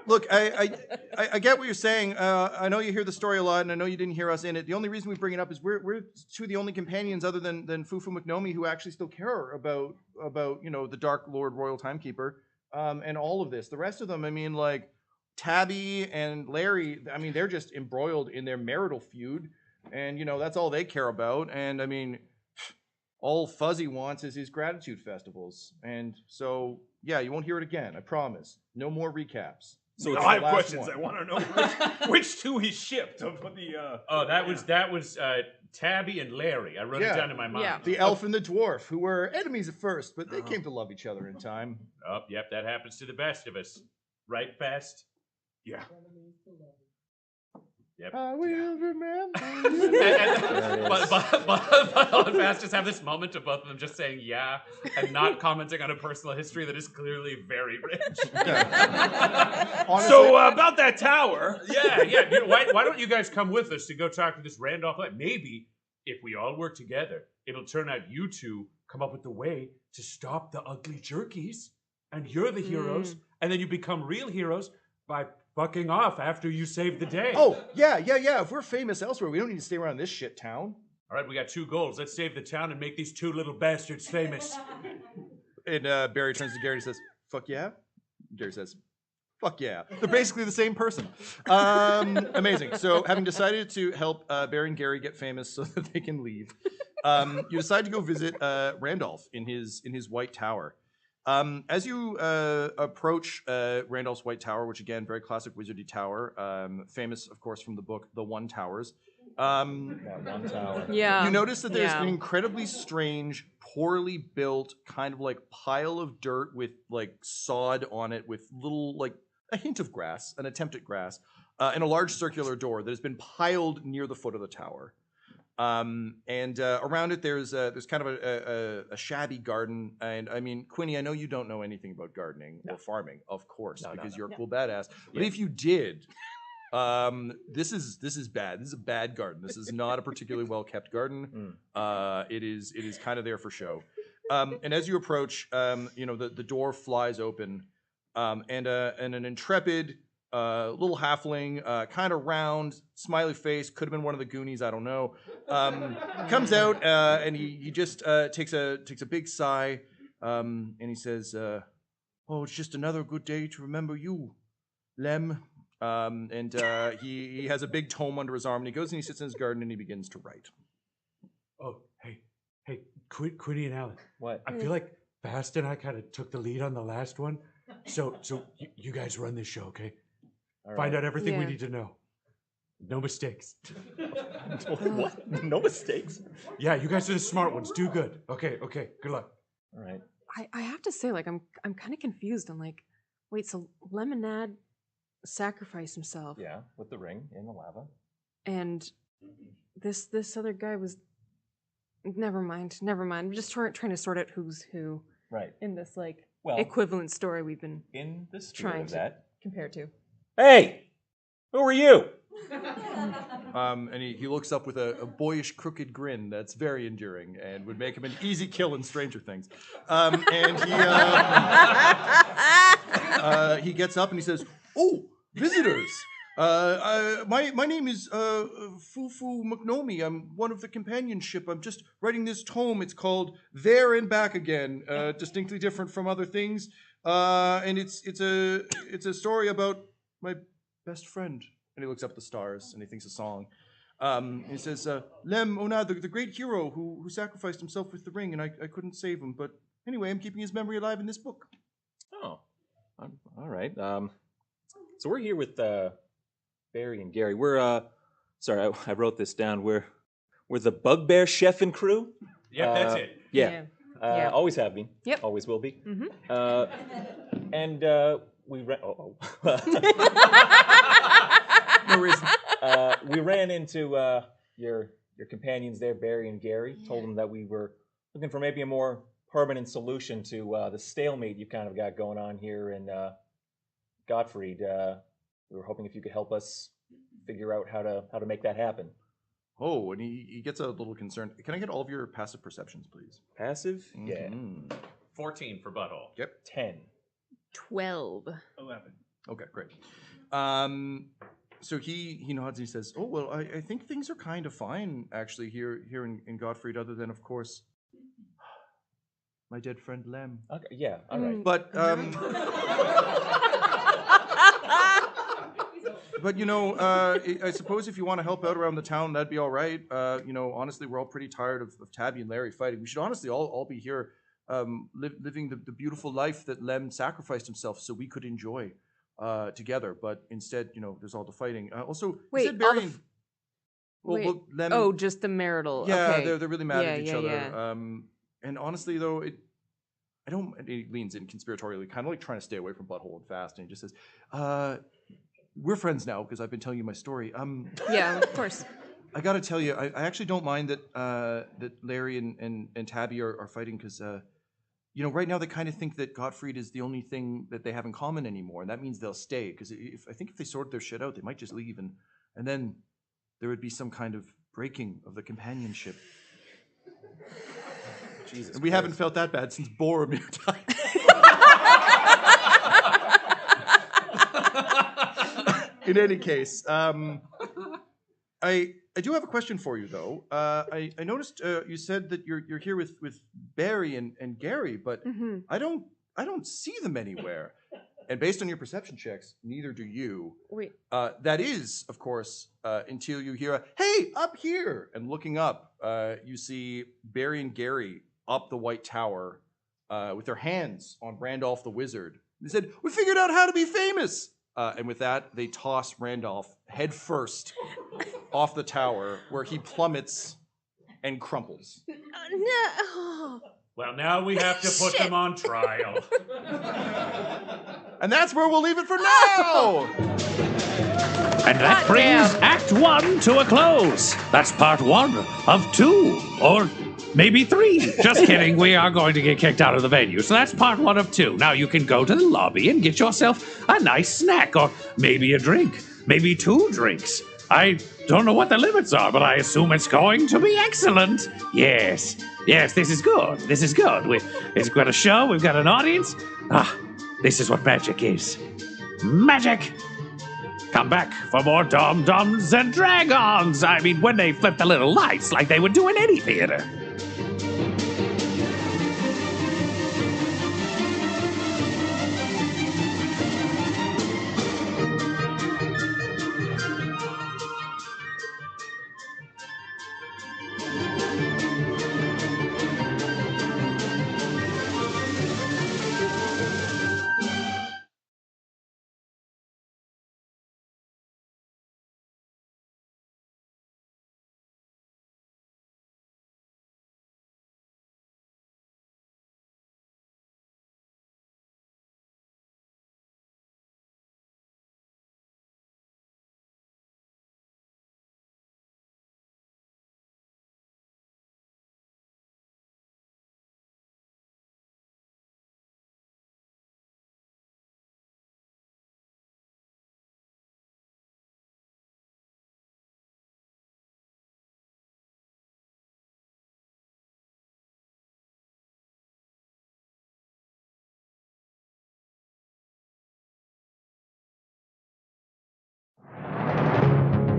Look, I get what you're saying. I know you hear the story a lot, and I know you didn't hear us in it. The only reason we bring it up is we're two of the only companions other than Fufu McNomi who actually still care about the Dark Lord Royal Timekeeper and all of this. The rest of them, I mean, like Tabby and Larry, I mean, they're just embroiled in their marital feud, and that's all they care about. And I mean, all Fuzzy wants is his gratitude festivals, and so yeah, you won't hear it again. I promise. No more recaps. So I have questions. I want to know which two he shipped of the. That was Tabby and Larry. I wrote it down in my mind. Yeah. The elf and the dwarf, who were enemies at first, but they came to love each other in time. Oh, yep, that happens to the best of us, right, Fast? Yeah. Yep. I will remember. But Fast just have this moment of both of them just saying yeah and not commenting on a personal history that is clearly very rich. So about that tower. Yeah. Why don't you guys come with us to go talk to this Randolph? Maybe if we all work together, it'll turn out you two come up with the way to stop the ugly jerkies, and you're the heroes, and then you become real heroes by fucking off after you save the day. Oh, yeah. If we're famous elsewhere, we don't need to stay around this shit town. All right, we got 2 goals. Let's save the town and make these 2 little bastards famous. And Barry turns to Gary and says, fuck yeah? Gary says, fuck yeah. They're basically the same person. Amazing. So having decided to help Barry and Gary get famous so that they can leave, you decide to go visit Randolph in his White Tower. As you approach Randolph's White Tower, which again, very classic wizardy tower, famous, of course, from the book The One Towers. That one tower. Yeah. You notice that there's an incredibly strange, poorly built kind of like pile of dirt with like sod on it, with little like a hint of grass, an attempt at grass, and a large circular door that has been piled near the foot of the tower. And around it, there's kind of a shabby garden. And I mean, Quinny, I know you don't know anything about gardening or farming, of course, because you're a cool badass. But if you did, this is bad. This is a bad garden. This is not a particularly well kept garden. It is kind of there for show. And as you approach, the door flies open, and an intrepid little halfling, kind of round, smiley face, could have been one of the Goonies, I don't know, comes out, and he just takes a big sigh, and he says, oh, it's just another good day to remember you, Lem. And he has a big tome under his arm, and he goes and he sits in his garden and he begins to write. Oh, hey, Quinny and Alan. What? I feel like Fast and I kind of took the lead on the last one, so you guys run this show, okay? Find out everything we need to know. No mistakes. What? No mistakes? Yeah, you guys are the smart ones. Do good. Okay. Good luck. All right. I have to say, like, I'm kind of confused. I'm like, wait, so Lemonade sacrificed himself. Yeah, with the ring in the lava. And this other guy was. Never mind. I'm just trying to sort out who's who. Right. In this like Well, equivalent story we've been in the spirit trying of to that. compare to. Hey, who are you? And he looks up with a boyish, crooked grin that's very endearing and would make him an easy kill in Stranger Things. And he gets up and he says, "Oh, visitors! My name is Fufu McNomi. I'm one of the companionship. I'm just writing this tome. It's called There and Back Again, distinctly different from other things. And it's a story about my best friend." And he looks up at the stars and he thinks a song. He says, Lem Onad, the great hero who sacrificed himself with the ring, and I couldn't save him. But anyway, I'm keeping his memory alive in this book. Oh, all right. So we're here with Barry and Gary. We're sorry, I wrote this down. We're the Bugbear Chef and crew. Yep, that's it. Yeah. Always have been. Yep. Always will be. Mm-hmm. And we no worries. We ran into your companions there, Barry and Gary. Told them that we were looking for maybe a more permanent solution to the stalemate you've kind of got going on here in Gottfried. We were hoping if you could help us figure out how to make that happen. Oh, and he gets a little concerned. Can I get all of your passive perceptions, please? Passive? Yeah. 14 for butthole. Yep. 10. 12. 11. Okay, great. So he nods and he says, "Oh well, I think things are kind of fine actually here in Gottfried, other than of course my dead friend Lem." Okay, yeah, all right. But but I suppose if you want to help out around the town, that'd be all right. Honestly, we're all pretty tired of Tabby and Larry fighting. We should honestly all be here, living the beautiful life that Lem sacrificed himself so we could enjoy. Together, but instead, there's all the fighting. Also, Wait, you said Barry and Lem, just the marital. yeah, okay. they're really mad at each other. Yeah. And honestly, though, I don't. And he leans in conspiratorially, kind of like trying to stay away from Butthole and Fast, and he just says, "We're friends now because I've been telling you my story." Yeah, of course. I got to tell you, I actually don't mind that Larry and Tabby are fighting because. Right now they kind of think that Gottfried is the only thing that they have in common anymore, and that means they'll stay. Because I think if they sort their shit out, they might just leave, and then there would be some kind of breaking of the companionship. Jesus, and we haven't felt that bad since Boromir died. In any case, I do have a question for you, though. I noticed you said that you're here with Barry and Gary, but I don't see them anywhere. And based on your perception checks, neither do you. Wait. That is, of course, until you hear a "Hey, up here!" And looking up, you see Barry and Gary up the White Tower with their hands on Randolph the Wizard. They said, "We figured out how to be famous." And with that, they toss Randolph head first off the tower, where he plummets and crumples. No. Well, now we have to put them on trial. And that's where we'll leave it for now! And that brings Act 1 to a close. That's part 1 of 2, or maybe 3. Just kidding, we are going to get kicked out of the venue. So that's part 1 of 2. Now you can go to the lobby and get yourself a nice snack, or maybe a drink, maybe 2 drinks. I don't know what the limits are, but I assume it's going to be excellent. Yes, this is good. This is good. We've got a show, we've got an audience. This is what magic is. Magic! Come back for more Dum-Dums and Dragons. I mean, when they flip the little lights like they would do in any theater.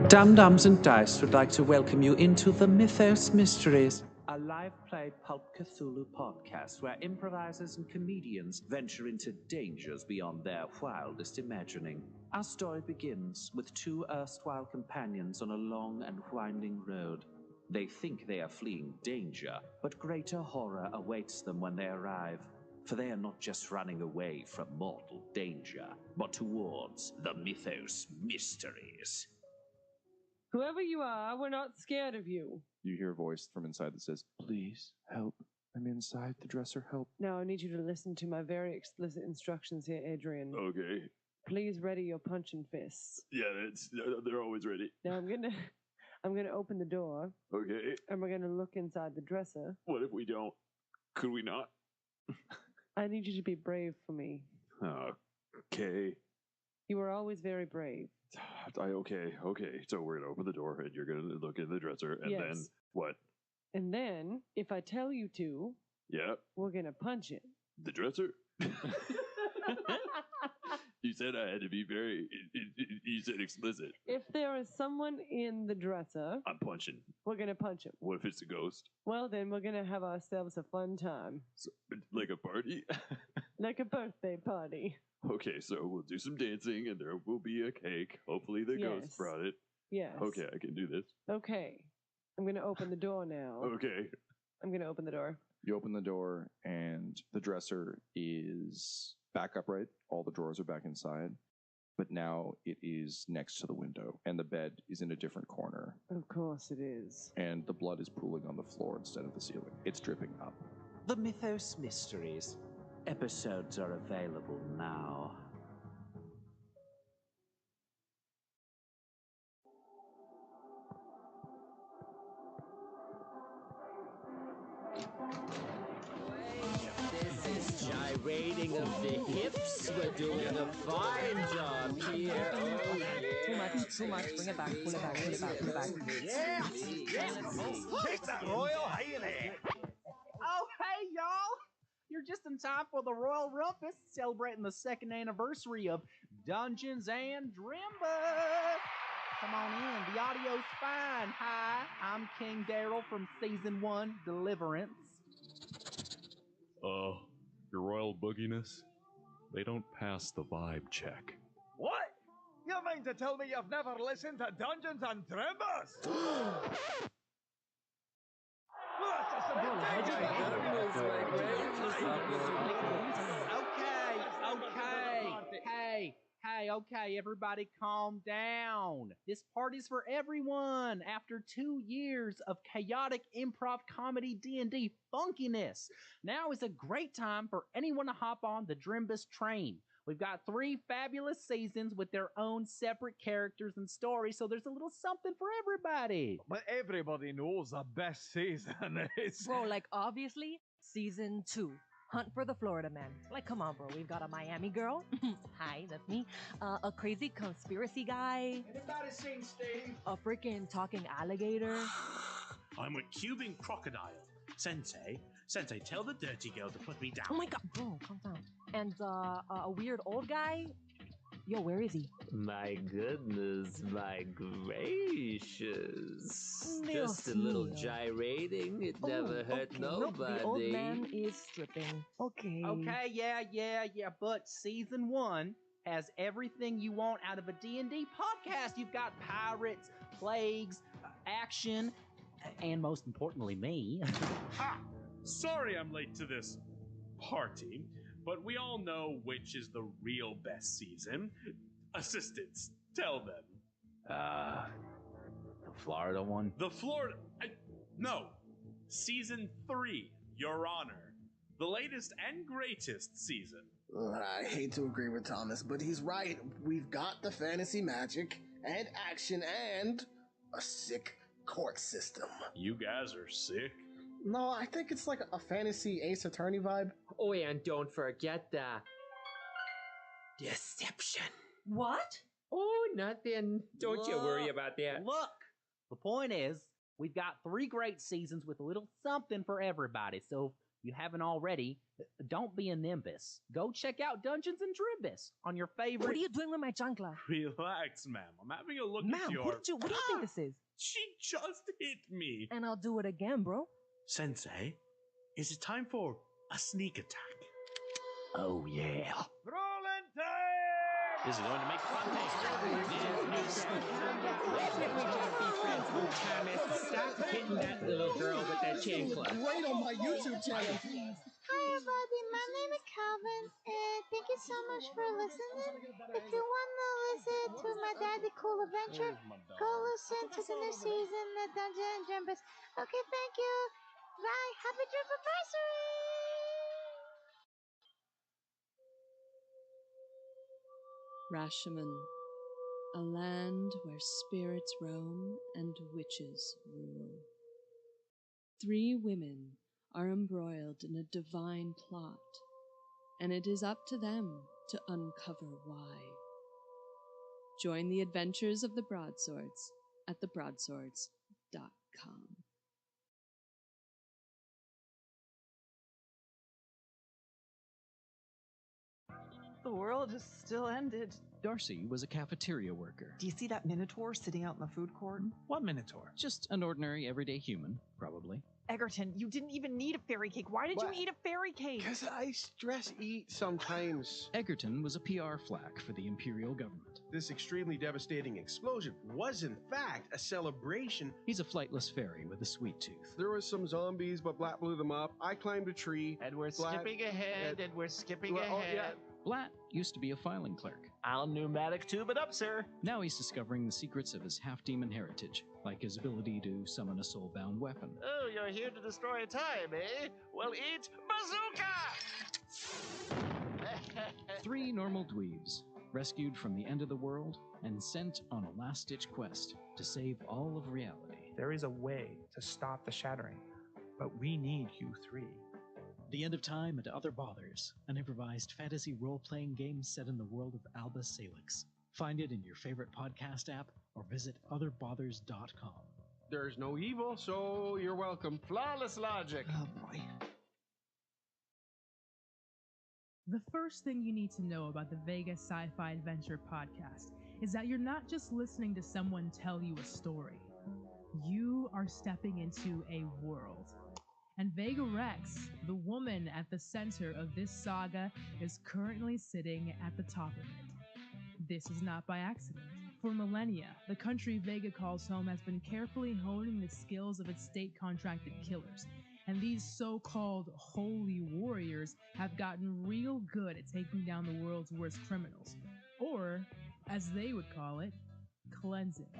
Dum-Dums and Dice would like to welcome you into the Mythos Mysteries, a live play Pulp Cthulhu podcast where improvisers and comedians venture into dangers beyond their wildest imagining. Our story begins with 2 erstwhile companions on a long and winding road. They think they are fleeing danger, but greater horror awaits them when they arrive. For they are not just running away from mortal danger, but towards the Mythos Mysteries. Whoever you are, we're not scared of you. You hear a voice from inside that says, "Please, help. I'm inside the dresser. Help." Now I need you to listen to my very explicit instructions here, Adrian. Okay. Please ready your punching fists. Yeah, they're always ready. Now I'm gonna open the door. Okay. And we're gonna look inside the dresser. What if we don't? Could we not? I need you to be brave for me. Okay. You were always very brave. Okay. So we're gonna open the door, and you're gonna look in the dresser, and then Yes. what? And then, if I tell you to, Yeah, we're gonna punch it. the dresser. You said I had to be very. You said explicit. If there is someone in the dresser, I'm punching. we're gonna punch him. What if it's a ghost? Well, then we're gonna have ourselves a fun time. So, like a party? Like a birthday party. Okay, so we'll do some dancing, and there will be a cake. Hopefully the Yes. ghost brought it. Yes. Okay, I can do this. Okay. I'm gonna open the door now. Okay. I'm gonna open the door. You open the door, and the dresser is back upright. All the drawers are back inside. But now it is next to the window, and the bed is in a different corner. Of course it is. And the blood is pooling on the floor instead of the ceiling. It's dripping up. The Mythos Mysteries. Episodes are available now. This is gyrating of the hips. We're doing a fine job here. Oh, yeah. Too much. Bring it back. Pull it back. Yeah. Take that, Royal. Hey there. Oh, hey, y'all. You're just in time for the Royal Rumpus, celebrating the 2nd anniversary of Dungeons and Drimbus. Come on in. The audio's fine. Hi, I'm King Daryl from Season 1, Deliverance. Your royal booginess, they don't pass the vibe check. What? You mean to tell me you've never listened to Dungeons and Drimbus? Okay, everybody calm down. This party's for everyone after 2 years of chaotic improv comedy D&D funkiness. Now is a great time for anyone to hop on the Drimbus train. We've got 3 fabulous seasons with their own separate characters and stories, so there's a little something for everybody. But everybody knows the best season is... Bro, like, obviously, Season 2. Hunt for the Florida Man. Like, come on, bro. We've got a Miami girl. Hi, that's me. A crazy conspiracy guy. Anybody seen Steve? A freaking talking alligator. I'm a cubing crocodile. Sensei, tell the dirty girl to put me down. Oh my god, bro, calm down. And a weird old guy. Yo, where is he? My goodness, my gracious. Dios Just a little mío. gyrating. It never hurt okay. Nope, nobody. the old man is stripping. Okay. Okay, yeah, but Season 1 has everything you want out of a D&D podcast. You've got pirates, plagues, action, and most importantly, me. Ha! Sorry I'm late to this party, but we all know which is the real best season. Assistants, tell them. The Florida one? The Florida... no. Season 3, Your Honor. The latest and greatest season. I hate to agree with Thomas, but he's right. We've got the fantasy magic and action and a sick court system. You guys are sick. No, I think it's like a fantasy Ace Attorney vibe. Oh, and don't forget the deception. What? Oh, nothing. Don't you worry about that. Look, the point is, we've got 3 great seasons with a little something for everybody. So if you haven't already, don't be a nimbus. Go check out Dungeons and Drimbus on your favorite... What are you doing with my chancla? Relax, ma'am. I'm having a look Ma'am, at your... what do you think this is? She just hit me. And I'll do it again, bro. Sensei, is it time for a sneak attack? Oh, yeah. Rolling time! This is going to make fun Thomas, stop hitting that little girl with that chancla. Great on my YouTube channel. Hi everybody, my name is Calvin, and thank you so much for listening. If you want to listen to my Daddy Cool Adventure, go listen to the new season of Dungeons and Drimbus. Okay, thank you. Bye. Happy Drimbaniversary! Rashomon, a land where spirits roam and witches rule. 3 women are embroiled in a divine plot, and it is up to them to uncover why. Join the adventures of the Broadswords at thebroadswords.com. The world is still ended. Darcy was a cafeteria worker. Do you see that minotaur sitting out in the food court? What minotaur? Just an ordinary, everyday human, probably. Egerton, you didn't even need a fairy cake. Why did you eat a fairy cake? Because I stress eat sometimes. Egerton was a PR flack for the Imperial government. This extremely devastating explosion was, in fact, a celebration. He's a flightless fairy with a sweet tooth. There was some zombies, but Blatt blew them up. I climbed a tree. And we're skipping ahead, and we're skipping ahead. Oh, yeah. Blatt used to be a filing clerk. I'll pneumatic tube it up, sir. Now he's discovering the secrets of his half-demon heritage, like his ability to summon a soul-bound weapon. Oh, you're here to destroy time, eh? Well, eat bazooka! 3 normal dweebs, rescued from the end of the world and sent on a last-ditch quest to save all of reality. There is a way to stop the shattering, but we need you 3. The End of Time and Other Bothers, an improvised fantasy role-playing game set in the world of Alba Salix. Find it in your favorite podcast app or visit otherbothers.com. There's no evil, so you're welcome. Flawless logic. Oh, boy. The first thing you need to know about the Vegas Sci-Fi Adventure podcast is that you're not just listening to someone tell you a story. You are stepping into a world. And Vega Rex, the woman at the center of this saga, is currently sitting at the top of it. This is not by accident. For millennia, the country Vega calls home has been carefully honing the skills of its state-contracted killers, and these so-called holy warriors have gotten real good at taking down the world's worst criminals, or, as they would call it, cleansing.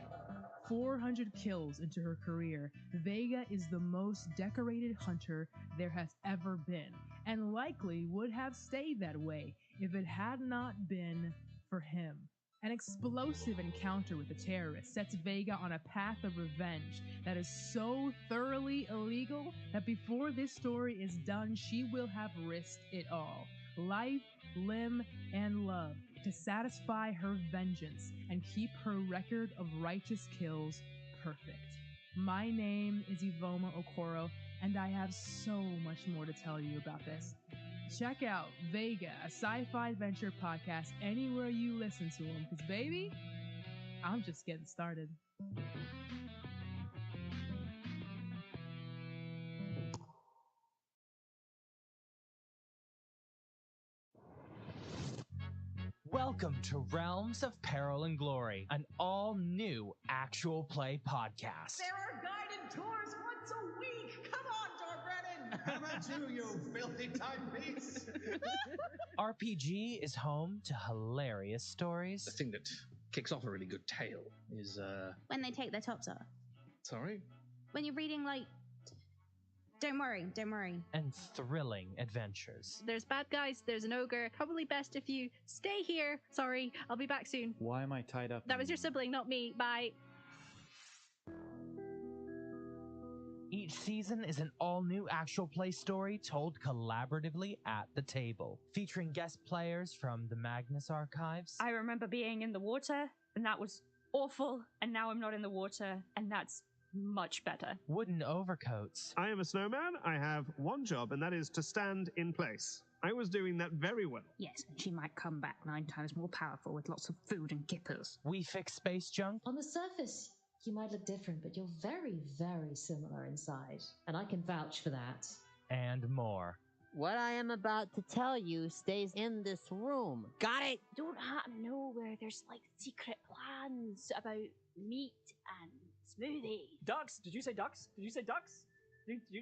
400 kills into her career, Vega is the most decorated hunter there has ever been, and likely would have stayed that way if it had not been for him. An explosive encounter with the terrorists sets Vega on a path of revenge that is so thoroughly illegal that before this story is done, she will have risked it all. Life, limb, and love to satisfy her vengeance and keep her record of righteous kills perfect. My name is Ivoma Okoro, and I have so much more to tell you about this. Check out Vega, a sci-fi adventure podcast, anywhere you listen to them, because baby, I'm just getting started. Welcome to Realms of Peril and Glory, an all-new actual play podcast. There are guided tours once a week. Come on, Dorbrennan. How about you filthy timepiece? RPG is home to hilarious stories. The thing that kicks off a really good tale is, when they take their tops off. Sorry? When you're reading, like, don't worry. And thrilling adventures. There's bad guys, there's an ogre. Probably best if you stay here. Sorry, I'll be back soon. Why am I tied up? That was your sibling, not me. Bye. Each season is an all-new actual play story told collaboratively at the table, featuring guest players from the Magnus Archives. I remember being in the water, and that was awful, and now I'm not in the water, and that's much better. Wooden overcoats. I am a snowman. I have one job, and that is to stand in place. I was doing that very well. Yes, and she might come back 9 times more powerful with lots of food and kippers. We fix space junk. On the surface, you might look different, but you're very, very similar inside. And I can vouch for that. And more. What I am about to tell you stays in this room. Got it? Don't happen to know where there's like secret plans about meat and smoothie. Ducks? Did you say ducks? Did you say ducks?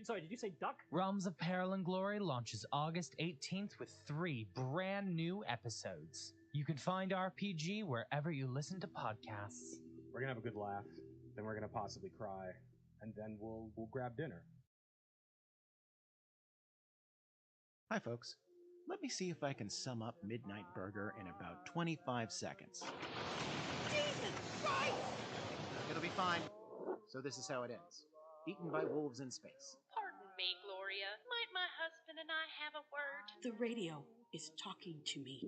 Sorry, did you say duck? Realms of Peril and Glory launches August 18th with 3 brand new episodes. You can find RPG wherever you listen to podcasts. We're gonna have a good laugh, then we're gonna possibly cry, and then we'll grab dinner. Hi folks, Let me see if I can sum up Midnight Burger in about 25 seconds. Jesus Christ! It'll be fine. So this is how it ends. Eaten by wolves in space. Pardon me, Gloria. Might my husband and I have a word? The radio is talking to me.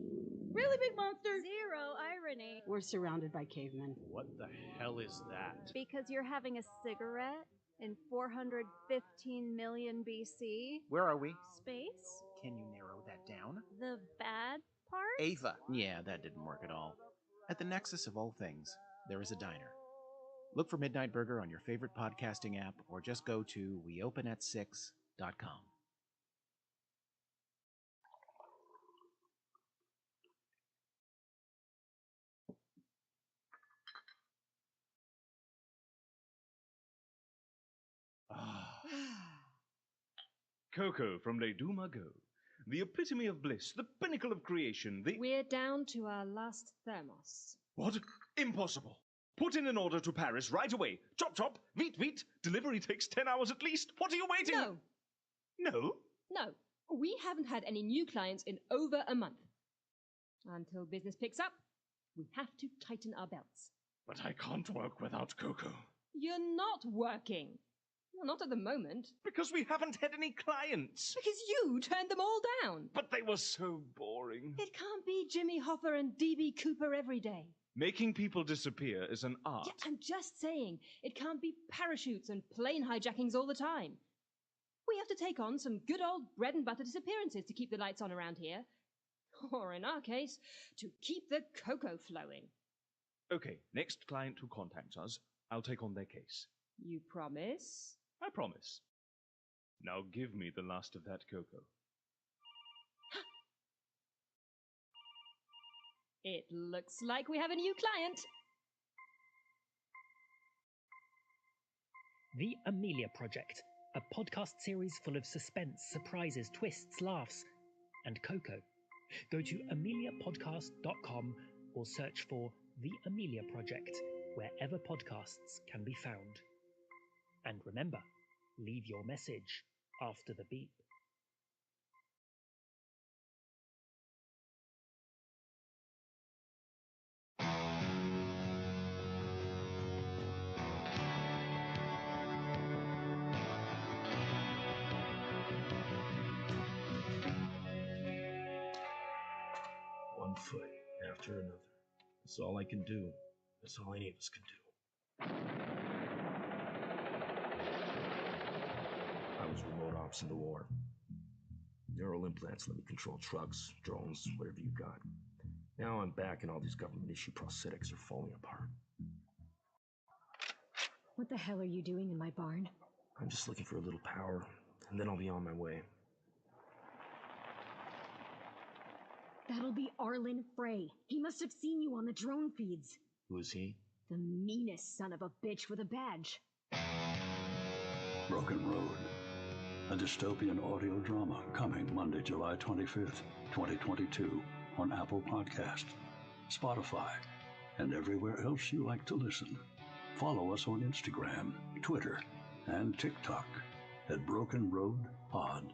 Really, big monster? Zero irony. We're surrounded by cavemen. What the hell is that? Because you're having a cigarette in 415 million BC? Where are we? Space? Can you narrow that down? The bad part? Ava. Yeah, that didn't work at all. At the nexus of all things, there is a diner. Look for Midnight Burger on your favorite podcasting app or just go to weopenat6.com. Coco from Les Deux Magots. The epitome of bliss, the pinnacle of creation, the... We're down to our last thermos. What? Impossible. Put in an order to Paris right away. Chop chop, veet veet. Delivery takes 10 hours at least. What are you waiting? No. No? No. We haven't had any new clients in over a month. Until business picks up, we have to tighten our belts. But I can't work without Coco. You're not working. Well, not at the moment. Because we haven't had any clients. Because you turned them all down. But they were so boring. It can't be Jimmy Hoffa and D.B. Cooper every day. Making people disappear is an art. Yeah, I'm just saying, it can't be parachutes and plane hijackings all the time. We have to take on some good old bread and butter disappearances to keep the lights on around here. Or in our case, to keep the cocoa flowing. Okay, next client who contacts us, I'll take on their case. You promise? I promise. Now give me the last of that cocoa. It looks like we have a new client. The Amelia Project, a podcast series full of suspense, surprises, twists, laughs, and cocoa. Go to ameliapodcast.com or search for The Amelia Project wherever podcasts can be found. And remember, leave your message after the beep. One foot after another. That's all I can do. That's all any of us can do. I was remote ops in the war. Neural implants let me control trucks, drones, whatever you got. Now I'm back and all these government-issued prosthetics are falling apart. What the hell are you doing in my barn? I'm just looking for a little power, and then I'll be on my way. That'll be Arlen Frey. He must have seen you on the drone feeds. Who is he? The meanest son of a bitch with a badge. Broken Road. A dystopian audio drama coming Monday, July 25th, 2022 on Apple Podcasts, Spotify, and everywhere else you like to listen. Follow us on Instagram, Twitter, and TikTok at Broken Road Pod.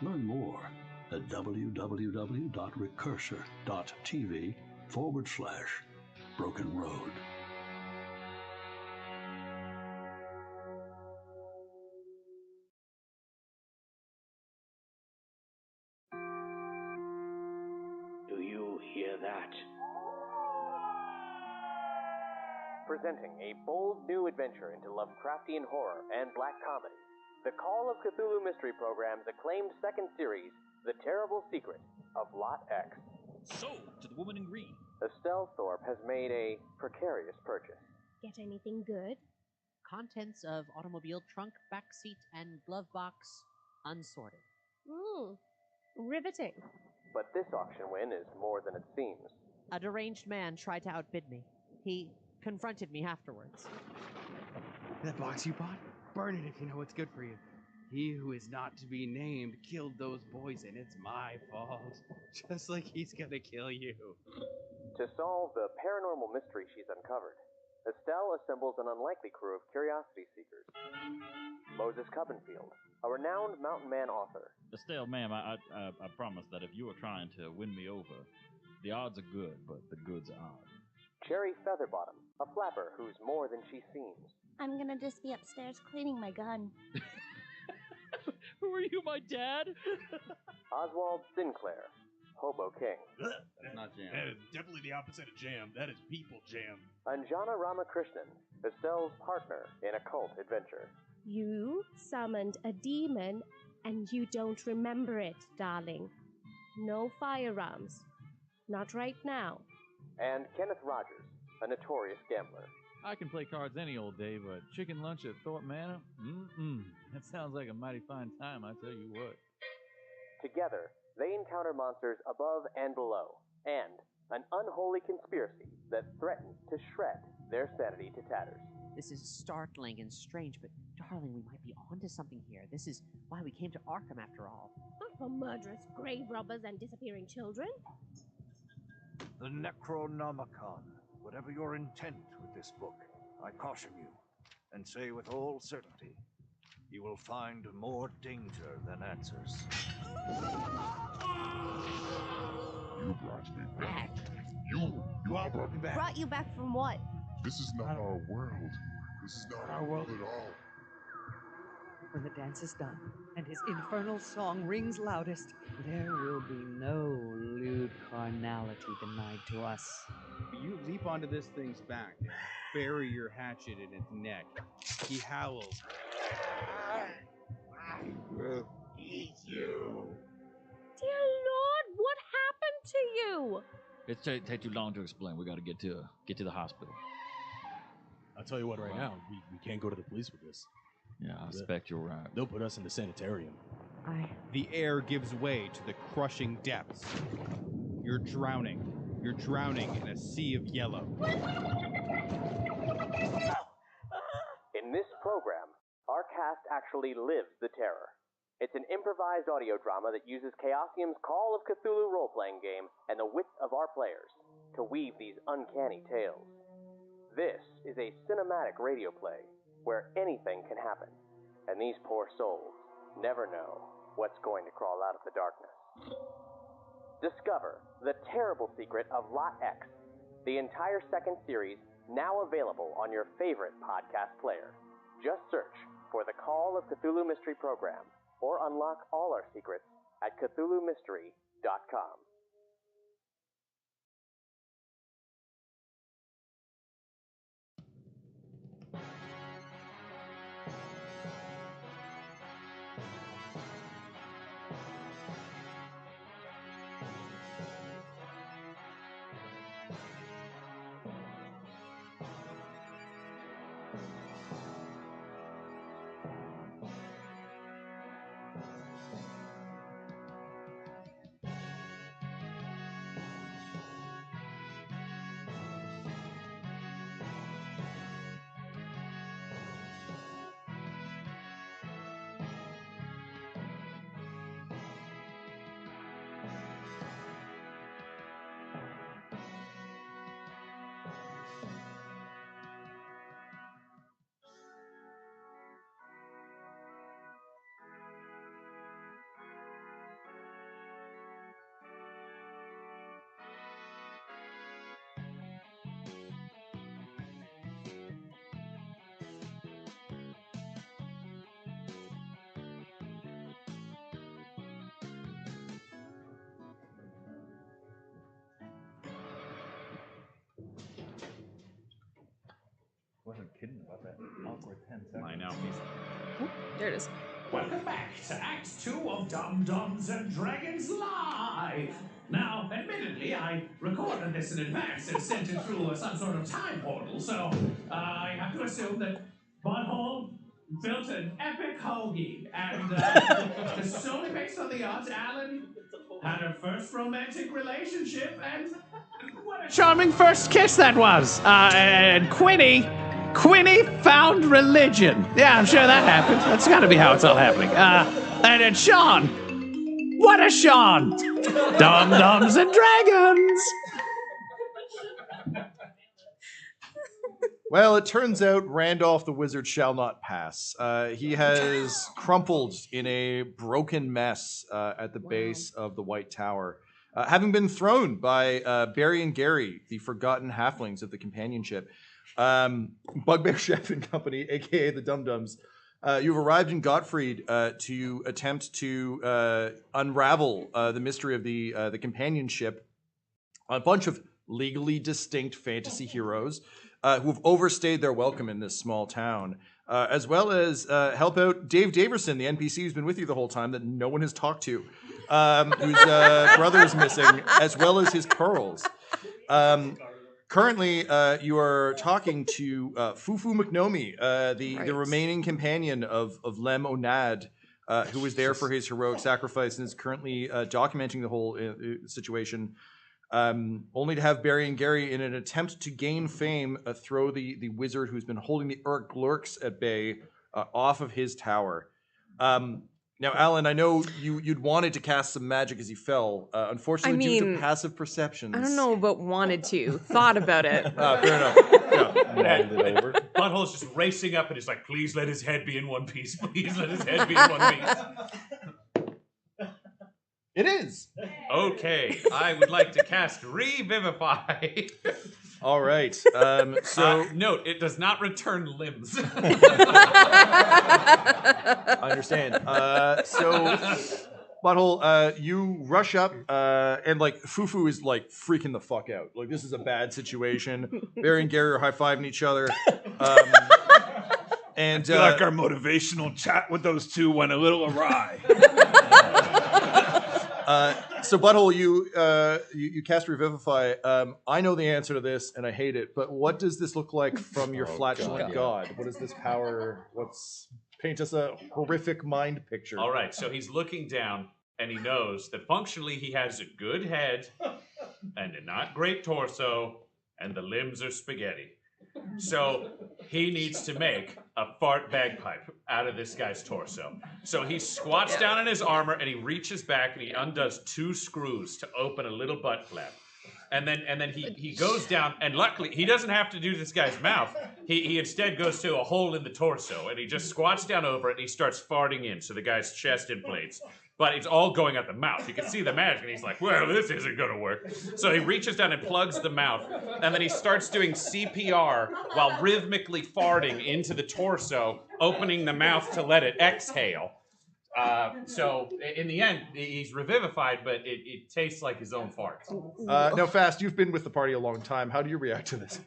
Learn more at www.recursor.tv/Broken Road. Do you hear that? Presenting a bold new adventure into Lovecraftian horror and black comedy. The Call of Cthulhu Mystery Program's acclaimed second series, The Terrible Secret of Lot X. So, to the woman in green. Estelle Thorpe has made a precarious purchase. Get anything good? Contents of automobile trunk, back seat, and glove box unsorted. Riveting. But this auction win is more than it seems. A deranged man tried to outbid me. He confronted me afterwards. That box you bought? Burn it if you know what's good for you. He who is not to be named killed those boys, and it's my fault. Just like he's gonna kill you. To solve the paranormal mystery she's uncovered, Estelle assembles an unlikely crew of curiosity seekers. Moses Cubbenfield, a renowned mountain man author. Estelle, ma'am, I promise that if you are trying to win me over, the odds are good, but the goods are odd. Cherry Featherbottom, a flapper who's more than she seems. I'm gonna just be upstairs cleaning my gun. Who are you, my dad? Oswald Sinclair, Hobo King. That's not jam. That is definitely the opposite of jam. That is people jam. Anjana Ramakrishnan, Estelle's partner in occult adventure. You summoned a demon and you don't remember it, darling. No firearms. Not right now. And Kenneth Rogers, a notorious gambler. I can play cards any old day, but chicken lunch at Thorpe Manor? That sounds like a mighty fine time, I tell you what. Together, they encounter monsters above and below, and an unholy conspiracy that threatens to shred their sanity to tatters. This is startling and strange, but darling, we might be onto something here. This is why we came to Arkham after all. Not for murderous grave robbers and disappearing children. The Necronomicon. Whatever your intent with this book, I caution you, and say with all certainty, you will find more danger than answers. You brought me back. You all brought me back. Brought you back from what? This is not our world. This is not our world at all. When the dance is done and his infernal song rings loudest, there will be no lewd carnality denied to us. You leap onto this thing's back, bury your hatchet in its neck. He howls. I will eat you. Dear Lord, what happened to you? It's take too long to explain. We got to get to the hospital. I'll tell you what, right now, we can't go to the police with this. Yeah, I expect you're right. They'll put us in the sanitarium. The air gives way to the crushing depths. You're drowning. You're drowning in a sea of yellow. In this program, our cast actually lives the terror. It's an improvised audio drama that uses Chaosium's Call of Cthulhu role-playing game and the wit of our players to weave these uncanny tales. This is a cinematic radio play where anything can happen, and these poor souls never know what's going to crawl out of the darkness. Discover the terrible secret of Lot X, the entire second series now available on your favorite podcast player. Just search for the Call of Cthulhu Mystery Program or unlock all our secrets at CthulhuMystery.com. Wasn't kidding about that awkward 10 seconds. I know. There it is. Welcome back to Act 2 of Dum-Dums and Dragons Live. Now, admittedly, I recorded this in advance and sent it through some sort of time portal, so I have to assume that Butthole built an epic hoagie, and this is solely based on the odds. Alan had her first romantic relationship, and what a charming first kiss that was. And Quinny found religion. Yeah, I'm sure that happened. That's got to be how it's all happening. And then Sean. What a Sean! Dum-Dums and Dragons! Well, it turns out Randolph the Wizard shall not pass. He has crumpled in a broken mess at the base of the White Tower, having been thrown by Barry and Gary, the forgotten halflings of the companionship. Bugbear Chef and Company, aka the Dum Dums. You've arrived in Gottfried to attempt to unravel the mystery of the companionship. A bunch of legally distinct fantasy heroes who have overstayed their welcome in this small town, as well as help out Dave Daverson, the NPC who's been with you the whole time that no one has talked to, whose brother is missing, as well as his pearls. Currently, you are talking to Fufu McNomi, the remaining companion of Lem Onad, who was there for his heroic sacrifice and is currently documenting the whole situation, only to have Barry and Gary, in an attempt to gain fame, throw the wizard who's been holding the Urk-Glurks at bay off of his tower. Now, Alan, I know you'd wanted to cast some magic as you fell. Unfortunately, due to passive perceptions. I don't know about wanted to. Thought about it. Fair enough. Yeah. Butthole's just racing up and he's like, please let his head be in one piece. Please let his head be in one piece. It is. Okay, I would like to cast Revivify. All right. So note, it does not return limbs. I understand. So, Butthole, you rush up, and like Fufu is like freaking the fuck out. Like this is a bad situation. Barry and Gary are high-fiving each other. And I feel like our motivational chat with those two went a little awry. So Butthole, you cast Revivify. I know the answer to this, and I hate it. But what does this look like from your flatulent god? What is this power? Paint us a horrific mind picture. All right, so he's looking down, and he knows that functionally he has a good head and a not great torso, and the limbs are spaghetti. So he needs to make a fart bagpipe out of this guy's torso. So he squats down in his armor and he reaches back and he undoes 2 screws to open a little butt flap. And then he goes down, and luckily he doesn't have to do this guy's mouth. He instead goes to a hole in the torso and he just squats down over it and he starts farting in so the guy's chest inflates. But it's all going out the mouth. You can see the magic, and he's like, well, this isn't going to work. So he reaches down and plugs the mouth, and then he starts doing CPR while rhythmically farting into the torso, opening the mouth to let it exhale. So in the end, he's revivified, but it tastes like his own fart. Now, Fast, you've been with the party a long time. How do you react to this?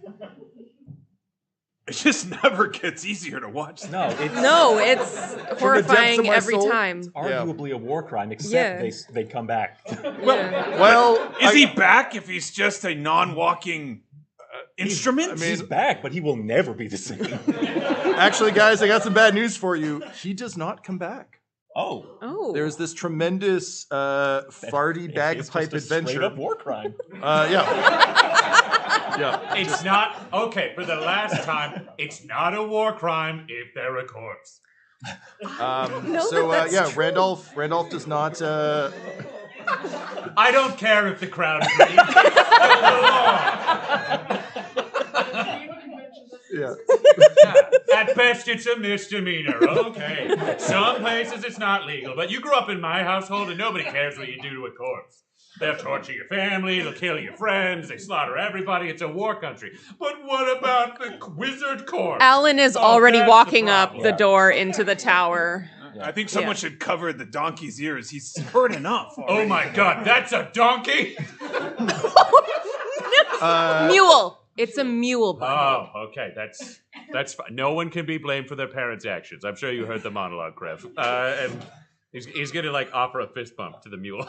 It just never gets easier to watch. No, it's horrifying every time. It's arguably a war crime, except they come back. Well, is he back if he's just a non-walking instrument? He's back, but he will never be the same. Actually, guys, I got some bad news for you. He does not come back. Oh. There's this tremendous farty bagpipe adventure. Straight up war crime. Yeah. It's not, okay, for the last time, it's not a war crime if they're a corpse. Randolph does not... I don't care if the crowd agrees. Yeah. At best, it's a misdemeanor. Okay. Some places it's not legal, but you grew up in my household and nobody cares what you do to a corpse. They'll torture your family, they'll kill your friends, they slaughter everybody. It's a war country. But what about the wizard corpse? Alan is already walking up the door into the tower. I think someone should cover the donkey's ears. He's heard enough already. Oh my god, that's a donkey? Mule. It's a mule. Oh, okay, that's fine. No one can be blamed for their parents' actions. I'm sure you heard the monologue, Krev. And he's gonna like offer a fist bump to the mule.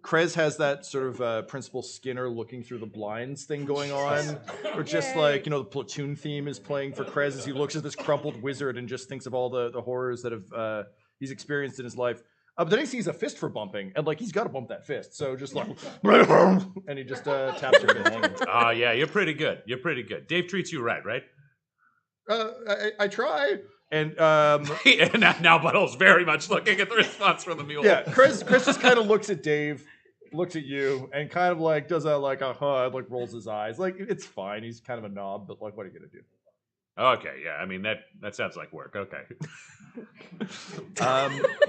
Krez has that sort of Principal Skinner looking through the blinds thing going on, or just the platoon theme is playing for Krez as he looks at this crumpled wizard and just thinks of all the horrors that have he's experienced in his life. But then he sees a fist for bumping, and he's got to bump that fist. So just and he just taps your fist. Oh yeah, you're pretty good. You're pretty good. Dave treats you right? I try. And now Butthole's very much looking at the response from the mule. Yeah, Chris just kind of looks at Dave, looks at you and kind of like does a like like rolls his eyes. Like it's fine. He's kind of a knob, but like, what are you gonna do? Okay, yeah. I mean that sounds like work. Okay.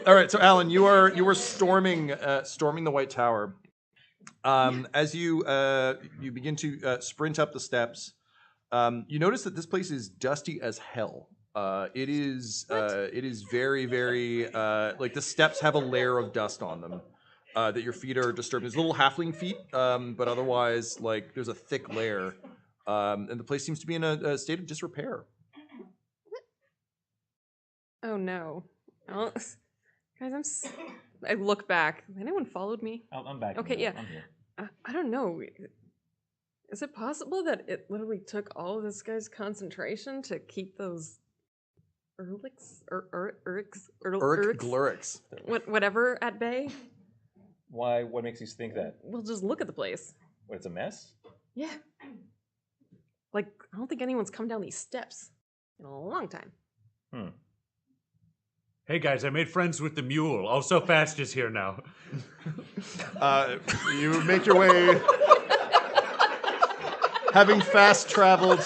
All right. So Alan, you were storming the White Tower. As you begin to sprint up the steps, you notice that this place is dusty as hell. It is very, very like the steps have a layer of dust on them that your feet are disturbed. There's little halfling feet, but otherwise, like there's a thick layer, and the place seems to be in a state of disrepair. Oh no, guys! I look back. Anyone followed me? I'm back. Okay, yeah. I'm here. I don't know. Is it possible that it literally took all of this guy's concentration to keep those Glurix. Whatever at bay? Why? What makes you think that? Well, just look at the place. What, it's a mess? Yeah. Like, I don't think anyone's come down these steps in a long time. Hey guys, I made friends with the mule. Also Fast is here now. You make your way, having fast traveled.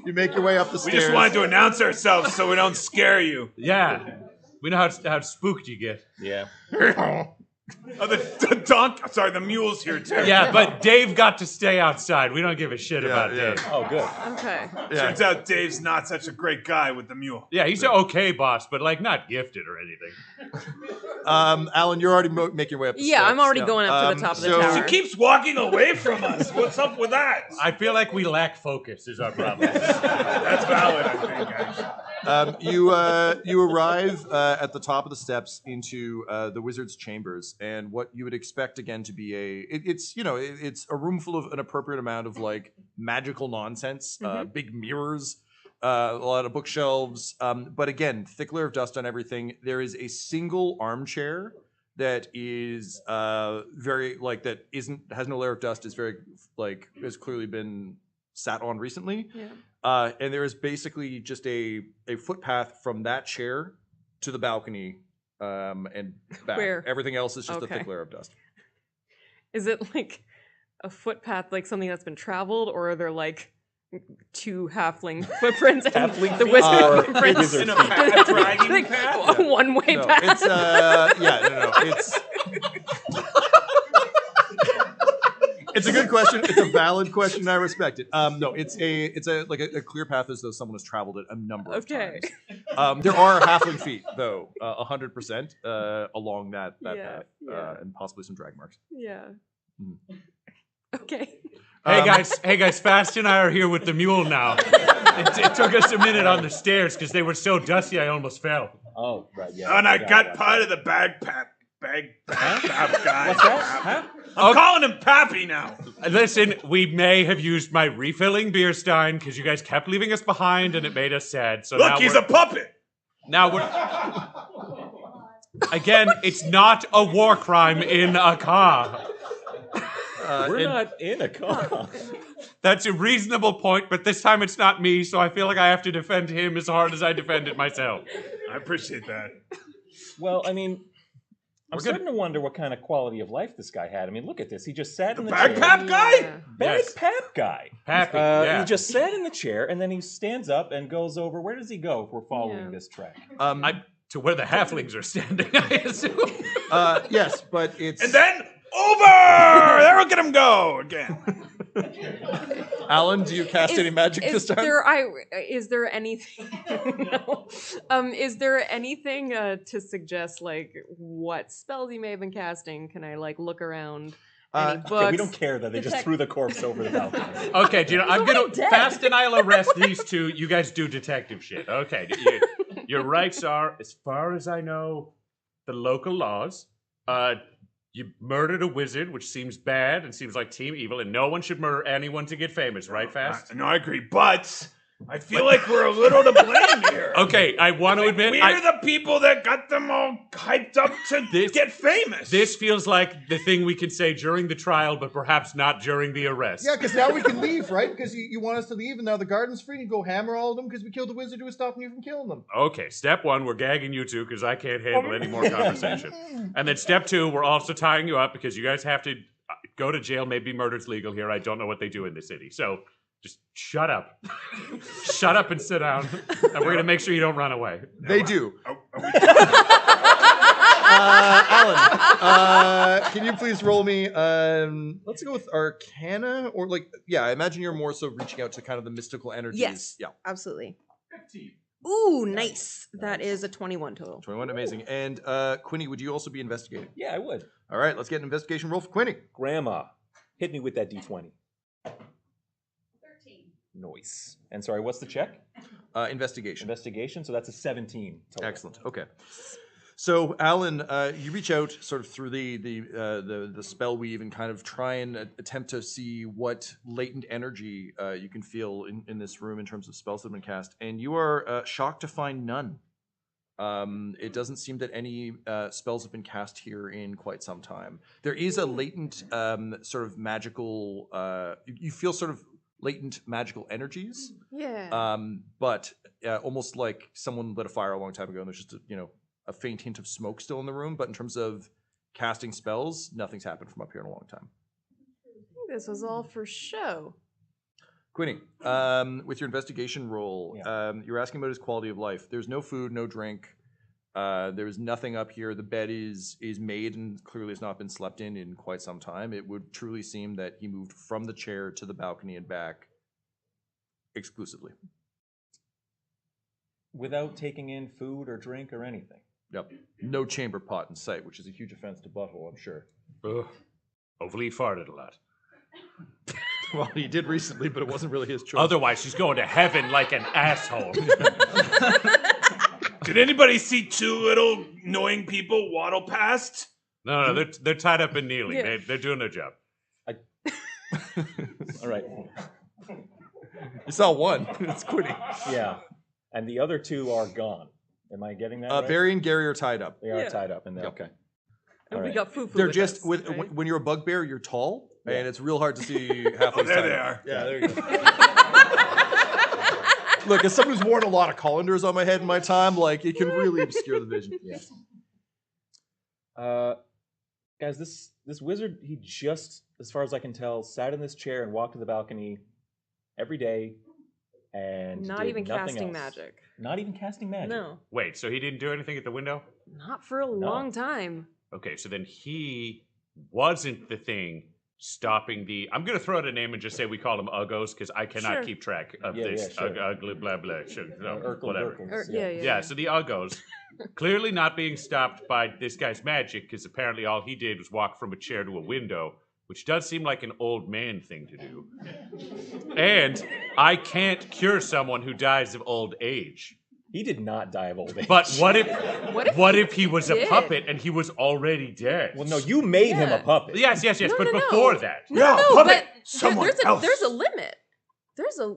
You make your way up the stairs. We just wanted to announce ourselves so we don't scare you. Yeah, we know how spooked you get. Yeah. Oh, the mule's here too. Yeah, but Dave got to stay outside. We don't give a shit about Dave. Oh, good. Okay. Turns out Dave's not such a great guy with the mule. Yeah, he's an okay boss, but like not gifted or anything. Alan, you're already making your way up the Yeah, steps. I'm already going up to the top of the tower. She keeps walking away from us. What's up with that? I feel like we lack focus is our problem. That's valid, I think, guys. You arrive at the top of the steps into the wizard's chambers, and what you would expect again to be it's a room full of an appropriate amount of like magical nonsense, big mirrors, a lot of bookshelves, but again, thick layer of dust on everything. There is a single armchair that is very like that has no layer of dust. Is very like has clearly been sat on recently. Yeah. And there is basically just a footpath from that chair to the balcony and back. Where? Everything else is just a Okay. thick layer of dust. Is it like a footpath, like something that's been traveled, or are there like two halfling footprints and Halfling the feet wizard or footprints? wizard In a path, dragging Like, path? a one-way No, path. it's it's it's a good question. It's a valid question. And I respect it. No, it's a clear path as though someone has traveled it a number of Okay. times. There are halfling feet though, 100% along that path, and possibly some drag marks. Yeah. Okay. Hey guys, Fast and I are here with the mule now. It took us a minute on the stairs because they were so dusty I almost fell. Oh, right, yeah. Oh, and I got part of the bag guy. What's that? Huh? I'm calling him Pappy now. Listen, we may have used my refilling beer stein because you guys kept leaving us behind and it made us sad. So Look, now he's a puppet. Now we're again. It's not a war crime in a car. We're not in a car. That's a reasonable point, but this time it's not me, so I feel like I have to defend him as hard as I defended myself. I appreciate that. Well, I mean, I'm starting to wonder what kind of quality of life this guy had. I mean, look at this. He just sat in the chair. Bagpap guy? Bagpap guy. Pappy, yeah. He just sat in the chair, and then he stands up and goes over. Where does he go if we're following this track? To where the halflings are standing, I assume. Yes, but it's... And then over! There, look at him go again. Alan, do you cast any magic this time? Is there anything? No. Is there anything to suggest like what spells he may have been casting? Can I like look around? Any books? Yeah, we don't care that they just threw the corpse over the balcony. Okay, Gina, I'm gonna Fast and I'll arrest these two. You guys do detective shit. Okay, your rights are, as far as I know, the local laws. You murdered a wizard, which seems bad and seems like team evil, and no one should murder anyone to get famous, right, Fast? No, I agree, but I feel like we're a little to blame here. Okay, I want to admit... We're the people that got them all hyped up to get famous. This feels like the thing we can say during the trial, but perhaps not during the arrest. Yeah, because now we can leave, right? Because you want us to leave, and now the garden's free, and you go hammer all of them because we killed the wizard who was stopping you from killing them. Okay, step 1, we're gagging you two because I can't handle any more conversation. And then step 2, we're also tying you up because you guys have to go to jail. Maybe murder's legal here. I don't know what they do in the city. So just shut up. Shut up and sit down. And we're going to make sure you don't run away. They do. Alan, can you please roll me? Let's go with Arcana, or I imagine you're more so reaching out to kind of the mystical energies. Yes. Yeah. Absolutely. 15. Ooh, nice. That is a 21 total. 21, amazing. And Quinny, would you also be investigating? Yeah, I would. All right, let's get an investigation roll for Quinny. Grandma, hit me with that D20. 13. Nice. And sorry, what's the check? Investigation. Investigation, so that's a 17 total. Excellent. Okay. So, Alan, you reach out sort of through the spell weave and kind of try and attempt to see what latent energy you can feel in this room in terms of spells that have been cast, and you are shocked to find none. It doesn't seem that any spells have been cast here in quite some time. There is a latent sort of magical. You feel sort of latent magical energies. Yeah. But almost like someone lit a fire a long time ago, and there's just a faint hint of smoke still in the room. But in terms of casting spells, nothing's happened from up here in a long time. This was all for show. Quinny, with your investigation roll, you're asking about his quality of life. There's no food, no drink. There's nothing up here. The bed is made and clearly has not been slept in quite some time. It would truly seem that he moved from the chair to the balcony and back exclusively. Without taking in food or drink or anything. Yep. No chamber pot in sight, which is a huge offense to Butthole, I'm sure. Ugh. Hopefully he farted a lot. Well, he did recently, but it wasn't really his choice. Otherwise, she's going to heaven like an asshole. Did anybody see two little annoying people waddle past? No, they're tied up and kneeling. Yeah. They're doing their job. All right. You saw one. It's Quinny. Yeah. And the other two are gone. Am I getting that right? Barry and Gary are tied up. They are tied up, and they're okay. And we got foo-foo They're with just us, with right? when you're a bugbear, you're tall, and it's real hard to see halfway. Oh, there they are. Yeah, there you go. Look, as someone who's worn a lot of colanders on my head in my time, it can really obscure the vision. Yeah. Guys, this wizard, he just, as far as I can tell, sat in this chair and walked to the balcony every day, and Not did even nothing casting else. magic. Not even casting magic. No. Wait, so he didn't do anything at the window? Not for a long time. Okay, so then he wasn't the thing stopping the... I'm going to throw out a name and just say we call him Uggos, because I cannot Sure. keep track of Yeah, this. yeah, sure. Ugly, blah, blah, sure, no, Urkel, whatever. Urkels, Yeah, Yeah, so the Uggos, clearly not being stopped by this guy's magic, because apparently all he did was walk from a chair to a window, which does seem like an old man thing to do. And I can't cure someone who dies of old age. He did not die of old age. But what if he he was did? a puppet and he was already dead? Well, no, you made him a puppet. Yes, No, but no, before no. that. No, puppet. but Someone there's else. a limit.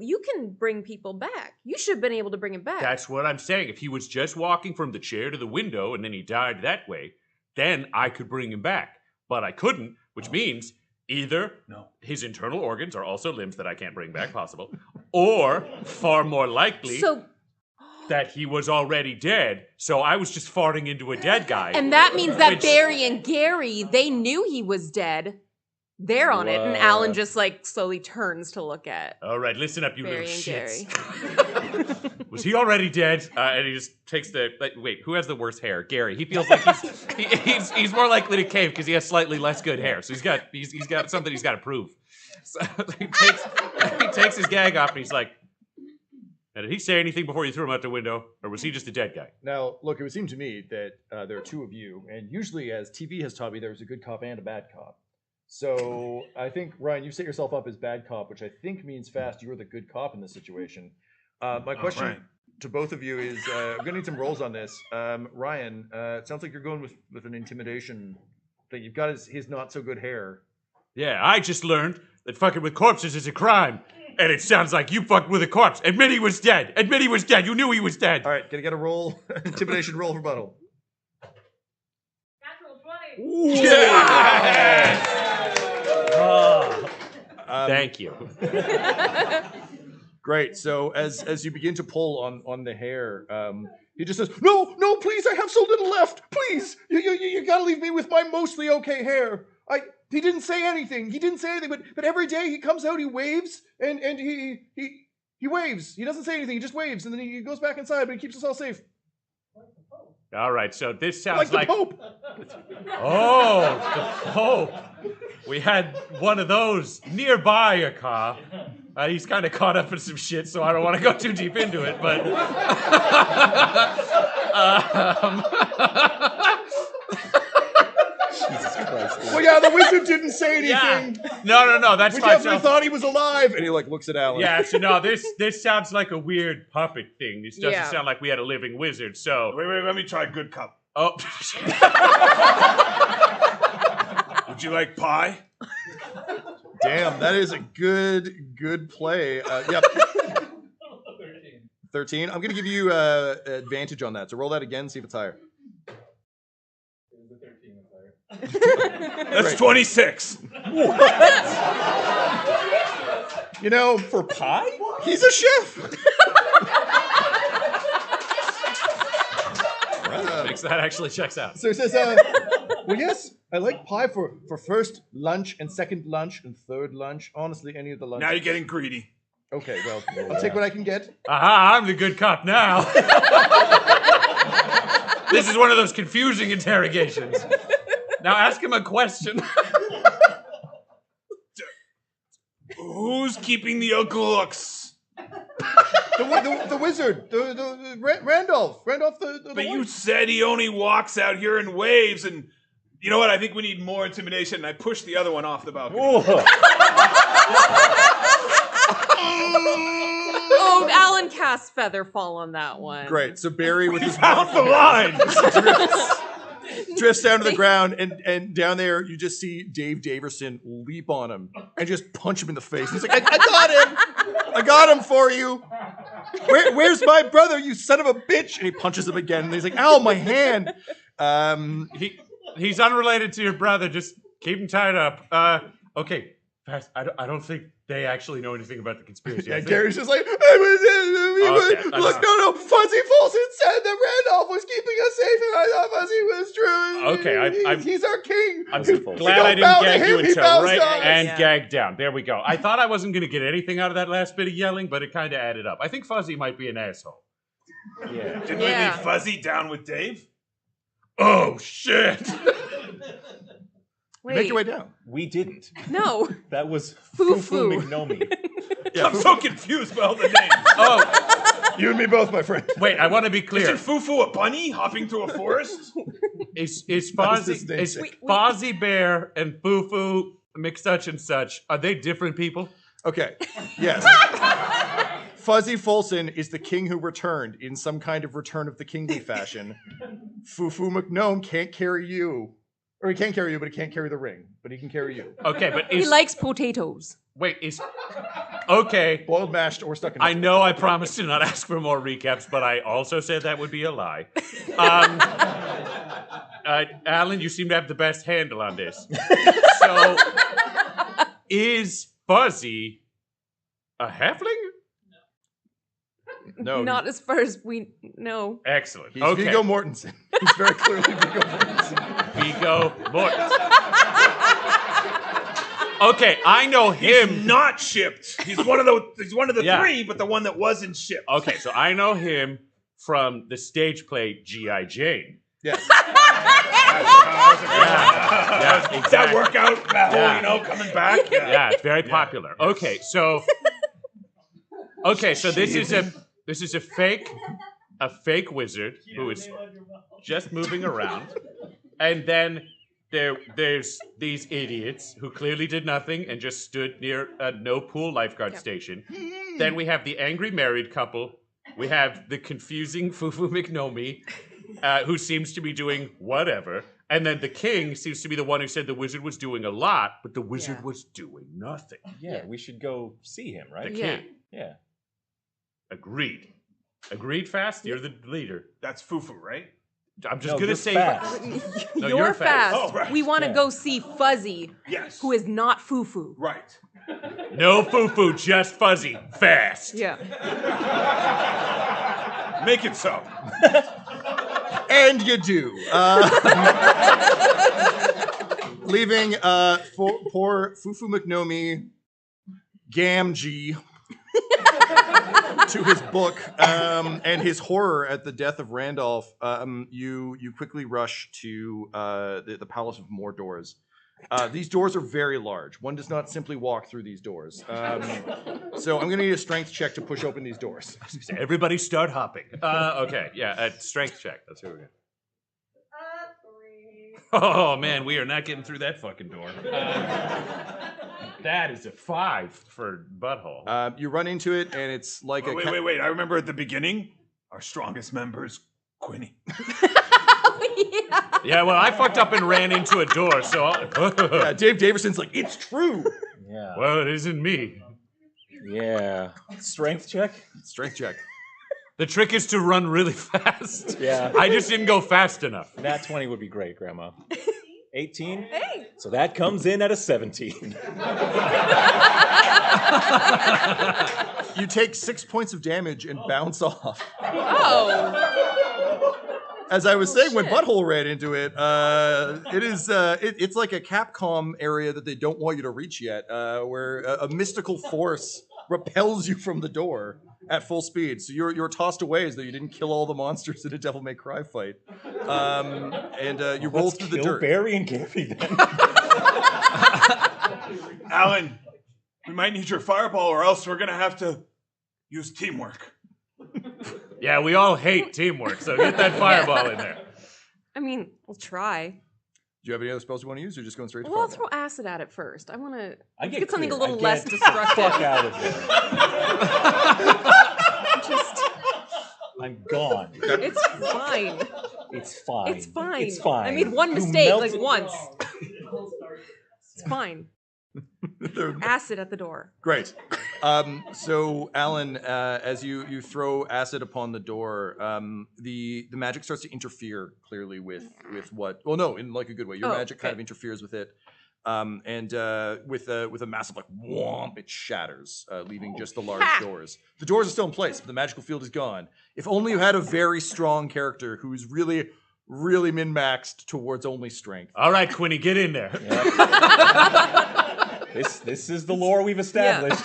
You can bring people back. You should have been able to bring him back. That's what I'm saying. If he was just walking from the chair to the window and then he died that way, then I could bring him back. But I couldn't, which means either his internal organs are also limbs that I can't bring back, possible, or far more likely that he was already dead, so I was just farting into a dead guy. And that means that which- Barry and Gary, they knew he was dead. They're on it, and Alan just slowly turns to look at All right, listen up, you Barry little and shits. Gary. Was he already dead? And he just takes the... wait, who has the worst hair? Gary. He feels like he's more likely to cave because he has slightly less good hair. So he's got something he's got to prove. So he takes his gag off and he's like, now, did he say anything before you threw him out the window? Or was he just a dead guy? Now, look, it would seem to me that there are two of you, and usually, as TV has taught me, there's a good cop and a bad cop. So I think, Ryan, you set yourself up as bad cop, which I think means fast you're the good cop in this situation. My question to both of you is, I'm going to need some rolls on this. Ryan, it sounds like you're going with an intimidation thing. You've got his not so good hair. Yeah, I just learned that fucking with corpses is a crime. And it sounds like you fucked with a corpse. Admit he was dead. Admit he was dead. You knew he was dead. All right, gonna get a roll, intimidation roll for Buttle. Thank you. Great. So as you begin to pull on the hair, he just says, "No, please! I have so little left. Please, you gotta leave me with my mostly okay hair. He didn't say anything. But every day he comes out, he waves, and he waves. He doesn't say anything. He just waves, and then he goes back inside, but he keeps us all safe. All right, so this sounds Like the Pope. Oh, the Pope. We had one of those nearby a car. He's kind of caught up in some shit, so I don't want to go too deep into it, but... Jesus Christ. Well, yeah, the wizard didn't say anything. Yeah. No, that's we fine. definitely thought he was alive. And he looks at Alan. Yeah, so no, this sounds like a weird puppet thing. This doesn't Yeah. sound like we had a living wizard, so... Wait, let me try good cup. Oh. Would you like pie? Damn, that is a good play. Yep. 13. I'm going to give you advantage on that. So roll that again, see if it's higher. That's 26. What? You know, for pie? He's a chef. That actually checks out. So he says, well, yes, I like pie for first lunch and second lunch and third lunch. Honestly, any of the lunches. Now you're getting greedy. Okay, well, I'll take what I can get. Aha, I'm the good cop now. This is one of those confusing interrogations. Now ask him a question. Who's keeping the looks? The wizard, the Randolph, the But you said he only walks out here and waves, and you know what? I think we need more intimidation. And I pushed the other one off the balcony. Oh, Alan cast Featherfall on that one. Great. So Barry with his found the line. drifts down to the ground, and down there you just see Dave Daverson leap on him and just punch him in the face. He's like, I got him! I got him for you! Where's my brother, you son of a bitch? And he punches him again, and he's like, ow, my hand! He's unrelated to your brother. Just keep him tied up. Okay, fast. I don't think they actually know anything about the conspiracy. Yeah, Gary's just like, look, no, Fuzzy Folsom said that Randolph was keeping us safe, and I thought Fuzzy was true. Okay, he's our king. I'm We glad don't I didn't bow to gag him, you he until bows right to us. and gag down. There we go. I thought I wasn't going to get anything out of that last bit of yelling, but it kind of added up. I think Fuzzy might be an asshole. Yeah. Didn't we leave Fuzzy down with Dave? Oh, shit. Make your way down. We didn't. No. That was Foo-foo. Fufu McNomie. I'm so confused by all the names. Oh. You and me both, my friend. Wait, I want to be clear. Isn't Fufu a bunny hopping through a forest? Is That is his Fozzie namesake. Fozzie Bear and Fufu McSuch and such, are they different people? Okay, yes. Fuzzy Folsom is the king who returned in some kind of Return of the Kingly fashion. Fufu McNome can't carry you. Or he can't carry you, but he can't carry the ring. But he can carry you. Okay, but He likes potatoes. Wait, okay. Boiled, mashed, or stuck in I know I promised to not ask for more recaps, but I also said that would be a lie. Alan, you seem to have the best handle on this. So, is Fuzzy a halfling? No. Not as far as we know. Excellent. He's okay. Viggo Mortensen. He's very clearly Viggo Mortensen. Viggo Mortensen. Okay, I know him. He's not shipped. He's one of the Yeah. three, but the one that wasn't shipped. Okay, so I know him from the stage play G.I. Jane. Yes. Yeah, Does exactly. that work out? That whole, Yeah. coming back? Yeah, it's very popular. Okay, so this is a fake wizard who is just moving around, and then there's these idiots who clearly did nothing and just stood near a no pool lifeguard station. Then we have the angry married couple. We have the confusing Fufu McNomie, who seems to be doing whatever. And then the king seems to be the one who said the wizard was doing a lot, but the wizard was doing nothing. Yeah, we should go see him, right? The king. Yeah. Agreed. Agreed, Fast? You're the leader. That's Fufu, right? I'm just No, going you're to say... Fast. No, you're fast. Oh, right. We want to go see Fuzzy. Yes. Who is not Fufu. Right. No Fufu, just Fuzzy. Fast. Yeah. Make it so. And you do. Leaving poor Fufu McNomi Gamgee to his book and his horror at the death of Randolph, you quickly rush to the Palace of Mordors. These doors are very large. One does not simply walk through these doors. So I'm going to need a strength check to push open these doors. Everybody start hopping. Okay, yeah, strength check. That's who we're going. Oh, man, we are not getting through that fucking door. That is a 5 for Butthole. You run into it, and it's like Wait. I remember at the beginning, our strongest member is Quinny. Yeah, well, I fucked up and ran into a door, so... Yeah, Dave Davison's like, it's true. Yeah. Well, it isn't me. Yeah. Strength check? Strength check. The trick is to run really fast. Yeah. I just didn't go fast enough. Nat 20 would be great, Grandma. 18? Hey! So that comes in at a 17. You take 6 points of damage and bounce off. Oh! As I was saying, when Butthole ran into it, it's like a Capcom area that they don't want you to reach yet, where a mystical force repels you from the door at full speed. So you're tossed away as though you didn't kill all the monsters in a Devil May Cry fight. And you roll through the dirt. Barry and Gary then. Alan, we might need your fireball or else we're going to have to use teamwork. Yeah, we all hate teamwork, so get that fireball in there. I mean, we'll try. Do you have any other spells you want to use, or just going straight to Well, I'll fireball? throw acid at it first. I want to I get something a clear. little I less get destructive. Fuck out of here. I'm gone. It's fine. It's fine. It's fine. It's fine. I made one You mistake, like melted- once. It's fine. Acid at the door. Great. So, Alan, as you throw acid upon the door, the magic starts to interfere clearly with what? Well, no, in like a good way. Your magic kind of interferes with it, and with a massive like whomp, it shatters, leaving just the large doors. The doors are still in place, but the magical field is gone. If only you had a very strong character who's really min-maxed towards only strength. All right, Quinny, get in there. This is the lore we've established.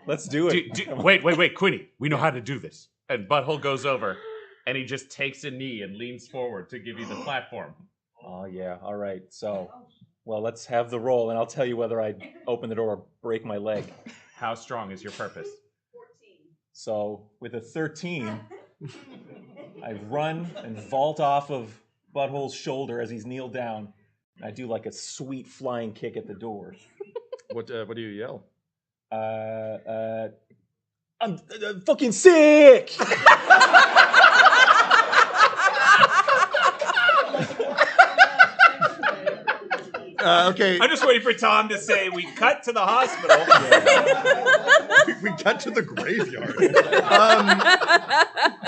Let's do it. Wait, Quinny. We know how to do this. And Butthole goes over, and he just takes a knee and leans forward to give you the platform. Oh, yeah. All right. So, well, let's have the roll, and I'll tell you whether I open the door or break my leg. How strong is your purpose? 14. So, with a 13, I run and vault off of Butthole's shoulder as he's kneeled down. I do like a sweet flying kick at the door. What do you yell? I'm fucking sick! Okay. I'm just waiting for Tom to say we cut to the hospital. We cut to the graveyard.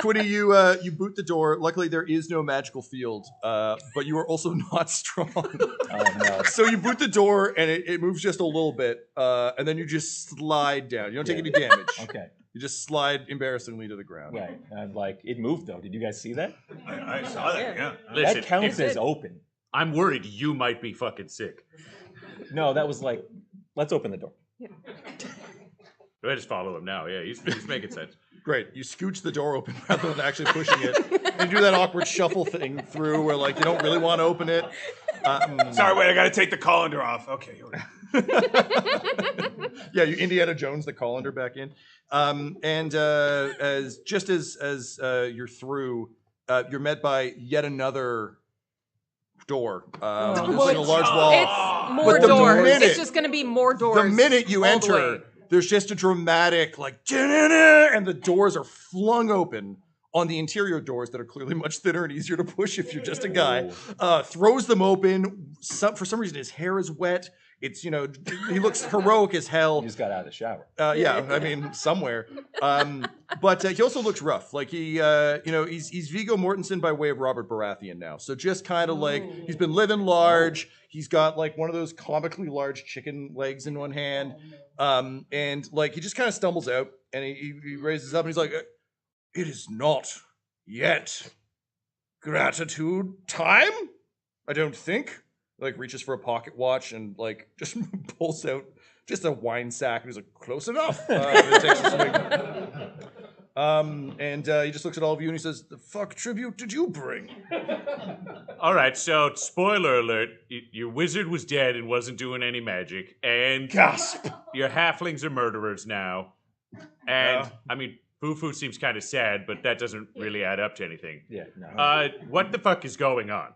Quinny, you boot the door. Luckily, there is no magical field, but you are also not strong. Oh, no. So you boot the door, and it moves just a little bit, and then you just slide down. You don't take any damage. Okay. You just slide embarrassingly to the ground. Right. I'm like, it moved, though. Did you guys see that? I saw that, yeah. Listen, that counts as open. I'm worried you might be fucking sick. No, that was like, let's open the door. Yeah. Go ahead, just follow him now. Yeah, he's making sense. Great. You scooch the door open rather than actually pushing it, and do that awkward shuffle thing through where like you don't really want to open it. Sorry, wait, I got to take the colander off. Okay. Yeah, you Indiana Jones the colander back in, and as you're through, you're met by yet another door. There's like a large wall. It's more But doors. It's just going to be more doors. The minute you all the enter, way. there's just a dramatic like, and the doors are flung open on the interior doors that are clearly much thinner and easier to push if you're just a guy. Throws them open. For some reason, his hair is wet. It's, he looks heroic as hell. He just got out of the shower. Yeah, I mean, somewhere. But he also looks rough. Like he's Viggo Mortensen by way of Robert Baratheon now. So just kind of like, he's been living large. He's got like one of those comically large chicken legs in one hand. And like, he just kind of stumbles out and he raises up and he's like, it is not yet gratitude time, I don't think. Like reaches for a pocket watch and like just pulls out just a wine sack and he's like, close enough. And takes a swig. And he just looks at all of you and he says, the fuck tribute did you bring? All right, so spoiler alert, your wizard was dead and wasn't doing any magic, and gasp, your halflings are murderers now. And I mean, Fufu seems kind of sad, but that doesn't really add up to anything. Yeah, no. What the fuck is going on?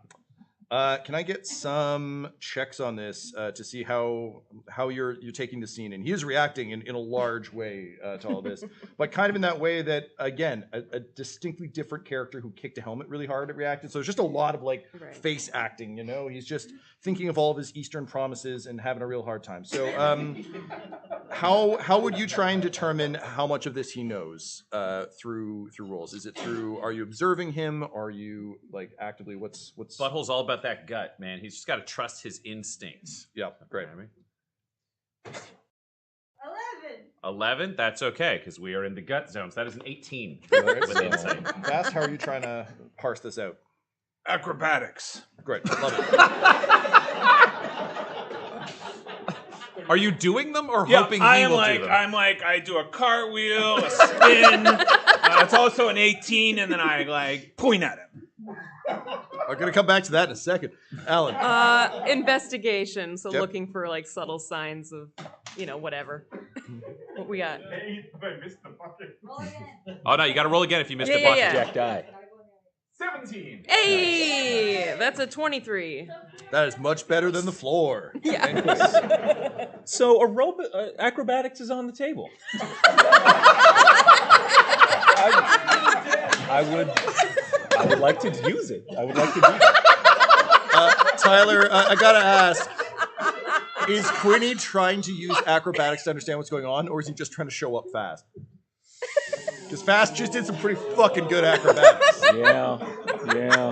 Can I get some checks on this to see how you're taking the scene? And he is reacting in a large way to all this, but kind of in that way that, again, a distinctly different character who kicked a helmet really hard reacted. So it's just a lot of like face acting, He's just thinking of all of his Eastern promises and having a real hard time. So how would you try and determine how much of this he knows through rolls? Is it through, are you observing him? Are you like actively, what's Butthole's all about that gut, man. He's just got to trust his instincts. Yeah, great. 11? That's okay, because we are in the gut zones. That is an 18 Right, with so, insight. Fast, how are you trying to parse this out? Acrobatics. Great, love it. Are you doing them or Yeah, hoping I he am will like, do them? I'm like, I do a cartwheel, a spin. It's also an 18, and then I like point at him. We're gonna come back to that in a second, Alan. Investigation, so Yep. looking for like subtle signs of, whatever. What we got? Oh no, you got to roll again if you missed a Yeah, bucket. yeah. Jack die. 17. Hey, that's a 23. That is much better than the floor. Yeah. So acrobatics is on the table. I would like to use it. I would like to do it. Tyler, I gotta ask, is Quinny trying to use acrobatics to understand what's going on, or is he just trying to show up fast? Because Fast just did some pretty fucking good acrobatics. Yeah.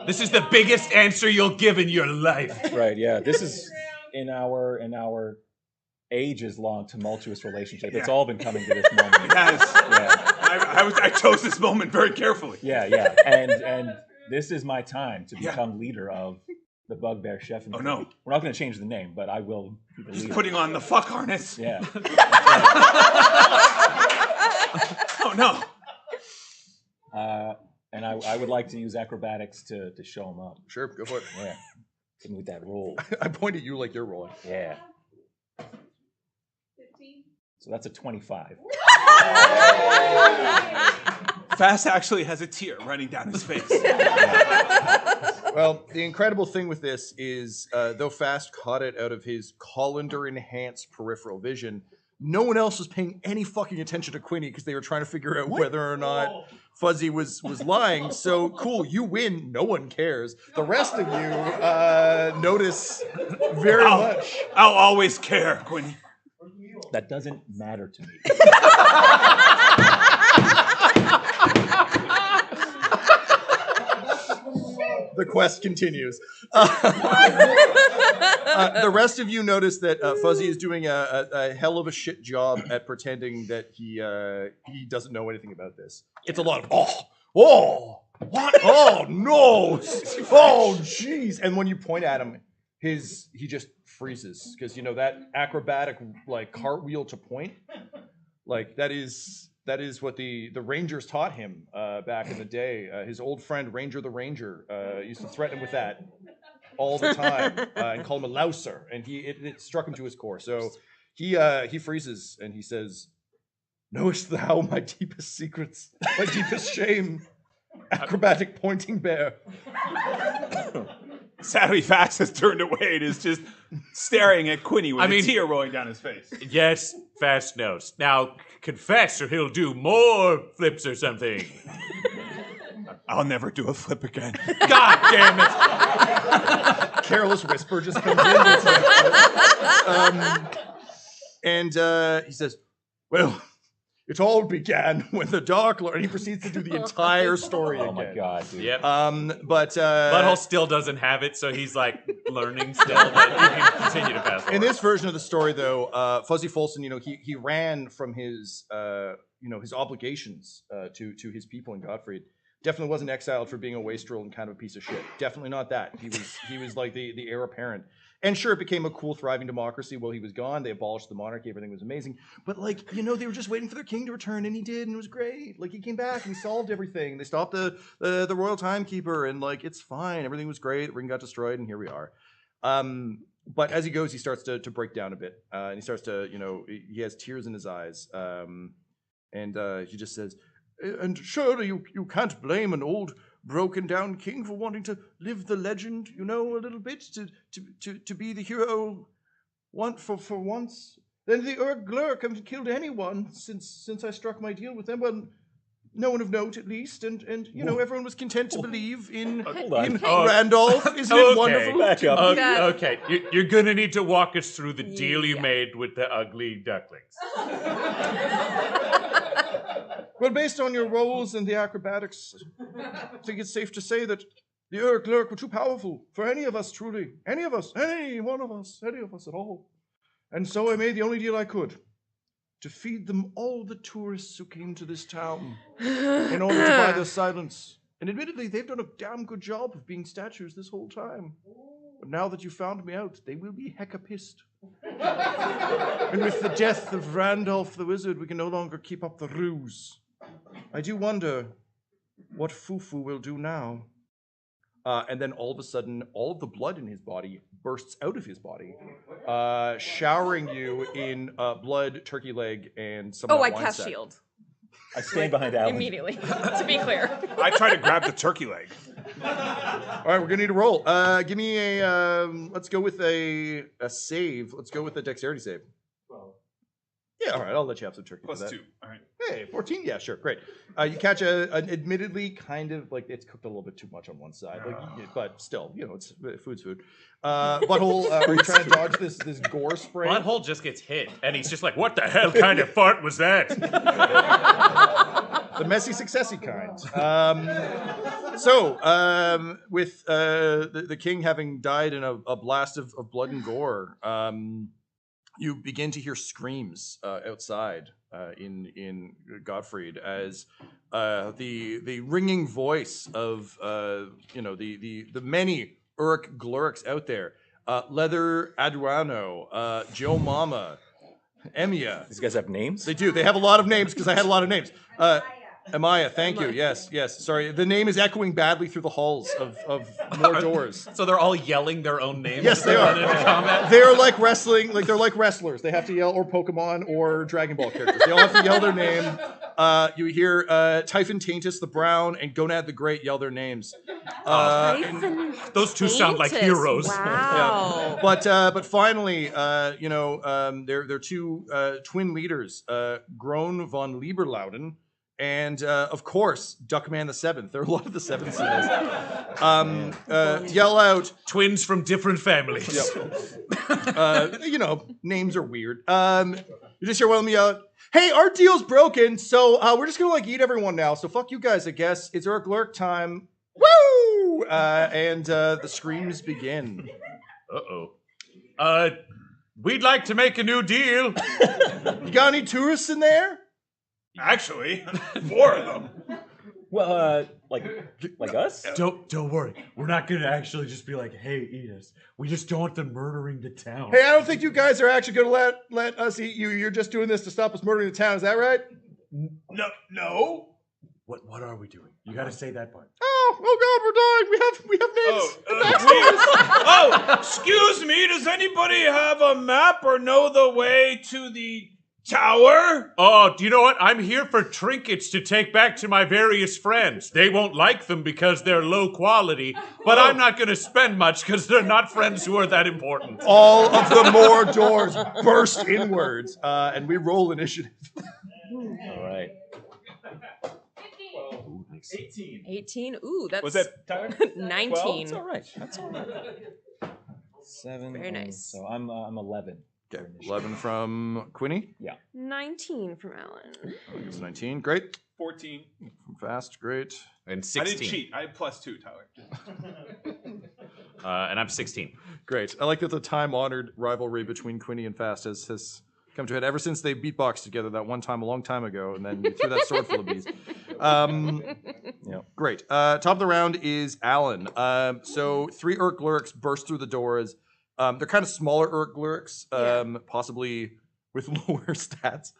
This is the biggest answer you'll give in your life. Right, yeah. This is in our ages-long tumultuous relationship. It's all been coming to this moment. It has. Yeah. I chose this moment very carefully. Yeah. And this is my time to become leader of the Bugbear Chef. Oh, no. We're not going to change the name, but I will be the Just leader. putting on the fuck harness. Yeah. Oh, no. And I would like to use acrobatics to show him up. Sure, go for it. Yeah. Hit me with that roll. I point at you like you're rolling. Yeah. 15. So that's a 25. Fast actually has a tear running down his face. Well, the incredible thing with this is, though Fast caught it out of his colander-enhanced peripheral vision, no one else was paying any fucking attention to Quinny because they were trying to figure out whether or not Fuzzy was lying. So, cool, you win. No one cares. The rest of you notice very much. I'll always care, Quinny. That doesn't matter to me. The quest continues. The rest of you notice that Fuzzy is doing a hell of a shit job at pretending that he doesn't know anything about this. It's a lot of what? Oh no! Oh jeez! And when you point at him, he just freezes because that acrobatic like cartwheel to point, like that is what the Rangers taught him back in the day. His old friend Ranger the Ranger used to threaten him with that all the time and call him a louser, and it struck him to his core. So he freezes and he says, "Knowest thou my deepest secrets, my deepest shame, acrobatic pointing bear?" Sadly, Fax has turned away and is just staring at Quinny with a tear rolling down his face. Yes, Fast knows. Now, confess or he'll do more flips or something. I'll never do a flip again. God damn it! Careless whisper just comes in. He says, well, it all began when the Dark Lord, and he proceeds to do the entire story again. Oh my god, dude. Yep. But Butthole still doesn't have it, so he's like learning still, but you can continue to pass. In this version of the story, though, Fuzzy Folsom, he ran from his his obligations to his people in Godfrey. Definitely wasn't exiled for being a wastrel and kind of a piece of shit. Definitely not that. He was like the heir apparent. And sure, it became a cool, thriving democracy while he was gone. They abolished the monarchy. Everything was amazing. But, they were just waiting for their king to return, and he did, and it was great. Like, he came back, and he solved everything. They stopped the royal timekeeper, and, it's fine. Everything was great. The ring got destroyed, and here we are. But as he goes, he starts to break down a bit. And he starts to, he has tears in his eyes. And he just says, and surely you can't blame an old broken down king for wanting to live the legend, a little bit, to be the hero for once. Then the Glurk haven't killed anyone since I struck my deal with them. Well, no one of note, at least, and everyone was content to believe in Randolph. Isn't it wonderful? Back up. Okay, you're gonna need to walk us through the deal you made with the ugly ducklings. Well, based on your roles and the acrobatics, I think it's safe to say that the Glurk were too powerful for any of us, truly. Any of us, any one of us, any of us at all. And so I made the only deal I could, to feed them all the tourists who came to this town in order to buy their silence. And admittedly, they've done a damn good job of being statues this whole time. But now that you found me out, they will be hecka pissed. And with the death of Randolph the Wizard, we can no longer keep up the ruse. I do wonder what Fufu will do now. And then all of a sudden, all of the blood in his body bursts out of his body, showering you in blood, turkey leg, and some Oh, of I that wine cast sack. shield. I stand behind Alan. Immediately, to be clear. I try to grab the turkey leg. All right, we're gonna need a roll. Give me a. Let's go with a save. Let's go with a dexterity save. Yeah, all right. I'll let you have some turkey. Plus for that. 2. All right. Hey, 14. Yeah, sure, great. You catch an admittedly kind of it's cooked a little bit too much on one side, but still, it's food's food. Butthole, are you trying to dodge this gore spray? Butthole just gets hit, and he's just like, "What the hell kind of fart was that?" The messy, successy kind. With the king having died in a blast of blood and gore, you begin to hear screams outside in Gottfried as the ringing voice of the many Uruk Glurks out there, Leather Aduano, Joe Mama, Emia. These guys have names? They do. They have a lot of names because I had a lot of names. Amaya, thank you. Yes. Sorry, the name is echoing badly through the halls of more doors. So they're all yelling their own names. Yes, they are. Into combat? They're like wrestling, they're like wrestlers. They have to yell, or Pokemon, or Dragon Ball characters. They all have to yell their name. You hear Typhon Taintus the Brown and Gonad the Great yell their names. Those two sound like heroes. Wow. Yeah. But finally, they're two twin leaders, Groen von Lieberlauden. And, of course, Duckman the Seventh. There are a lot of the Sevenths in this. Yell out. Twins from different families. Yep. Names are weird. You just hear one of them yell out, hey, our deal's broken, so we're just going to, eat everyone now. So fuck you guys, I guess. It's Uruk Glurk time. Woo! And the screams begin. Uh-oh. We'd like to make a new deal. You got any tourists in there? Actually, 4 of them. Well, like us? Don't worry. We're not gonna actually just be like, hey, eat us. We just don't want them murdering the town. Hey, I don't think you guys are actually gonna let us eat you. You're just doing this to stop us murdering the town. Is that right? No. What are we doing? You gotta say that part. Oh God, we're dying. We have names. Excuse me. Does anybody have a map or know the way to the Tower? Oh, do you know what? I'm here for trinkets to take back to my various friends. They won't like them because they're low quality, but I'm not going to spend much because they're not friends who are that important. All of the more doors burst inwards, and we roll initiative. All right. Ooh, nice. 18. 18. Ooh, that's Was that Tyler? 19. 12? That's all right. That's all right. 7. Very nice. So I'm 11. Okay, 11 from Quinny. Yeah. 19 from Alan. It's 19. Great. 14. From Fast. Great. And I 16. didn't cheat. I had +2, Tyler. And I'm 16. Great. I like that the time-honored rivalry between Quinny and Fast has come to a head ever since they beatboxed together that one time a long time ago, and then you threw that sword full of bees. Great. Top of the round is Alan. So 3 Urk Lurks burst through the doors. They're kind of smaller Urk Lurks, possibly with lower stats.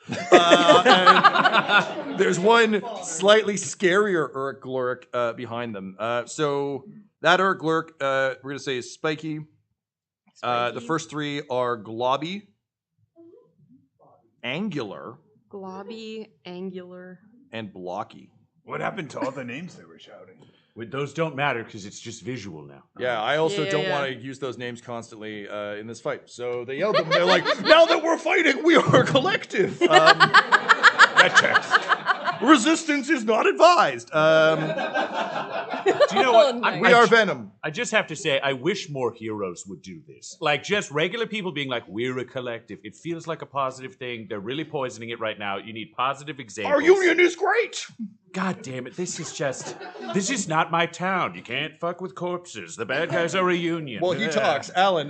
And there's one slightly scarier Urk Lurk behind them. So that Urk Lurk, we're going to say is Spiky. The first 3 are Globby, Angular, Globby, Angular, and Blocky. What happened to all the names they were shouting? Those don't matter because it's just visual now. Yeah, I also don't want to use those names constantly in this fight. So they yelled them, and they're like, now that we're fighting, we are a collective. That checks. Resistance is not advised. Do you know what? We are Venom. I just have to say, I wish more heroes would do this. Like, just regular people being like, we're a collective. It feels like a positive thing. They're really poisoning it right now. You need positive examples. Our union is great. God damn it. This is not my town. You can't fuck with corpses. The bad guys are a union. Well, he talks. Alan,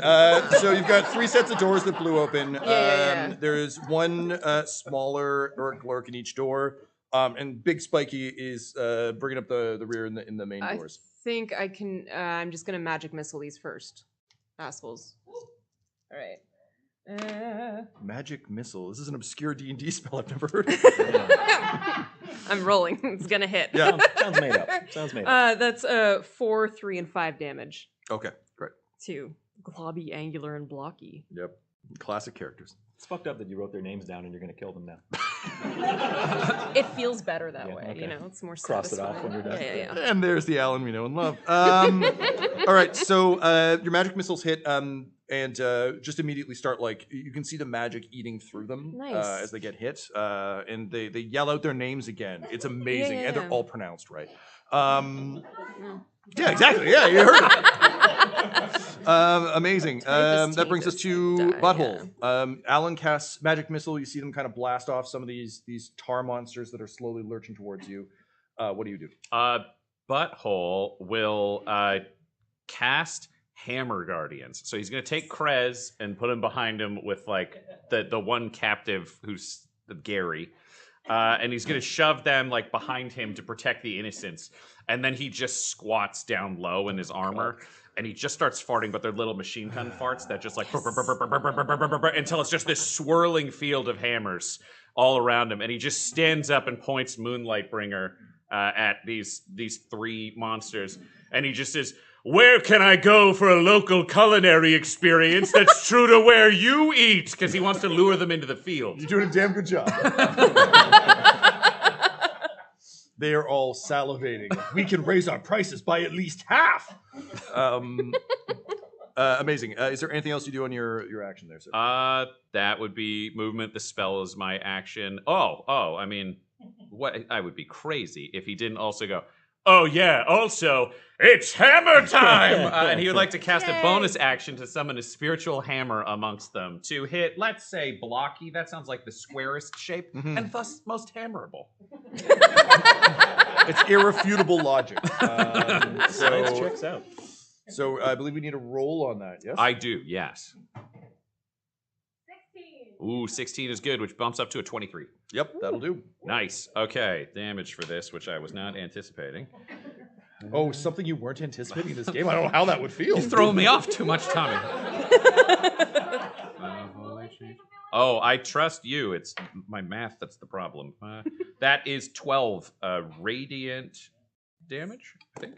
so you've got 3 sets of doors that blew open. There's one smaller Urk Lurk in each door. And Big Spiky is bringing up the rear in the main doors. I think I can. I'm just gonna magic missile these first, assholes. All right. Magic missile. This is an obscure D&D spell I've never heard of. I'm rolling. It's gonna hit. Yeah, sounds made up. Sounds made up. That's 4, 3, and 5 damage. Okay, great. To Globby, Angular, and Blocky. Yep, classic characters. It's fucked up that you wrote their names down and you're going to kill them now. It feels better that way, okay. you know. It's more Cross it satisfying. off when you're done. Yeah. And there's the Alan we know and love. All right, so your magic missiles hit, and just immediately start, like, you can see the magic eating through them Nice. as they get hit, and they yell out their names again. It's amazing, and they're all pronounced right. Yeah, exactly. Yeah, you heard it. Amazing. That brings us to Butthole. Alan casts magic missile. You see them kind of blast off some of these tar monsters that are slowly lurching towards you. What do you do? Butthole will cast Hammer Guardians. So he's going to take Krez and put him behind him with like the one captive who's Gary. And he's going to shove them like behind him to protect the innocents. And then he just squats down low in his armor. And he just starts farting, but they're little machine gun farts that just like until it's just this swirling field of hammers all around him. And he just stands up and points Moonlight Bringer at these 3 monsters. And he just says, "Where can I go for a local culinary experience that's true to where you eat?" Because he wants to lure them into the field. You're doing a damn good job. They are all salivating. We can raise our prices by at least half. Amazing. Is there anything else you do on your action there, sir? That would be movement. The spell is my action. I mean, what? I would be crazy if he didn't also go, "Oh yeah, also, it's hammer time!" And he would like to cast a bonus action to summon a spiritual hammer amongst them to hit, let's say, Blocky. That sounds like the squarest shape, and thus most hammerable. It's irrefutable logic. Science checks out. So I believe we need a roll on that, yes? I do, yes. 16. Ooh, 16 is good, which bumps up to a 23. Yep, that'll do. Nice. Okay, damage for this, which I was not anticipating. Oh, something you weren't anticipating in this game? I don't know how that would feel. You're throwing me off too much, Tommy. Oh, I trust you. It's my math that's the problem. That is 12 radiant damage, I think.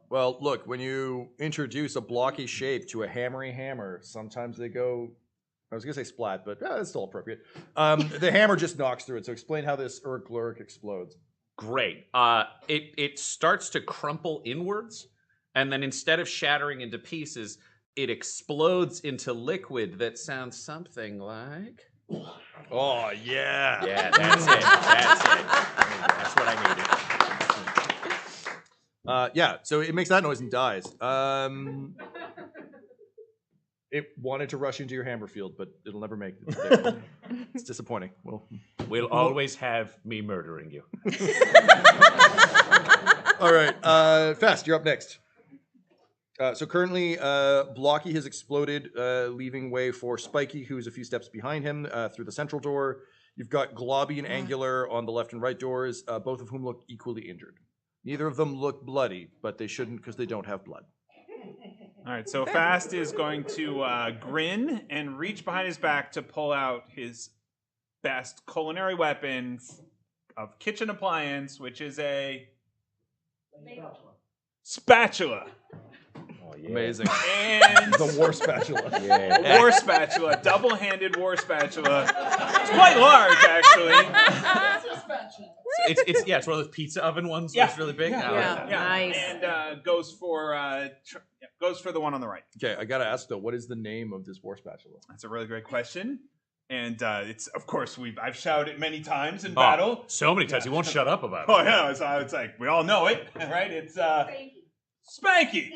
Well, look, when you introduce a blocky shape to a hammery hammer, sometimes they go I was gonna say splat, but it's still appropriate. The hammer just knocks through it. So explain how this Urk explodes. Great. It starts to crumple inwards, and then instead of shattering into pieces, it explodes into liquid that sounds something like. Oh yeah. Yeah, that's it. That's it. That's what I needed. Yeah, so it makes that noise and dies. It wanted to rush into your hammer field, but it'll never make it there. It's disappointing. We'll always have me murdering you. All right, Fast, you're up next. So currently, Blocky has exploded, leaving way for Spiky, who is a few steps behind him through the central door. You've got Globby and Angular on the left and right doors, both of whom look equally injured. Neither of them look bloody, but they shouldn't because they don't have blood. All right, so Fast is going to grin and reach behind his back to pull out his best culinary weapon of kitchen appliance, which is a spatula. Oh, yeah. Amazing. And the war spatula. A war spatula, double-handed war spatula. It's quite large, actually. It's one of those pizza oven ones. Yeah. That's really big. Yeah. Nice. And goes for the one on the right. Okay, I gotta ask though, what is the name of this war spatula? That's a really great question. And it's, of course, I've shouted it many times in battle. So many times, he won't shut up about it. Oh yeah, it's like we all know it, right? It's Spanky.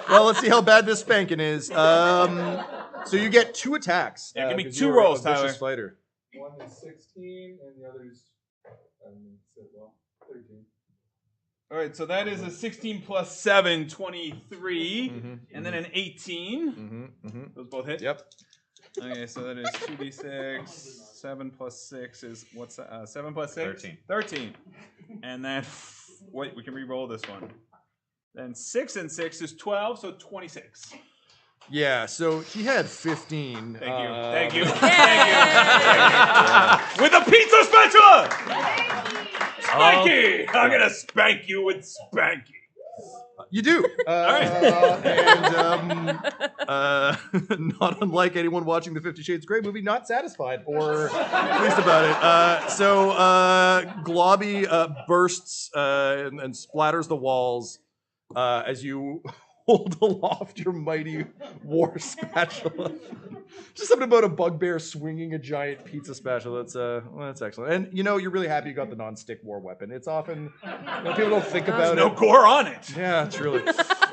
Well, let's see how bad this spanking is. So you get 2 attacks. Yeah, give me 'cause 2 you're rolls, a vicious Tyler. fighter. One is 16, and the other is 13. All right, so that is a 16 plus 7, 23, and then an 18. Those both hit? Yep. Okay, so that is 2d6. 7 plus 6 is, what's that? 7 plus 6? 13. 13. And then, wait, we can re-roll this one. Then 6 and 6 is 12, so 26. Yeah, so he had 15. Thank you. With a pizza spatula! Spanky! I'm gonna spank you with Spanky. You do. And not unlike anyone watching the 50 Shades of Grey movie, not satisfied or pleased about it. So Globby bursts and splatters the walls as you hold aloft your mighty war spatula. Just something about a bugbear swinging a giant pizza spatula. That's excellent. And you're really happy you got the non-stick war weapon. It's often people don't think about There's it. no gore on it. Yeah, truly.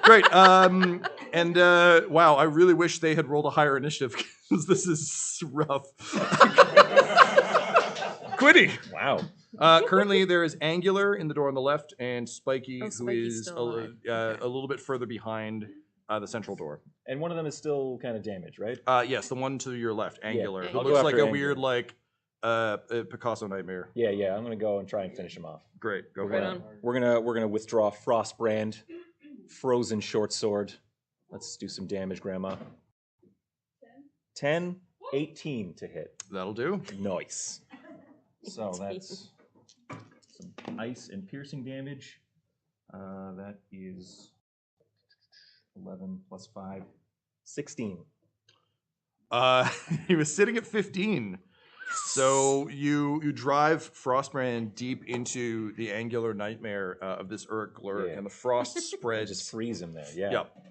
Great. And wow, I really wish they had rolled a higher initiative because this is rough. Quiddy. Wow. Currently, there is Angular in the door on the left, and Spiky, who Spiky's is still alive. a little bit further behind the central door. And one of them is still kind of damaged, right? Yes, the one to your left, Angular, who I'll go looks like after a weird, Angular. Picasso nightmare. Yeah. I'm gonna go and try and finish him off. Great, go We're for gonna, it. we're gonna withdraw Frostbrand, Frozen Short Sword. Let's do some damage, Grandma. 10, 18 to hit. That'll do. Nice. So that's some ice and piercing damage. That is 11 plus 5, 16. He was sitting at 15. So you drive Frostbrand deep into the angular nightmare of this Urk Glurk, and the frost spreads. Just freeze him there,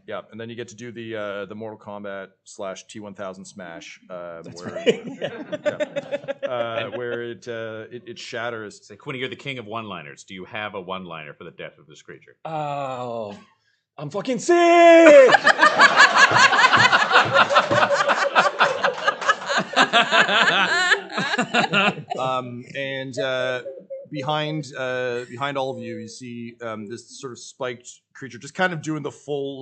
Yep. And then you get to do the Mortal Kombat / T1000 smash, where where it shatters. Say, Quinny, you're the king of one-liners. Do you have a one-liner for the death of this creature? Oh, I'm fucking sick! And behind all of you, you see this sort of spiked creature just kind of doing the full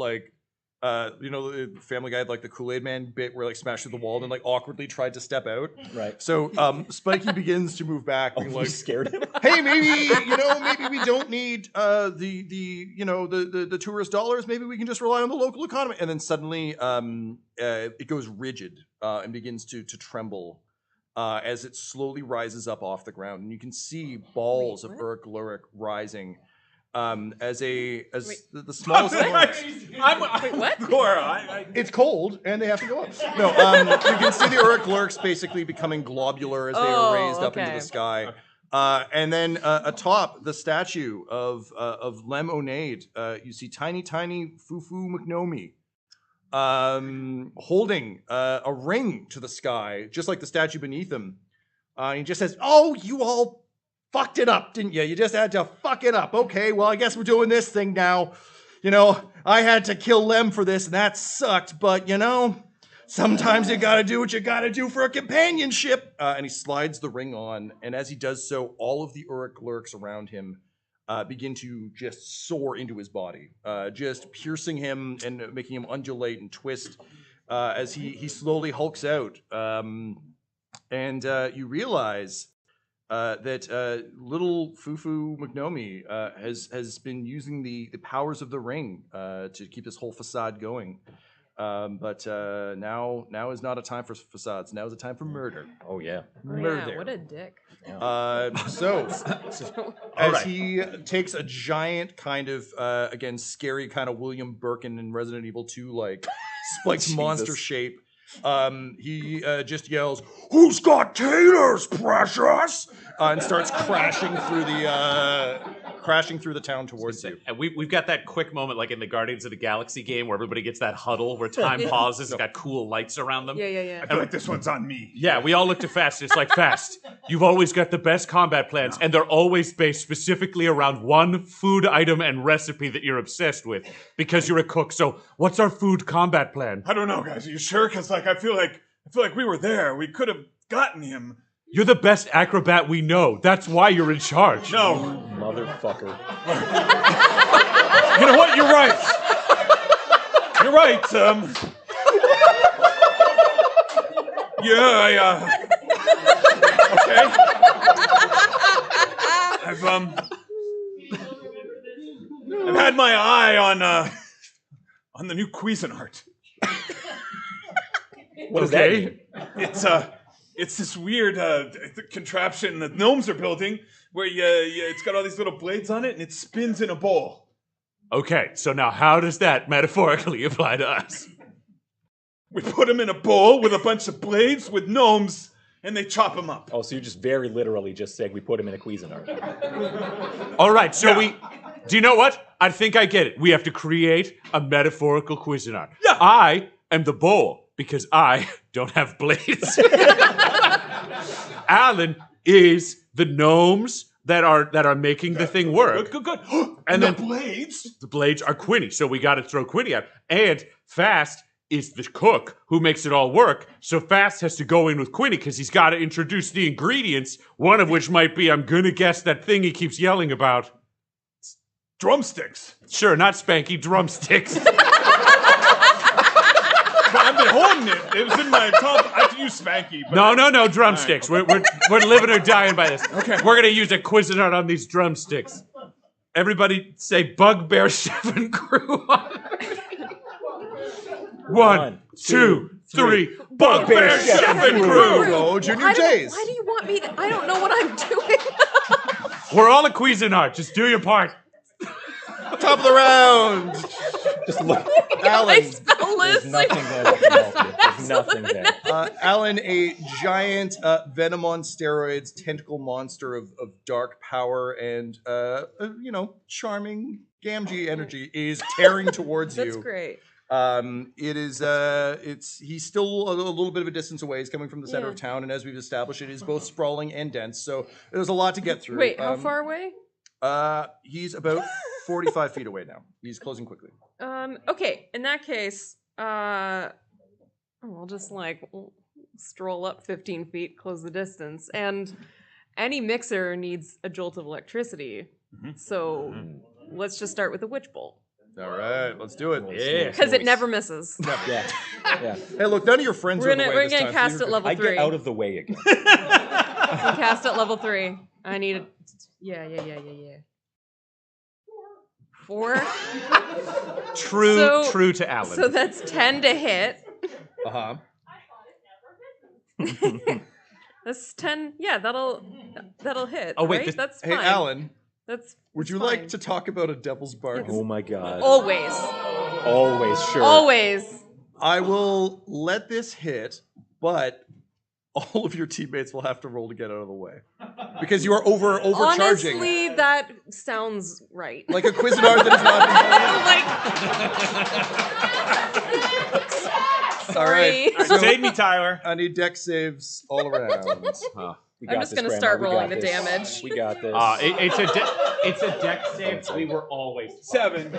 the Family Guy had like the Kool-Aid Man bit where like smashed through the wall and then like awkwardly tried to step out. Right. So Spiky begins to move back, being like, scared him. Hey, maybe we don't need the tourist dollars. Maybe we can just rely on the local economy. And then suddenly it goes rigid and begins to tremble as it slowly rises up off the ground, and you can see balls of Urk Lurik rising. as the smallest. Wait, what? It's cold, and they have to go up. No, you can see the Uruk lurks basically becoming globular as they are raised up into the sky. And then atop the statue of Lem Onaid, you see tiny Fufu McNomi holding a ring to the sky, just like the statue beneath him. He just says, "Oh, you all fucked it up, didn't you? You just had to fuck it up. Okay, well, I guess we're doing this thing now. You know, I had to kill Lem for this, and that sucked, but, you know, sometimes you gotta do what you gotta do for a companionship." And he slides the ring on, and as he does so, all of the Uruk lurks around him begin to just soar into his body, just piercing him and making him undulate and twist as he slowly hulks out. And you realize that little Fufu McNomi has been using the powers of the ring to keep this whole facade going. But now is not a time for facades. Now is a time for murder. Oh yeah, murder. Yeah, what a dick. As he takes a giant kind of again scary kind of William Birkin in Resident Evil 2 like spiked monster shape. He just yells, "Who's got taters, precious?" And starts crashing through the town towards you. And we've got that quick moment like in the Guardians of the Galaxy game where everybody gets that huddle where time pauses and got cool lights around them. Yeah. I feel like this one's on me. Yeah, we all look to Fast. It's like, Fast, you've always got the best combat plans, and they're always based specifically around one food item and recipe that you're obsessed with because you're a cook. So what's our food combat plan? I don't know, guys. Are you sure? Because I feel like we were there. We could have gotten him. You're the best acrobat we know. That's why you're in charge. No. Motherfucker. You know what? You're right. You're right. Yeah, okay. I've had my eye on the new Cuisinart. What is that mean? It's this weird contraption that gnomes are building where it's got all these little blades on it and it spins in a bowl. Okay, so now how does that metaphorically apply to us? We put them in a bowl with a bunch of blades with gnomes and they chop them up. Oh, so you just very literally just said we put him in a Cuisinart. All right, so do you know what? I think I get it. We have to create a metaphorical Cuisinart. Yeah. I am the bowl because I don't have blades. Alan is the gnomes that are making the thing work. Good. And the then blades? The blades are Quinny, so we got to throw Quinny out. And Fast is the cook who makes it all work. So Fast has to go in with Quinny because he's got to introduce the ingredients, one of which might be, I'm going to guess, that thing he keeps yelling about. Drumsticks. Sure, not Spanky, drumsticks. I've been holding it. It was in my top. I have to use Spanky. But No, drumsticks. Right. We're living or dying by this. Okay. We're going to use a Cuisinart on these drumsticks. Everybody say Bugbear Chef and Crew on it. 1, 2, 3. Bugbear Chef and Crew. Go, Junior Jays. Why do you want me to? I don't know what I'm doing. We're all a Cuisinart. Just do your part. Top of the round. Just look. Alan. There's nothing there that can help you. There's nothing there. Alan, a giant venom on steroids, tentacle monster of dark power and charming Gamgee energy is tearing towards you. That's great. It is. He's still a little bit of a distance away. He's coming from the center of town, and as we've established, it is both sprawling and dense. So there's a lot to get through. Wait, how far away? He's about 45 feet away now. He's closing quickly. Okay, in that case, I'll just stroll up 15 feet, close the distance, and any mixer needs a jolt of electricity. So let's just start with the witch bolt. All right, let's do it. Yeah, because it never misses. Yeah. Hey, look, none of your friends are in the way this time. We're gonna cast at level 3. I get out of the way again. We cast at level 3. I need it. Yeah. 4. True to Alan. So that's 10 to hit. That's 10. Yeah, that'll hit. Oh wait, right? That's fine. Hey, Alan. Would you like to talk about a devil's bargain? Oh my god. Always. Always, sure. Always. I will let this hit, but all of your teammates will have to roll to get out of the way. Because you are overcharging. Honestly, that sounds right. Like a Cuisinart that is not. All right. Save me, Tyler. I need deck saves all around. I'm just going to start rolling the damage. We got this. It's a deck save. We were always 7.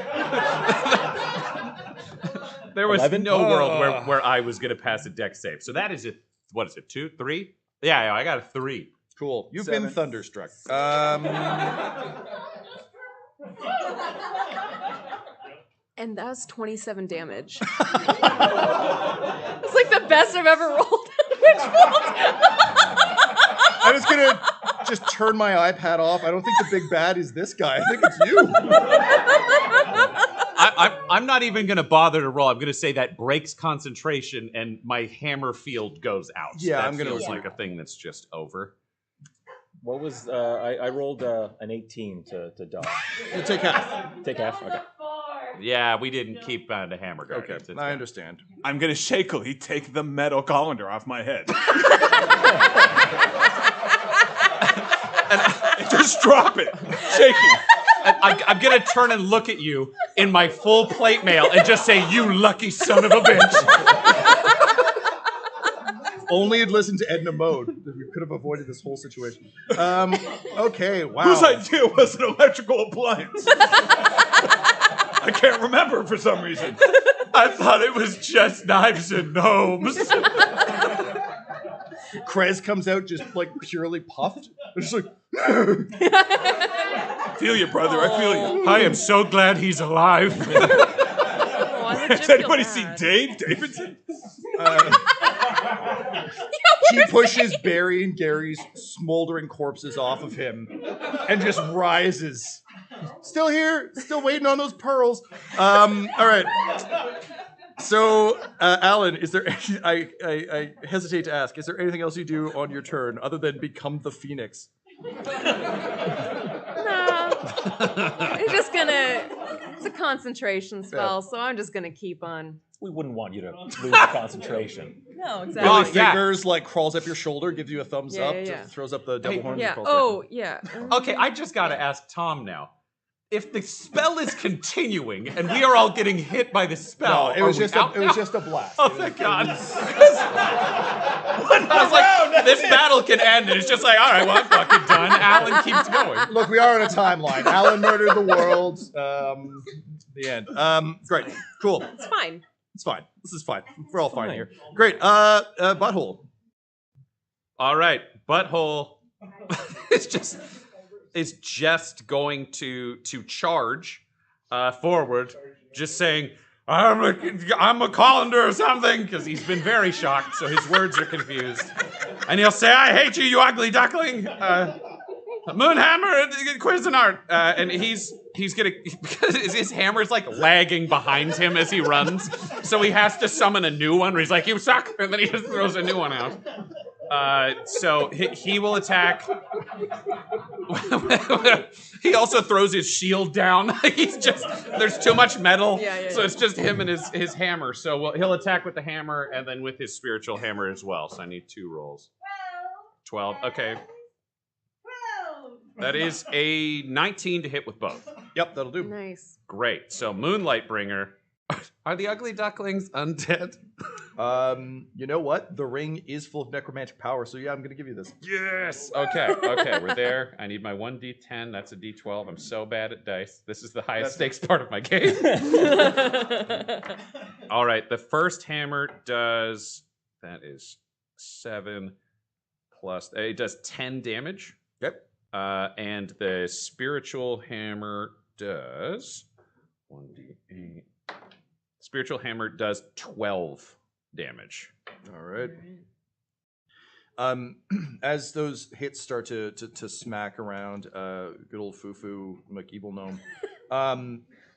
There was 11? no world where I was going to pass a deck save. So that is it. What is it? 2, 3? Yeah, I got a 3. Cool. You've 7. been thunderstruck. And that's 27 damage. It's like the best I've ever rolled. I'm just gonna turn my iPad off. I don't think the big bad is this guy. I think it's you. I'm not even going to bother to roll. I'm going to say that breaks concentration and my hammer field goes out. Yeah, that I'm gonna feels assume. like a thing that's just over. What was I rolled an 18 to dodge. You take half. Take half. Okay. Yeah, we didn't keep the hammer guard. Okay, It's I understand. I'm going to shakily take the metal colander off my head. and just drop it, shaking. I'm going to turn and look at you in my full plate mail and just say, "You lucky son of a bitch." Only had listened to Edna Mode, we could have avoided this whole situation. Okay, wow. Whose idea was an electrical appliance? I can't remember for some reason. I thought it was just knives and gnomes. Krez comes out just like purely puffed. Just like, feel you, brother. I feel you. I am so glad he's alive. Has anybody seen Dave Davidson? He pushes Barry and Gary's smoldering corpses off of him and just rises. Still here, still waiting on those pearls. All right. So, Alan, is there? I hesitate to ask. Is there anything else you do on your turn other than become the Phoenix? I'm just gonna. It's a concentration spell, so I'm just gonna keep on. We wouldn't want you to lose the concentration. No, exactly. Billy Fingers like crawls up your shoulder, gives you a thumbs up, throws up the devil horns. Yeah. And crawls back. Yeah. Okay, I just got to ask Tom now. If the spell is continuing and we are all getting hit by the spell, No, it was just a blast. Oh, thank God. I was like, this battle can end, and it's just like, all right, well, I'm fucking done. Alan keeps going. Look, we are on a timeline. Alan murdered the world. The end. Great. Cool. It's fine. It's fine. This is fine. We're all fine here. Great. Butthole. All right, Butthole is just going to charge forward, just saying, I'm a colander or something, because he's been very shocked, so his words are confused. And he'll say, I hate you, you ugly duckling. Moonhammer, Cuisinart. And he's gonna, because his hammer's like lagging behind him as he runs, so he has to summon a new one where he's like, you suck, and then he just throws a new one out. So he will attack. He also throws his shield down. There's too much metal, so it's just him and his hammer. So he'll attack with the hammer and then with his spiritual hammer as well. So I need 2 rolls. 12. Okay. That is a 19 to hit with both. Yep, that'll do. Nice. Great. So Moonlight Bringer. Are the ugly ducklings undead? You know what? The ring is full of necromantic power, so yeah, I'm going to give you this. Yes! Okay, we're there. I need my 1d10. That's a d12. I'm so bad at dice. This is the highest stakes part of my game. All right, the first hammer does... That is 7 plus... It does 10 damage. Yep. And the spiritual hammer does... 1d8... Spiritual hammer does 12 damage. All right. As those hits start to smack around, good old Fufu, like evil gnome,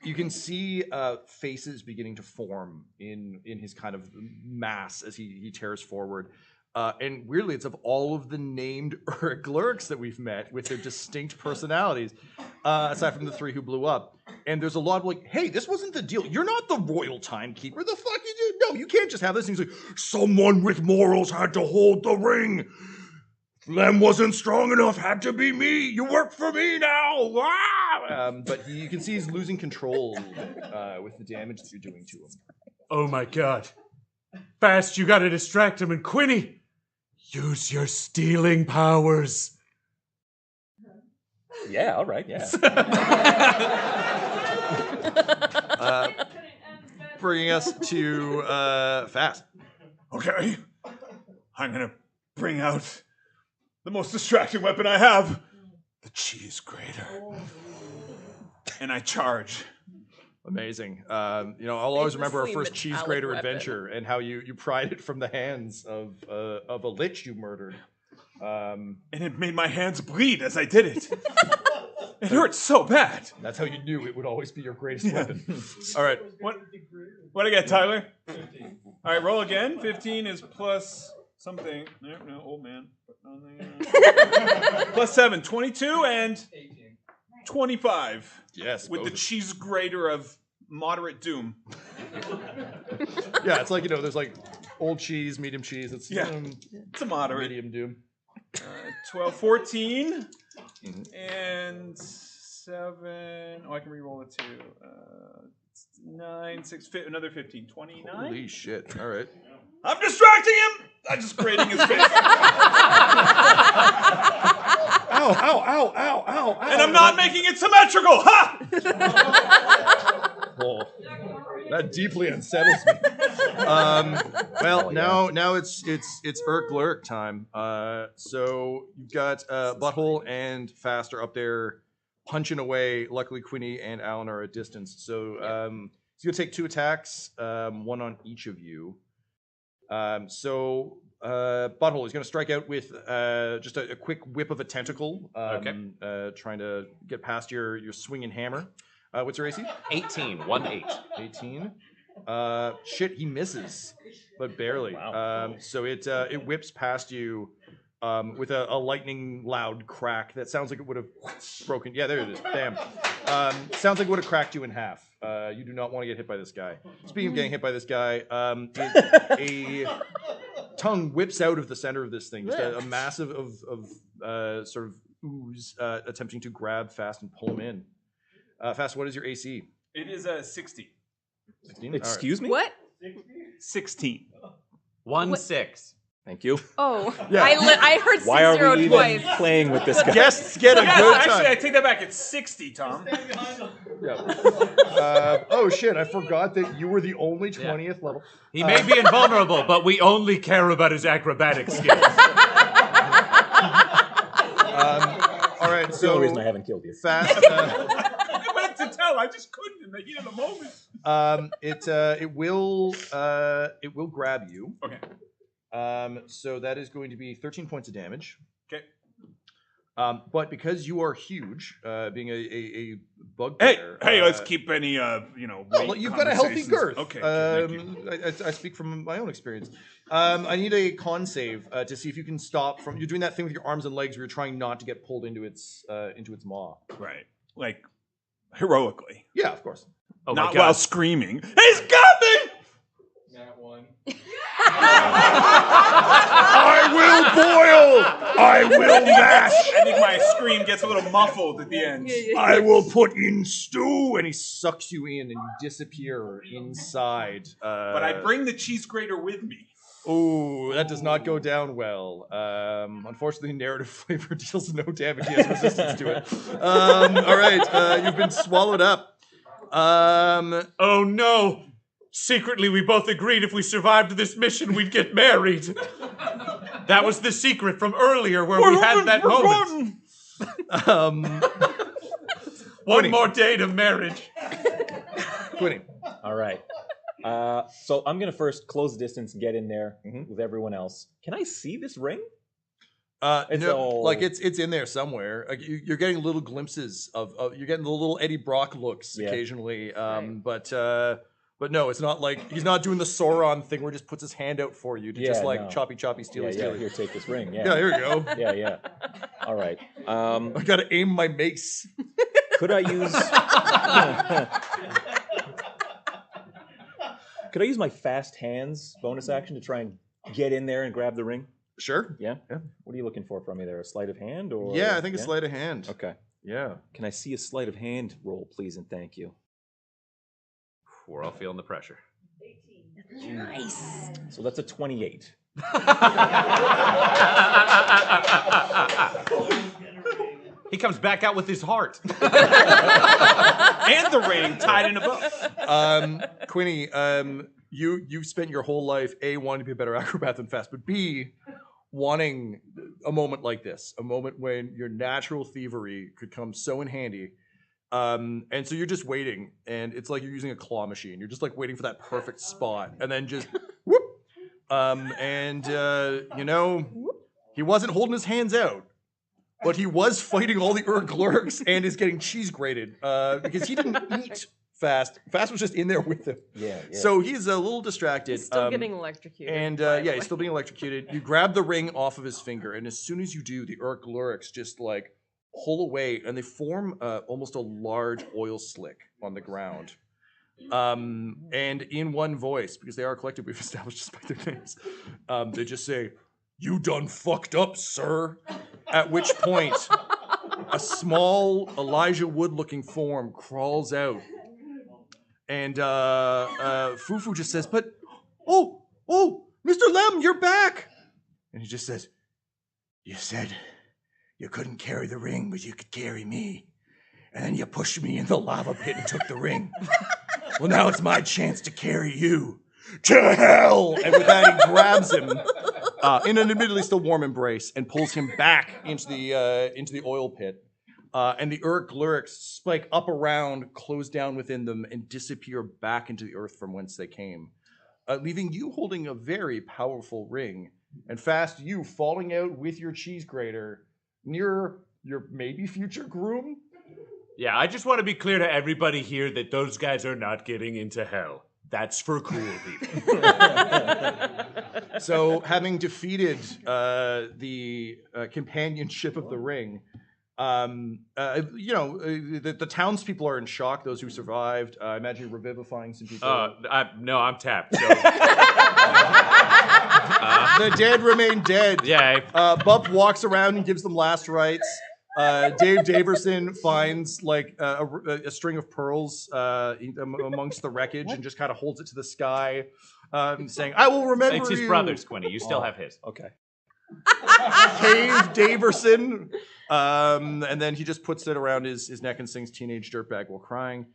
you can see faces beginning to form in his kind of mass as he tears forward. And weirdly, it's of all of the named Urglurks that we've met with their distinct personalities, aside from the 3 who blew up. And there's a lot of like, hey, this wasn't the deal. You're not the royal timekeeper. The fuck you do? No, you can't just have this. And he's like, someone with morals had to hold the ring. Lem wasn't strong enough. Had to be me. You work for me now. But you can see he's losing control a little bit with the damage that you're doing to him. Oh my god. Fast, you gotta distract him. And Quinny, use your stealing powers. Yeah, all right, yeah. Bringing us to Fast. Okay. I'm gonna bring out the most distracting weapon I have, the cheese grater. And I charge. Amazing. I'll always remember our first cheese metallic grater weapon. adventure and how you pried it from the hands of a lich you murdered. And it made my hands bleed as I did it. It hurt so bad. That's how you knew it would always be your greatest weapon. All right. What I get, Tyler? 15. All right, roll again. 15 is plus something. No, old man. Plus 7, 22 and 25. Yes. With the cheese grater of moderate doom. Yeah, it's like, there's like old cheese, medium cheese. It's it's a moderate. Medium doom. 12, 14, and 7. Oh, I can re-roll it too. 9, 6, another 15, 29. Holy shit! All right. I'm distracting him. I'm just grating his face. Ow! Ow! Ow! Ow! Ow! And I'm not making it symmetrical. Ha! Oh, that deeply unsettles me. Well, now it's Urglurk time. So you've got Butthole and Fast are up there punching away. Luckily, Quinny and Alan are at distance. So he's gonna take 2 attacks, one on each of you. Butthole is gonna strike out with just a quick whip of a tentacle, trying to get past your swinging hammer. What's your AC? 18, 1-8. 18. Shit, he misses, but barely. Wow. So it whips past you with a lightning loud crack that sounds like it would have broken. Yeah, there it is. Bam. Sounds like it would have cracked you in half. You do not want to get hit by this guy. Speaking of getting hit by this guy, a tongue whips out of the center of this thing. Just a massive of sort of ooze attempting to grab Fast and pull him in. Fast, what is your AC? It is 60. 16? Excuse me? What? 16. 1-6. Thank you. Oh, Yeah. I heard Why are 6-0 we even twice. playing with this guy? Guests get a good time. Actually, I take that back. It's 60, Tom. Yeah. Oh shit! I forgot that you were the only 20th level. He may be invulnerable, but we only care about his acrobatic skills. All right. That's So the only reason I haven't killed you. Fast. I went to tell. I just couldn't in the heat of the moment. It will grab you. Okay. So that is going to be 13 points of damage. Okay. But because you are huge, being a bugbear. Hey, let's keep any Well, weight you've got a healthy conversations. girth. Okay. Thank you. I speak from my own experience. I need a con save to see if you can stop from. You're doing that thing with your arms and legs where you're trying not to get pulled into its maw. Right. Like heroically. Yeah, of course. Oh my Not God. while screaming. He's got me! Nat 1. I will boil. I will mash. I think my scream gets a little muffled at the end. I will put in stew, and he sucks you in, and you disappear inside. But I bring the cheese grater with me. Oh, that does not go down well. Unfortunately, narrative flavor deals no damage. He has resistance to it. All right, you've been swallowed up. Oh no! Secretly, we both agreed if we survived this mission, we'd get married. That was the secret from earlier where we had that moment. One more day to marriage. Quitting. All right. So I'm going to first close the distance, get in there with everyone else. Can I see this ring? It's in there somewhere. Like, you're getting little glimpses of you're getting the little Eddie Brock looks occasionally. But But no, it's not like he's not doing the Sauron thing where he just puts his hand out for you to just like no. choppy steely Yeah, steely. here, take this ring. Yeah, Yeah, here you go. Yeah. All right. I gotta aim my mace. Could I use? Could I use my fast hands bonus action to try and get in there and grab the ring? Sure. Yeah. What are you looking for from me there? A sleight of hand or? Yeah, I think a sleight of hand. Okay. Yeah. Can I see a sleight of hand roll, please, and thank you? We're all feeling the pressure. Nice. So that's a 28. He comes back out with his heart. And the ring tied in a bow. Quinny, you spent your whole life A, wanting to be a better acrobat than Fast, but B, wanting a moment like this, a moment when your natural thievery could come so in handy. And so you're just waiting, and it's like you're using a claw machine. You're just like waiting for that perfect spot, and then just whoop. You know, he wasn't holding his hands out, but he was fighting all the Urglurks and is getting cheese grated because he didn't eat Fast. Fast was just in there with him. Yeah. So he's a little distracted. He's still getting electrocuted. And yeah, he's still being electrocuted. You grab the ring off of his finger, and as soon as you do, the Urglurks just like pull away, and they form almost a large oil slick on the ground. And in one voice, because they are a collective, we've established despite their names, they just say, "You done fucked up, sir." At which point, a small Elijah Wood-looking form crawls out, and Fufu just says, "But, oh, Mr. Lem, you're back!" And he just says, "You said you couldn't carry the ring, but you could carry me. And then you pushed me in the lava pit and took the ring. Well, now it's my chance to carry you to hell." And with that, he grabs him in an admittedly still warm embrace and pulls him back into the oil pit. And the Urglurks spike up around, close down within them, and disappear back into the earth from whence they came, leaving you holding a very powerful ring. And Fast, you falling out with your cheese grater near your maybe future groom. Yeah, I just want to be clear to everybody here that those guys are not getting into hell. That's for cool people. So, having defeated the companionship of the ring, the townspeople are in shock, those who survived. I imagine you're revivifying some people. No, I'm tapped. So. The dead remain dead. Yeah. Bump walks around and gives them last rites. Dave Daverson finds like a string of pearls amongst the wreckage and just kind of holds it to the sky, saying, "I will remember you." It's his brother's, Quinny. You still have his. Okay. Cave Daverson. And then he just puts it around his neck and sings "Teenage Dirtbag" while crying.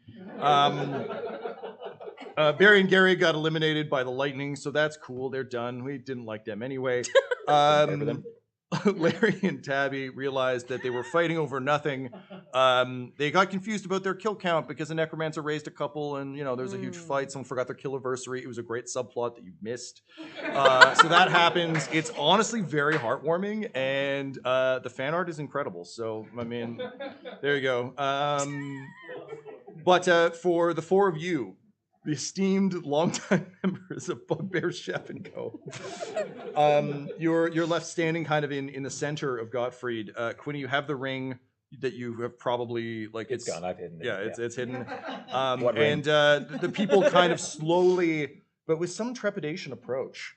Barry and Gary got eliminated by the lightning, so that's cool. They're done. We didn't like them anyway. Larry and Tabby realized that they were fighting over nothing. They got confused about their kill count because the necromancer raised a couple, and there was a huge fight. Someone forgot their killiversary. It was a great subplot that you missed. So that happens. It's honestly very heartwarming, and the fan art is incredible. So I mean, there you go. But for the four of you, the esteemed longtime members of Bugbear Chef and Co. You're left standing kind of in the center of Gottfried. Quinny, you have the ring that you have probably it's gone. I've hidden it. Yeah, it's hidden. What ring? And the people kind of slowly, but with some trepidation, approach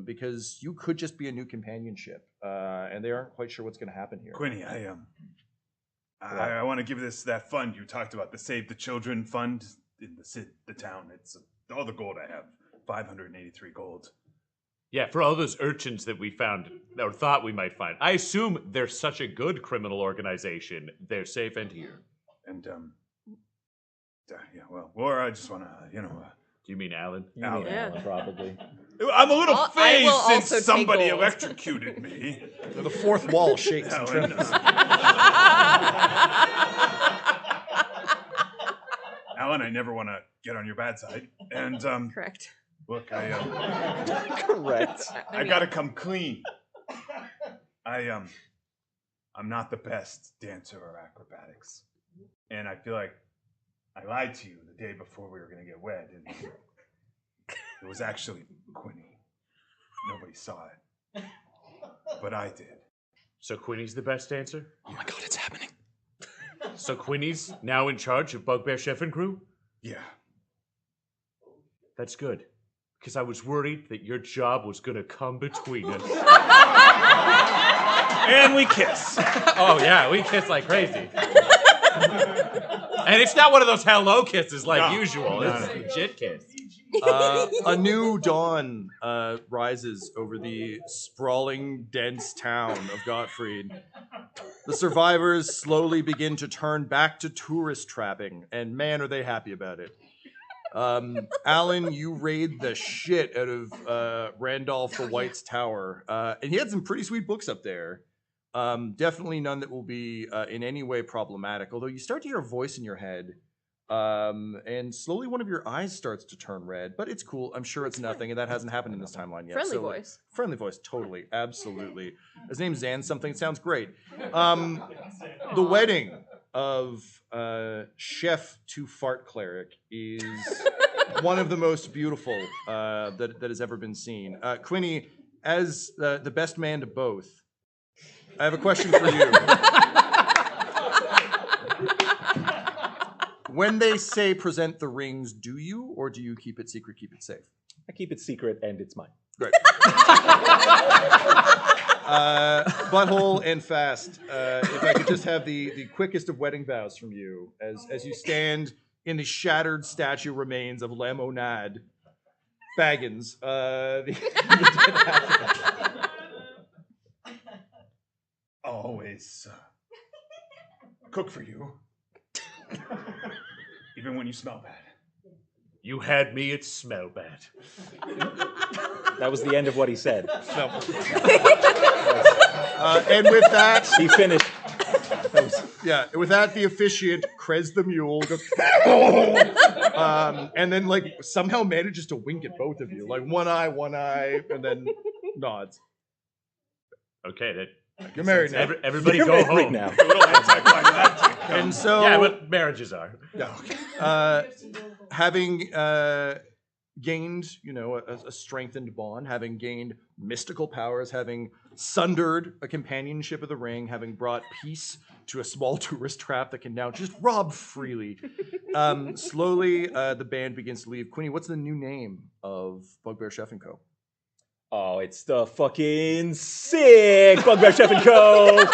because you could just be a new companionship, and they aren't quite sure what's going to happen here. Quinny, I want to give that fund you talked about, the Save the Children fund. In the town, it's all the gold I have, 583 gold. Yeah, for all those urchins that we found or thought we might find. I assume they're such a good criminal organization. They're safe and here. And or I just want to, Do you mean Alan? Alan, Alan, probably. I'm a little phased since somebody gold. electrocuted me. The fourth wall shakes and trembles. Alan, I never want to get on your bad side. And Correct. Look, Correct. I gotta come clean. I'm not the best dancer or acrobatics, and I feel like I lied to you the day before we were going to get wed, and it was actually Quinny. Nobody saw it, but I did. So Quinny's the best answer? Oh my god, it's happening. So Quinny's now in charge of Bugbear Chef and crew? Yeah. That's good. Because I was worried that your job was going to come between us. And we kiss. Oh, yeah, we kiss like crazy. And it's not one of those hello kisses like usual. It's a legit kiss. A new dawn rises over the sprawling, dense town of Gottfried. The survivors slowly begin to turn back to tourist trapping, and man, are they happy about it. Alan, you raid the shit out of Randolph the White's tower, and he had some pretty sweet books up there. Definitely none that will be in any way problematic, although you start to hear a voice in your head, and slowly one of your eyes starts to turn red, but it's cool. I'm sure it's nothing, and that hasn't happened in this timeline yet. Friendly voice. Friendly voice, totally, absolutely. His name's Zan something, it sounds great. The wedding of Chef to Fart Cleric is one of the most beautiful that has ever been seen. Quinny, as the best man to both, I have a question for you. When they say present the rings, do you or do you keep it secret, keep it safe? I keep it secret and it's mine. Great. Butthole and Fast, if I could just have the quickest of wedding vows from you as you stand in the shattered statue remains of Lemonade Baggins. Always cook for you, even when you smell bad. You had me at smell bad. That was the end of what he said. No. And with that, he finished. Yeah, with that, the officiant, Krez the mule, goes, and then like somehow manages to wink at both of you, like one eye, and then nods. Okay, that. You're married now. Everybody You're go married home. now. And so, yeah, what marriages are. Yeah. Having gained, a strengthened bond, having gained mystical powers, having sundered a companionship of the ring, having brought peace to a small tourist trap that can now just rob freely. Slowly, the band begins to leave. Quinny, what's the new name of Bugbear Chef & Co.? Oh, it's the fucking sick Bugbear Chef & Co.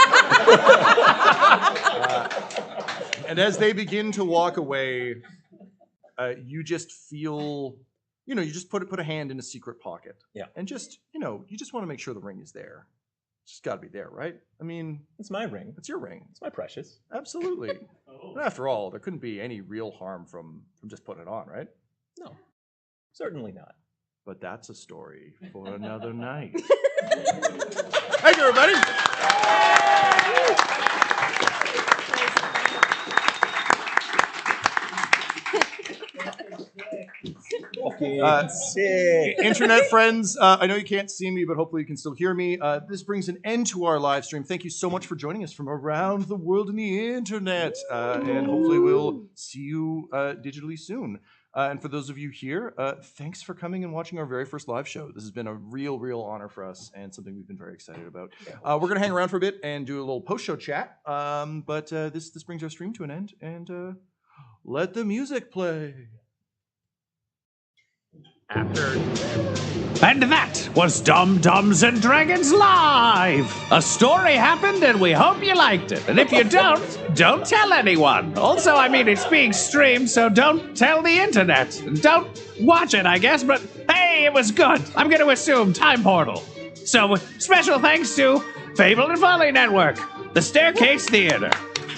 And as they begin to walk away, you just feel, you just put a hand in a secret pocket. Yeah. And just, you just want to make sure the ring is there. It's just got to be there, right? I mean, it's my ring. It's your ring. It's my precious. Absolutely. But after all, there couldn't be any real harm from just putting it on, right? No, certainly not. But that's a story for another night. Thank you, everybody. Sick. Internet friends, I know you can't see me, but hopefully you can still hear me. This brings an end to our live stream. Thank you so much for joining us from around the world in the internet. And hopefully we'll see you digitally soon. And for those of you here, thanks for coming and watching our very first live show. This has been a real honor for us and something we've been very excited about. We're going to hang around for a bit and do a little post-show chat. But this brings our stream to an end. And let the music play. And that was Dum-Dums and Dragons Live! A story happened and we hope you liked it. And if you don't tell anyone. Also, it's being streamed, so don't tell the internet. Don't watch it, I guess, but hey, it was good. I'm going to assume Time Portal. So, special thanks to Fable Folly Network, the Staircase Theater,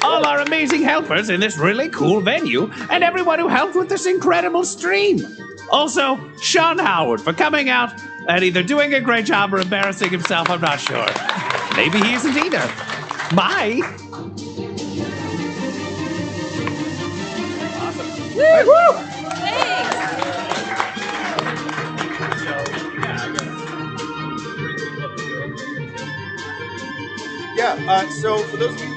all our amazing helpers in this really cool venue, and everyone who helped with this incredible stream. Also, Sean Howard for coming out and either doing a great job or embarrassing himself, I'm not sure. Maybe he isn't either. Bye! Woo! Yeah, so for those of you